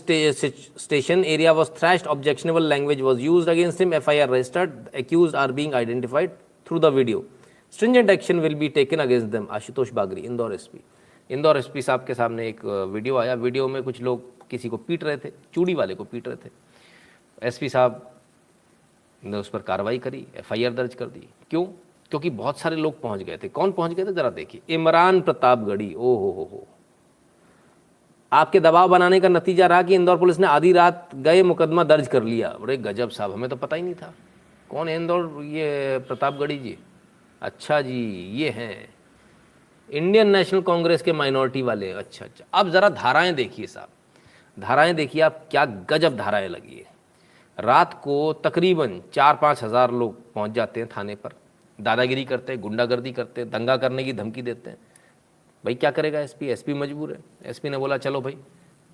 station area was thrashed. Objectionable language was used against him. FIR registered. Accused are being identified through the video. Stringent action will be taken against them. Ashutosh Bagri, Indore SP. Indore SP साहब के सामने एक वीडियो आया। वीडियो में कुछ लोग किसी को पीट रहे थे, चूड़ी वाले को पीट रहे थे। एसपी साहब ने उस पर कार्रवाई करी, FIR दर्ज कर दी। क्यों? क्योंकि बहुत सारे लोग पहुंच गए थे। कौन पहुंच गए थे जरा देखिए। इमरान प्रतापगढ़ी, ओ हो। आपके दबाव बनाने का नतीजा रहा कि इंदौर पुलिस ने आधी रात गए मुकदमा दर्ज कर लिया। बड़े गजब साहब, हमें तो पता ही नहीं था। कौन है इंदौर, ये प्रतापगढ़ी जी? अच्छा जी, ये हैं इंडियन नेशनल कांग्रेस के माइनॉरिटी वाले। अच्छा। अब ज़रा धाराएं देखिए साहब, धाराएं देखिए आप, क्या गजब धाराएं लगी है। रात को तकरीबन 4-5 हज़ार लोग पहुंच जाते हैं थाने पर, दादागिरी करते हैं, गुंडागर्दी करते हैं, दंगा करने की धमकी देते हैं। भाई क्या करेगा एसपी? एसपी मजबूर है। एसपी ने बोला चलो भाई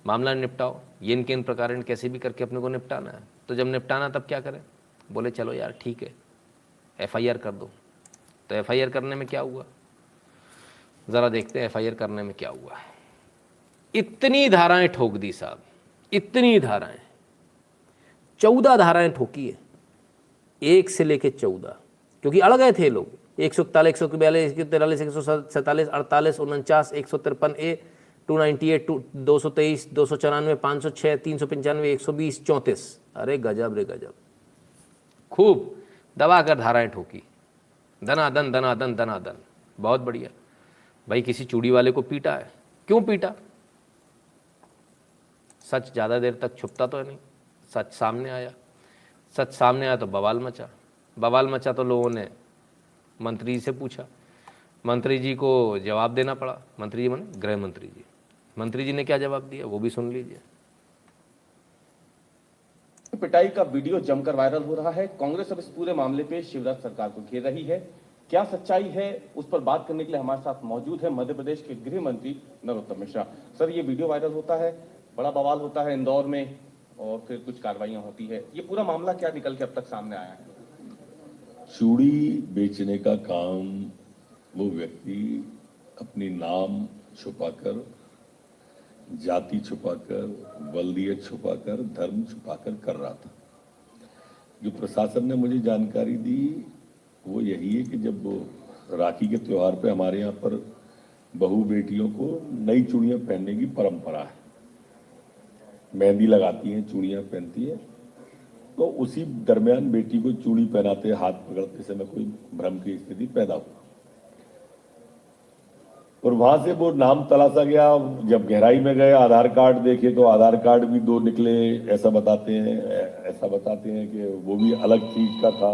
मामला निपटाओ, ये इनके इन प्रकार कैसे भी करके अपने को निपटाना है। तो जब निपटाना तब क्या करें? बोले चलो यार ठीक है, FIR कर दो। तो FIR करने में क्या हुआ, ज़रा देखते हैं FIR करने में क्या हुआ। इतनी धाराएं ठोक दी साहब, इतनी धाराएं, 14 धाराएं ठोकी है, 1 से लेके 14, क्योंकि अड़ गए थे लोग। 141, 142, 143, 147, 48, 49, 153A, 298, 223, 294, 506, 395, 120, 34। अरे गजब रे गजब, खूब दबा कर धाराएं ठोकी, दनादन दनादन दनादन। बहुत बढ़िया भाई। किसी चूड़ी वाले को पीटा है, क्यों पीटा? सच ज़्यादा देर तक छुपता तो है नहीं, सच सामने आया। सच सामने आया तो बवाल मचा। बवाल मचा तो लोगों ने मंत्री जी से पूछा, मंत्री जी को जवाब देना पड़ा। मंत्री जी माने गृह मंत्री जी। मंत्री जी ने क्या जवाब दिया वो भी सुन लीजिए। पिटाई का वीडियो जमकर वायरल हो रहा है। कांग्रेस अब इस पूरे मामले पे शिवराज सरकार को घेर रही है। क्या सच्चाई है, उस पर बात करने के लिए हमारे साथ मौजूद है मध्य प्रदेश के गृह मंत्री नरोत्तम मिश्रा। सर, ये वीडियो वायरल होता है, बड़ा बवाल होता है इंदौर में, और फिर कुछ कार्रवाइयां होती है। ये पूरा मामला क्या निकल के अब तक सामने आया है? चूड़ी बेचने का काम वो व्यक्ति अपनी नाम छुपाकर, जाति छुपाकर, बल्दियत छुपाकर, धर्म छुपाकर कर रहा था। जो प्रशासन ने मुझे जानकारी दी वो यही है कि जब राखी के त्योहार पे हमारे यहाँ पर बहू बेटियों को नई चूड़ियां पहनने की परंपरा है, मेहंदी लगाती हैं, चूड़ियां पहनती हैं, तो उसी दरमियान बेटी को चूड़ी पहनाते हाथ पकड़ते समय कोई भ्रम की स्थिति पैदा हुई और वहां से वो नाम तलाशा गया। जब गहराई में गए, आधार कार्ड देखे तो आधार कार्ड भी 2 निकले, ऐसा बताते हैं कि वो भी अलग चीज का था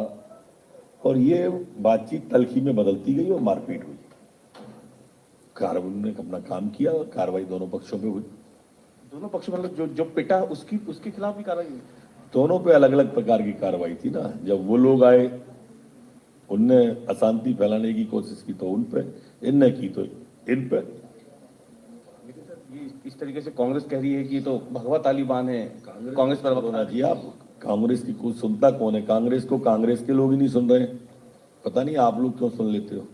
और ये बातचीत तलखी में बदलती गई और मारपीट हुई। कार्रवाई ने अपना काम किया, कार्रवाई दोनों पक्षों पे हुई। दोनों पक्षों मतलब जो पिटा उसके खिलाफ भी कार्रवाई हुई? दोनों पे अलग अलग प्रकार की कार्रवाई थी ना। जब वो लोग आए, उनने अशांति फैलाने की कोशिश की तो उन पे, इनने की तो इन पे। लेकिन सर ये इस तरीके से कांग्रेस कह रही है कि ये तो भगवा तालिबान है, कांग्रेस पर होना चाहिए। आप कांग्रेस की कुछ सुनता कौन है? कांग्रेस को कांग्रेस के लोग ही नहीं सुन रहे, पता नहीं आप लोग क्यों सुन लेते हो।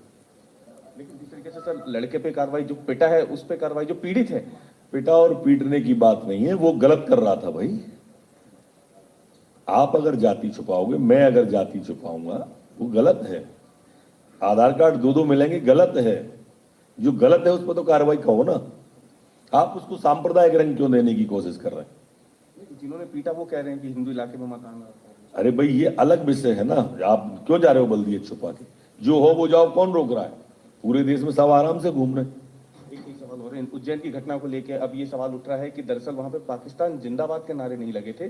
लेकिन जिस तरीके से सर लड़के पे कार्रवाई, जो पिटा है उस पे कार्रवाई, जो पीड़ित है, पिटा और पीटने की बात नहीं है, वो गलत कर रहा था भाई। आप अगर जाति छुपाओगे, मैं अगर जाति छुपाऊंगा, वो गलत है। आधार कार्ड 2-2 मिलेंगे, गलत है। जो गलत है उस पर तो कार्रवाई कहो ना। आप उसको सांप्रदायिक रंग क्यों देने की कोशिश कर रहे हैं? जिन्होंने पीटा वो कह रहे हैं कि हिंदू इलाके में मकान है। अरे भाई ये अलग विषय है ना, आप क्यों जा रहे हो बल्दियत छुपा के? जो हो वो जाओ, कौन रोक रहा है? पूरे देश में सब आराम से घूम रहे हैं। एक सवाल हो रहे हैं उज्जैन की घटना को लेकर। अब ये सवाल उठ रहा है कि दरअसल वहां पे पाकिस्तान जिंदाबाद के नारे नहीं लगे थे,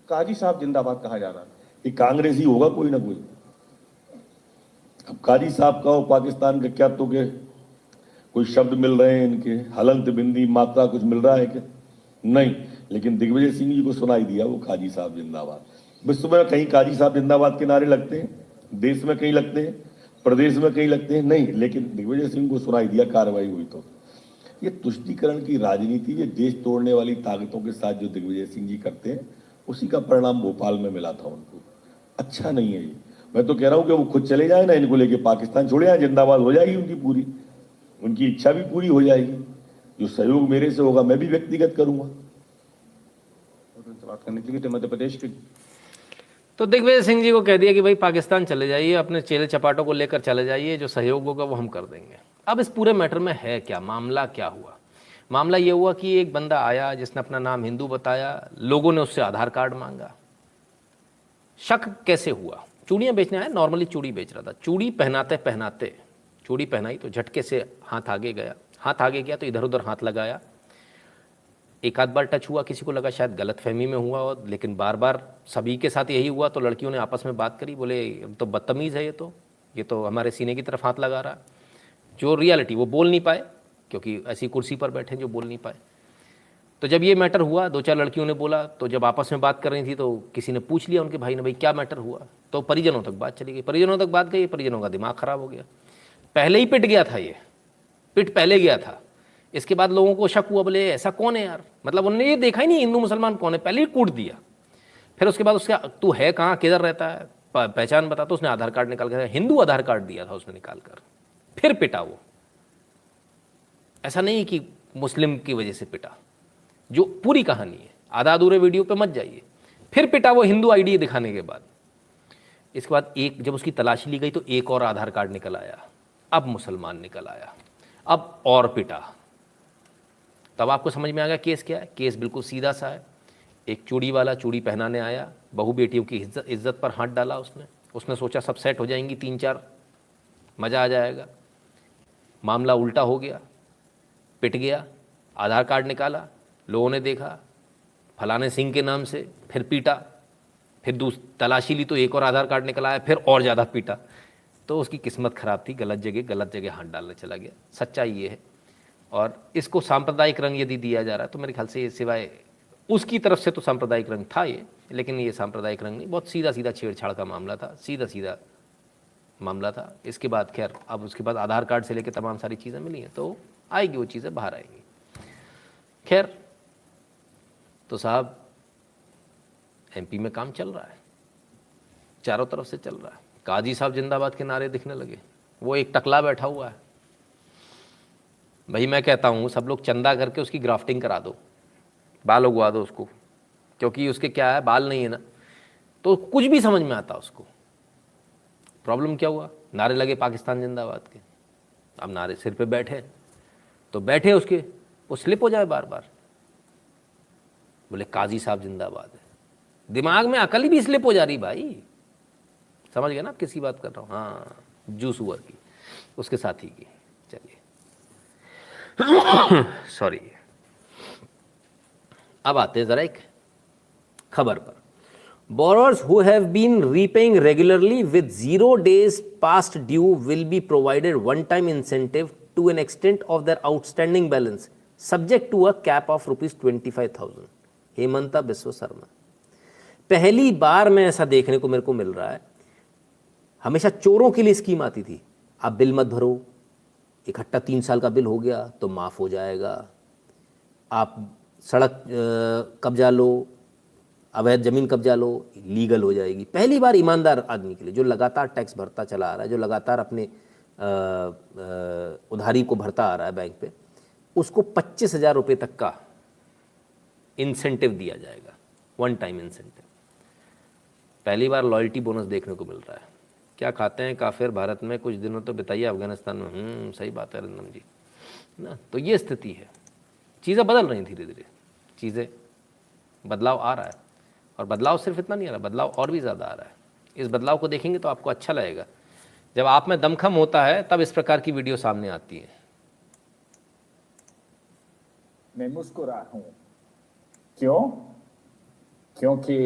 काजी साहब जिंदाबाद कहा जा रहा है। ये कांग्रेसी होगा कोई ना कोई। अब काजी साहब का और पाकिस्तान के क्या तो के कोई शब्द मिल रहे हैं इनके, हलंत बिंदी मात्रा कुछ मिल रहा है क्या? नहीं। लेकिन दिग्विजय सिंह जी को सुनाई दिया वो काजी साहब जिंदाबाद। विश्व में कहीं काजी साहब जिंदाबाद के नारे लगते हैं? देश में कहीं लगते हैं? प्रदेश में कहीं लगते हैं? नहीं। लेकिन दिग्विजय सिंह को सुनाई दिया, कार्रवाई हुई। तो ये तुष्टीकरण की राजनीति, ये देश तोड़ने वाली ताकतों के साथ जो दिग्विजय सिंह जी करते हैं, उसी का परिणाम भोपाल में मिला था उनको। अच्छा नहीं है ये। मैं तो कह रहा हूं कि वो खुद चले जाए ना, इनको लेके पाकिस्तान छोड़े आए, जिंदाबाद हो जाएगी उनकी पूरी, उनकी इच्छा भी पूरी हो जाएगी। जो सहयोग मेरे से होगा मैं भी व्यक्तिगत करूंगा। बात करने के लिए मध्य प्रदेश के तो दिग्विजय सिंह जी को कह दिया कि भाई पाकिस्तान चले जाइए, अपने चेले चपाटों को लेकर चले जाइए, जो सहयोग होगा वो हम कर देंगे। अब इस पूरे मैटर में है क्या मामला? क्या हुआ? मामला ये हुआ कि एक बंदा आया जिसने अपना नाम हिंदू बताया, लोगों ने उससे आधार कार्ड मांगा। शक कैसे हुआ? चूड़ियां बेचने आया, नॉर्मली चूड़ी बेच रहा था। चूड़ी पहनाते पहनाते, चूड़ी पहनाई तो झटके से हाथ आगे गया। हाथ आगे गया तो इधर उधर हाथ लगाया, एक आध बार टच हुआ, किसी को लगा शायद गलतफहमी में हुआ, और लेकिन बार बार सभी के साथ यही हुआ। तो लड़कियों ने आपस में बात करी, बोले तो बदतमीज़ है ये तो हमारे सीने की तरफ हाथ लगा रहा। जो रियलिटी वो बोल नहीं पाए, क्योंकि ऐसी कुर्सी पर बैठे जो बोल नहीं पाए। तो जब ये मैटर हुआ, 2-4 लड़कियों ने बोला, तो जब आपस में बात कर रही थी तो किसी ने पूछ लिया उनके भाई ने, भाई क्या मैटर हुआ? तो परिजनों तक बात चली गई। परिजनों तक बात गई, परिजनों का दिमाग खराब हो गया। पहले ही पिट गया था, ये पिट पहले गया था। इसके बाद लोगों को शक हुआ, बोले ऐसा कौन है यार? मतलब उन्होंने ये देखा ही नहीं हिंदू मुसलमान कौन है, पहले ही कूट दिया। फिर उसके बाद उसका तू है कहाँ, किधर रहता है, पहचान बता। तो उसने आधार कार्ड निकाल कर, हिंदू आधार कार्ड दिया था उसने निकाल कर, फिर पिटा वो। ऐसा नहीं कि मुस्लिम की वजह से पिटा, जो पूरी कहानी है। आधा अधूरे वीडियो पे मत जाइए। फिर पिटा वो हिंदू आईडी दिखाने के बाद। इसके बाद एक जब उसकी तलाशी ली गई तो एक और आधार कार्ड निकल आया, अब मुसलमान निकल आया, अब और पिटा। तब आपको समझ में आ गया केस क्या है। केस बिल्कुल सीधा सा है। एक चूड़ी वाला चूड़ी पहनाने आया, बहू बेटियों की इज्जत पर हाथ डाला उसने सोचा सब सेट हो जाएंगी, 3-4 मज़ा आ जाएगा। मामला उल्टा हो गया, पिट गया। आधार कार्ड निकाला, लोगों ने देखा फलाने सिंह के नाम से, फिर पीटा। फिर तलाशी ली तो एक और आधार कार्ड निकल आया, फिर और ज़्यादा पीटा। तो उसकी किस्मत ख़राब थी, गलत जगह हाथ डालने चला गया। सच्चाई ये है। और इसको सांप्रदायिक रंग यदि दिया जा रहा है तो मेरे ख्याल से ये सिवाय उसकी तरफ से तो सांप्रदायिक रंग था ये, लेकिन ये सांप्रदायिक रंग नहीं, बहुत सीधा छेड़छाड़ का मामला था, सीधा मामला था। इसके बाद खैर अब उसके बाद आधार कार्ड से लेकर तमाम सारी चीज़ें मिली हैं, तो आएगी वो चीज़ें बाहर आएंगी। खैर तो साहब एमपी में काम चल रहा है, चारों तरफ से चल रहा है। काजी साहब जिंदाबाद के नारे दिखने लगे। वो एक टकला बैठा हुआ है। भाई मैं कहता हूँ सब लोग चंदा करके उसकी ग्राफ्टिंग करा दो, बाल उगवा दो उसको, क्योंकि उसके क्या है, बाल नहीं है ना, तो कुछ भी समझ में आता उसको। प्रॉब्लम क्या हुआ? नारे लगे पाकिस्तान जिंदाबाद के। अब नारे सिर पे बैठे तो बैठे उसके, वो स्लिप हो जाए बार बार। बोले काजी साहब जिंदाबाद है। दिमाग में अकल ही भी स्लिप हो जा रही भाई, समझ गए ना आप किसकी बात कर रहा हूँ? हाँ, जूस हुआ की, उसके साथी की। चलिए सॉरी। अब आते हैं जरा एक खबर पर। Borrowers who have been repaying regularly with 0 days past due will be provided one-time incentive to an extent of their outstanding balance, subject to a cap of ₹25,000. Hemanta Biswa Sharma. पहली बार में ऐसा देखने को मेरे को मिल रहा है। हमेशा चोरों के लिए स्कीम आती थी, आप बिल मत भरो, इकट्ठा 3 साल का बिल हो गया तो माफ़ हो जाएगा, आप सड़क कब्जा लो, अवैध ज़मीन कब्जा लो, लीगल हो जाएगी। पहली बार ईमानदार आदमी के लिए, जो लगातार टैक्स भरता चला आ रहा है, जो लगातार अपने उधारी को भरता आ रहा है बैंक पे, उसको 25,000 रुपये तक का इंसेंटिव दिया जाएगा, वन टाइम इंसेंटिव। पहली बार लॉयल्टी बोनस देखने को मिल रहा है। क्या खाते हैं काफिर भारत में, कुछ दिनों तो बिताइए अफगानिस्तान में। सही बात है रंदम जी ना। तो ये स्थिति है, चीज़ें बदल रही धीरे धीरे, चीज़ें बदलाव आ रहा है। और बदलाव सिर्फ इतना नहीं आ रहा, बदलाव और भी ज़्यादा आ रहा है। इस बदलाव को देखेंगे तो आपको अच्छा लगेगा। जब आप में दमखम होता है तब इस प्रकार की वीडियो सामने आती है। मैं मुस्कुरा हूँ, क्यों? क्योंकि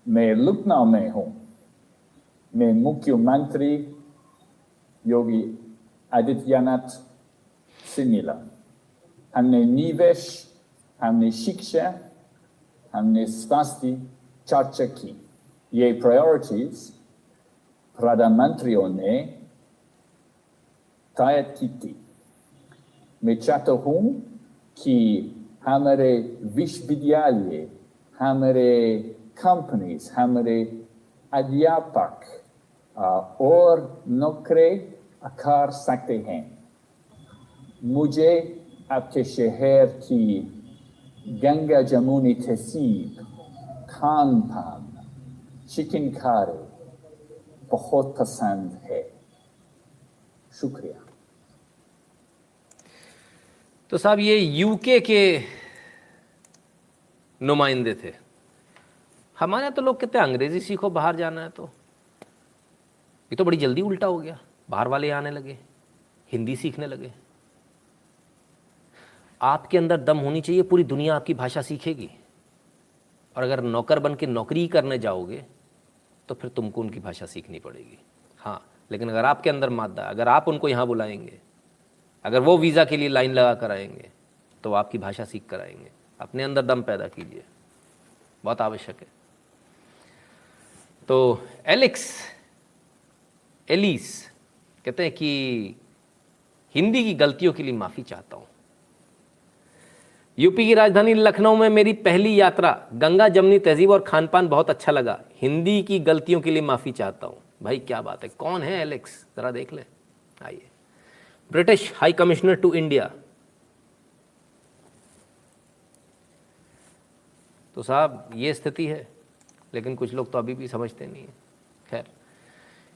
मैं लखनऊ में हूँ। मैं मुख्यमंत्री योगी आदित्यनाथ से मिला। हमने निवेश, हमने शिक्षा, हमने स्वास्थ्य चर्चा की। ये प्रायोरिटीज प्रधानमंत्रियों ने तय की थी। मैं चाहता हूँ कि हमारे विश्वविद्यालय, हमारे कंपनीज, हमारे अध्यापक और नौकरी कर सकते हैं। मुझे आपके शहर की गंगा जमुनी तहसीब, खान पान, चिकन कारी बहुत पसंद है। शुक्रिया। तो साहब ये यूके के नुमाइंदे थे। हमारे यहाँ तो लोग कहते हैं अंग्रेजी सीखो बाहर जाना है, तो ये तो बड़ी जल्दी उल्टा हो गया। बाहर वाले आने लगे, हिंदी सीखने लगे। आपके अंदर दम होनी चाहिए, पूरी दुनिया आपकी भाषा सीखेगी। और अगर नौकर बन के नौकरी करने जाओगे तो फिर तुमको उनकी भाषा सीखनी पड़ेगी। हाँ, लेकिन अगर आपके अंदर मादा, अगर आप उनको यहाँ बुलाएंगे, अगर वो वीज़ा के लिए लाइन लगा कर आएंगे तो आपकी भाषा सीख कर आएंगे। अपने अंदर दम पैदा कीजिए, बहुत आवश्यक है। तो एलिस कहते हैं कि हिंदी की गलतियों के लिए माफ़ी चाहता हूँ। यूपी की राजधानी लखनऊ में मेरी पहली यात्रा, गंगा जमुनी तहजीब और खान पान बहुत अच्छा लगा। हिंदी की गलतियों के लिए माफ़ी चाहता हूँ। भाई क्या बात है, कौन है एलेक्स, ज़रा देख ले। आइए। British high commissioner to India. तो साहब ये स्थिति है, लेकिन कुछ लोग तो अभी भी समझते नहीं हैं। खैर,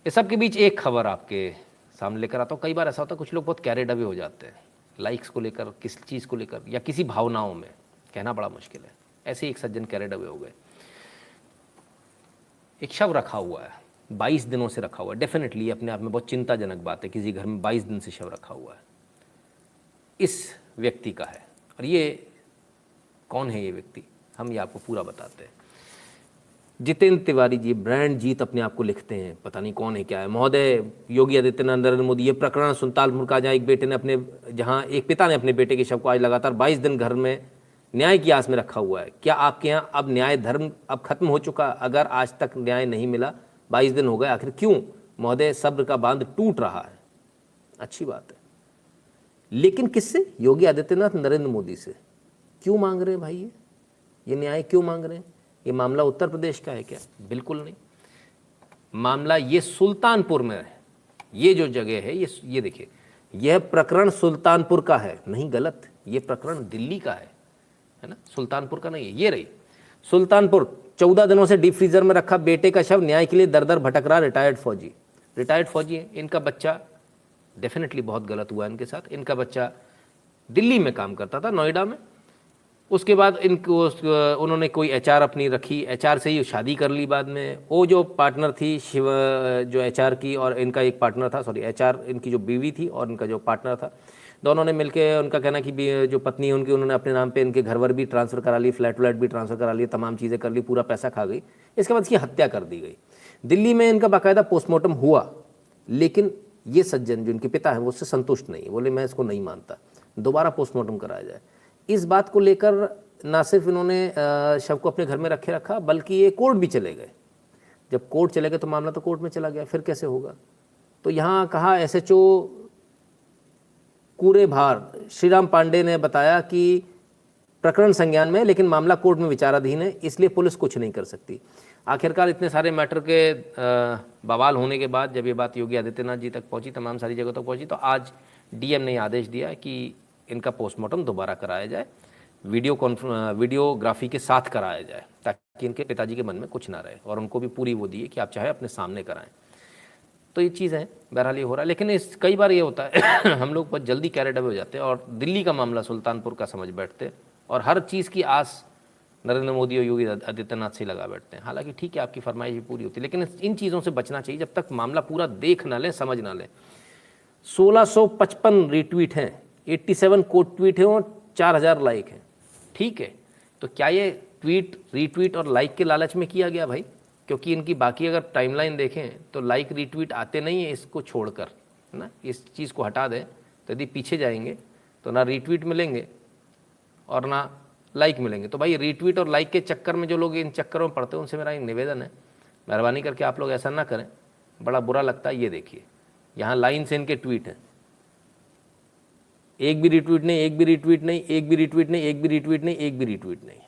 इस सब के बीच एक खबर आपके सामने लेकर आता हूँ। कई बार ऐसा होता है, कुछ लोग बहुत कैरेड अवे हो जाते हैं, लाइक्स को लेकर, किस चीज़ को लेकर, या किसी भावनाओं में, कहना बड़ा मुश्किल है। ऐसे ही एक सज्जन कैरेड अवे हो गए। एक शव रखा हुआ है, 22 दिनों से रखा हुआ है। डेफिनेटली अपने आप में बहुत चिंताजनक बात है, किसी घर में 22 दिन से शव रखा हुआ है। इस व्यक्ति का है, और ये कौन है ये व्यक्ति, हम ये आपको पूरा बताते हैं। जितेंद्र तिवारी जी, ब्रांड जीत अपने आप को लिखते हैं, पता नहीं कौन है क्या है। महोदय योगी आदित्यनाथ नरेंद्र मोदी, ये प्रकरण सुल्तानपुर का, जहाँ एक बेटे ने अपने, जहाँ एक पिता ने अपने बेटे के शव को आज लगातार 22 दिन घर में न्याय की आस में रखा हुआ है। क्या आपके यहाँ अब न्याय धर्म अब खत्म हो चुका? अगर आज तक न्याय नहीं मिला, 22 दिन हो गए, आखिर क्यों? महोदय सब्र का बांध टूट रहा है। अच्छी बात है, लेकिन किससे? योगी आदित्यनाथ नरेंद्र मोदी से। क्यों मांग रहे हैं भाई ये न्याय क्यों मांग रहे हैं? ये मामला उत्तर प्रदेश का है क्या? बिल्कुल नहीं। मामला ये सुल्तानपुर में है। ये जो जगह है, ये देखिए, यह प्रकरण सुल्तानपुर का है। नहीं, गलत, ये प्रकरण दिल्ली का है ना, सुल्तानपुर का नहीं है। ये रही सुल्तानपुर। 14 दिनों से डीप फ्रीजर में रखा बेटे का शव न्याय के लिए दर दर भटक रहा रिटायर्ड फौजी है। इनका बच्चा, डेफिनेटली बहुत गलत हुआ इनके साथ। इनका बच्चा दिल्ली में काम करता था, नोएडा में, उसके बाद इनको उन्होंने कोई एचआर अपनी रखी, एचआर से ही शादी कर ली बाद में। वो जो पार्टनर थी शिव, जो एचआर की और इनका एक पार्टनर था, सॉरी एचआर इनकी जो बीवी थी और इनका जो पार्टनर था, दोनों ने मिलके, उनका कहना कि जो पत्नी है उनकी, उन्होंने अपने नाम पे इनके घर वर भी ट्रांसफ़र करा ली, फ्लैट व्लैट भी ट्रांसफ़र करा लिए, तमाम चीज़ें कर ली, पूरा पैसा खा गई। इसके बाद इसकी हत्या कर दी गई। दिल्ली में इनका बाकायदा पोस्टमार्टम हुआ, लेकिन ये सज्जन जो इनके पिता हैं वो उससे संतुष्ट नहीं, बोले मैं इसको नहीं मानता, दोबारा पोस्टमार्टम कराया जाए। इस बात को लेकर ना सिर्फ इन्होंने शव को अपने घर में रखा, बल्कि ये कोर्ट भी चले गए। जब कोर्ट चले गए तो मामला तो कोर्ट में चला गया, फिर कैसे होगा। तो यहाँ कहा एसएचओ कूरे भार श्रीराम पांडे ने बताया कि प्रकरण संज्ञान में, लेकिन मामला कोर्ट में विचाराधीन है, इसलिए पुलिस कुछ नहीं कर सकती। आखिरकार इतने सारे मैटर के बवाल होने के बाद जब ये बात योगी आदित्यनाथ जी तक पहुंची, तमाम सारी जगह तक पहुंची, तो आज डीएम ने आदेश दिया कि इनका पोस्टमार्टम दोबारा कराया जाए, वीडियोग्राफी के साथ कराया जाए, ताकि इनके पिताजी के मन में कुछ ना रहे, और उनको भी पूरी वो दी है कि आप चाहे अपने सामने कराएं। तो ये चीज़ है, बहरहाल ये हो रहा है। लेकिन इस कई बार ये होता है हम लोग बहुत जल्दी कैरेड अवे हो जाते हैं और दिल्ली का मामला सुल्तानपुर का समझ बैठते हैं, और हर चीज़ की आस नरेंद्र मोदी और योगी आदित्यनाथ से लगा बैठते हैं। हालांकि ठीक है, आपकी फरमाइश भी पूरी होती है, लेकिन इन चीज़ों से बचना चाहिए जब तक मामला पूरा देख ना लें, समझ ना लें। 1655 रीट्वीट हैं, 87 कोट ट्वीट हैं और 4000 लाइक हैं। ठीक है, तो क्या ये ट्वीट रीट्वीट और लाइक के लालच में किया गया भाई? क्योंकि इनकी बाकी अगर टाइमलाइन देखें तो लाइक रीट्वीट आते नहीं है इसको छोड़कर, है ना। इस चीज़ को हटा दें तो यदि पीछे जाएंगे तो ना रीट्वीट मिलेंगे और ना लाइक मिलेंगे। तो भाई रीट्वीट और लाइक के चक्कर में जो लोग इन चक्करों में पड़ते हैं, उनसे मेरा एक निवेदन है, मेहरबानी करके आप लोग ऐसा ना करें, बड़ा बुरा लगता है। ये देखिए, यहाँ लाइन से इनके ट्वीट हैं, एक भी रिट्वीट नहीं, एक भी रिट्वीट नहीं, एक भी रिट्वीट नहीं, एक भी रिट्वीट नहीं, एक भी रिट्वीट नहीं,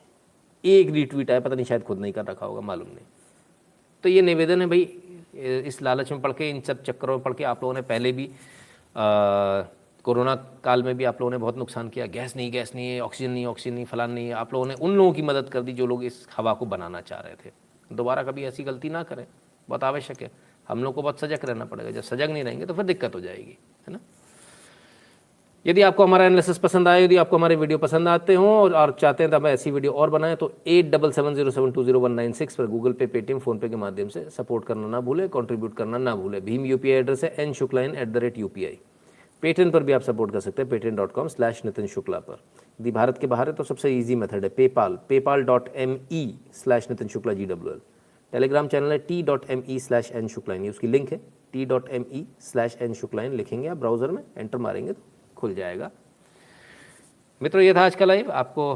एक रिट्वीट आया, पता नहीं शायद खुद नहीं कर रखा होगा, मालूम नहीं। तो ये निवेदन है भाई, इस लालच में पड़ के, इन सब चक्करों में पड़ के आप लोगों ने पहले भी कोरोना काल में भी आप लोगों ने बहुत नुकसान किया। गैस नहीं है, ऑक्सीजन नहीं, फलान नहीं है। आप लोगों ने उन लोगों की मदद कर दी जो लोग इस हवा को बनाना चाह रहे थे। दोबारा कभी ऐसी गलती ना करें, बहुत आवश्यक है। हम लोग को बहुत सजग रहना पड़ेगा, जब सजग नहीं रहेंगे तो फिर दिक्कत हो जाएगी, है ना। यदि आपको हमारा एनालिसिस पसंद आए, यदि आपको हमारे वीडियो पसंद आते हों और चाहते हैं तो हम ऐसी वीडियो और बनाएं, तो 8770720196 पर गूगल पे, पेटीएम, फ़ोनपे के माध्यम से सपोर्ट करना ना भूलें, कंट्रीब्यूट करना ना भूलें। भीम यूपीआई एड्रेस है n.shukla@UPI। पेटीएम पर भी आप सपोर्ट कर सकते हैं, patreon.com/नितिन शुक्ला पर। यदि भारत के बाहर है तो सबसे ईजी मेथड है पेपाल, paypal.me/नितिन शुक्ला GWL। टेलीग्राम चैनल है t.me/n शुक्लाइन, ये उसकी लिंक है, t.me/n शुक्लाइन लिखेंगे आप ब्राउज़र में, एंटर मारेंगे तो खुल जाएगा। मित्रों, ये था आज का लाइव। आपको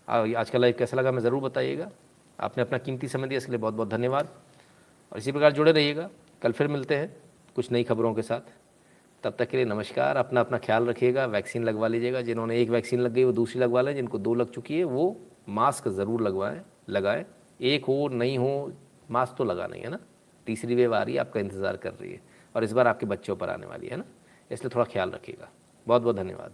आज का लाइव कैसा लगा मैं ज़रूर बताइएगा। आपने अपना कीमती समय दिया, इसके लिए बहुत बहुत धन्यवाद, और इसी प्रकार जुड़े रहिएगा। कल फिर मिलते हैं कुछ नई खबरों के साथ। तब तक के लिए नमस्कार। अपना ख्याल रखिएगा, वैक्सीन लगवा लीजिएगा। जिन्होंने एक वैक्सीन लग गई वो दूसरी लगवा लें, जिनको 2 लग चुकी है वो मास्क ज़रूर लगाएं। एक हो नहीं हो, मास्क तो लगाना ही है ना। तीसरी वेव आ रही है, आपका इंतज़ार कर रही है, और इस बार आपके बच्चों पर आने वाली है ना, इसलिए थोड़ा ख्याल रखिएगा। बहुत बहुत धन्यवाद।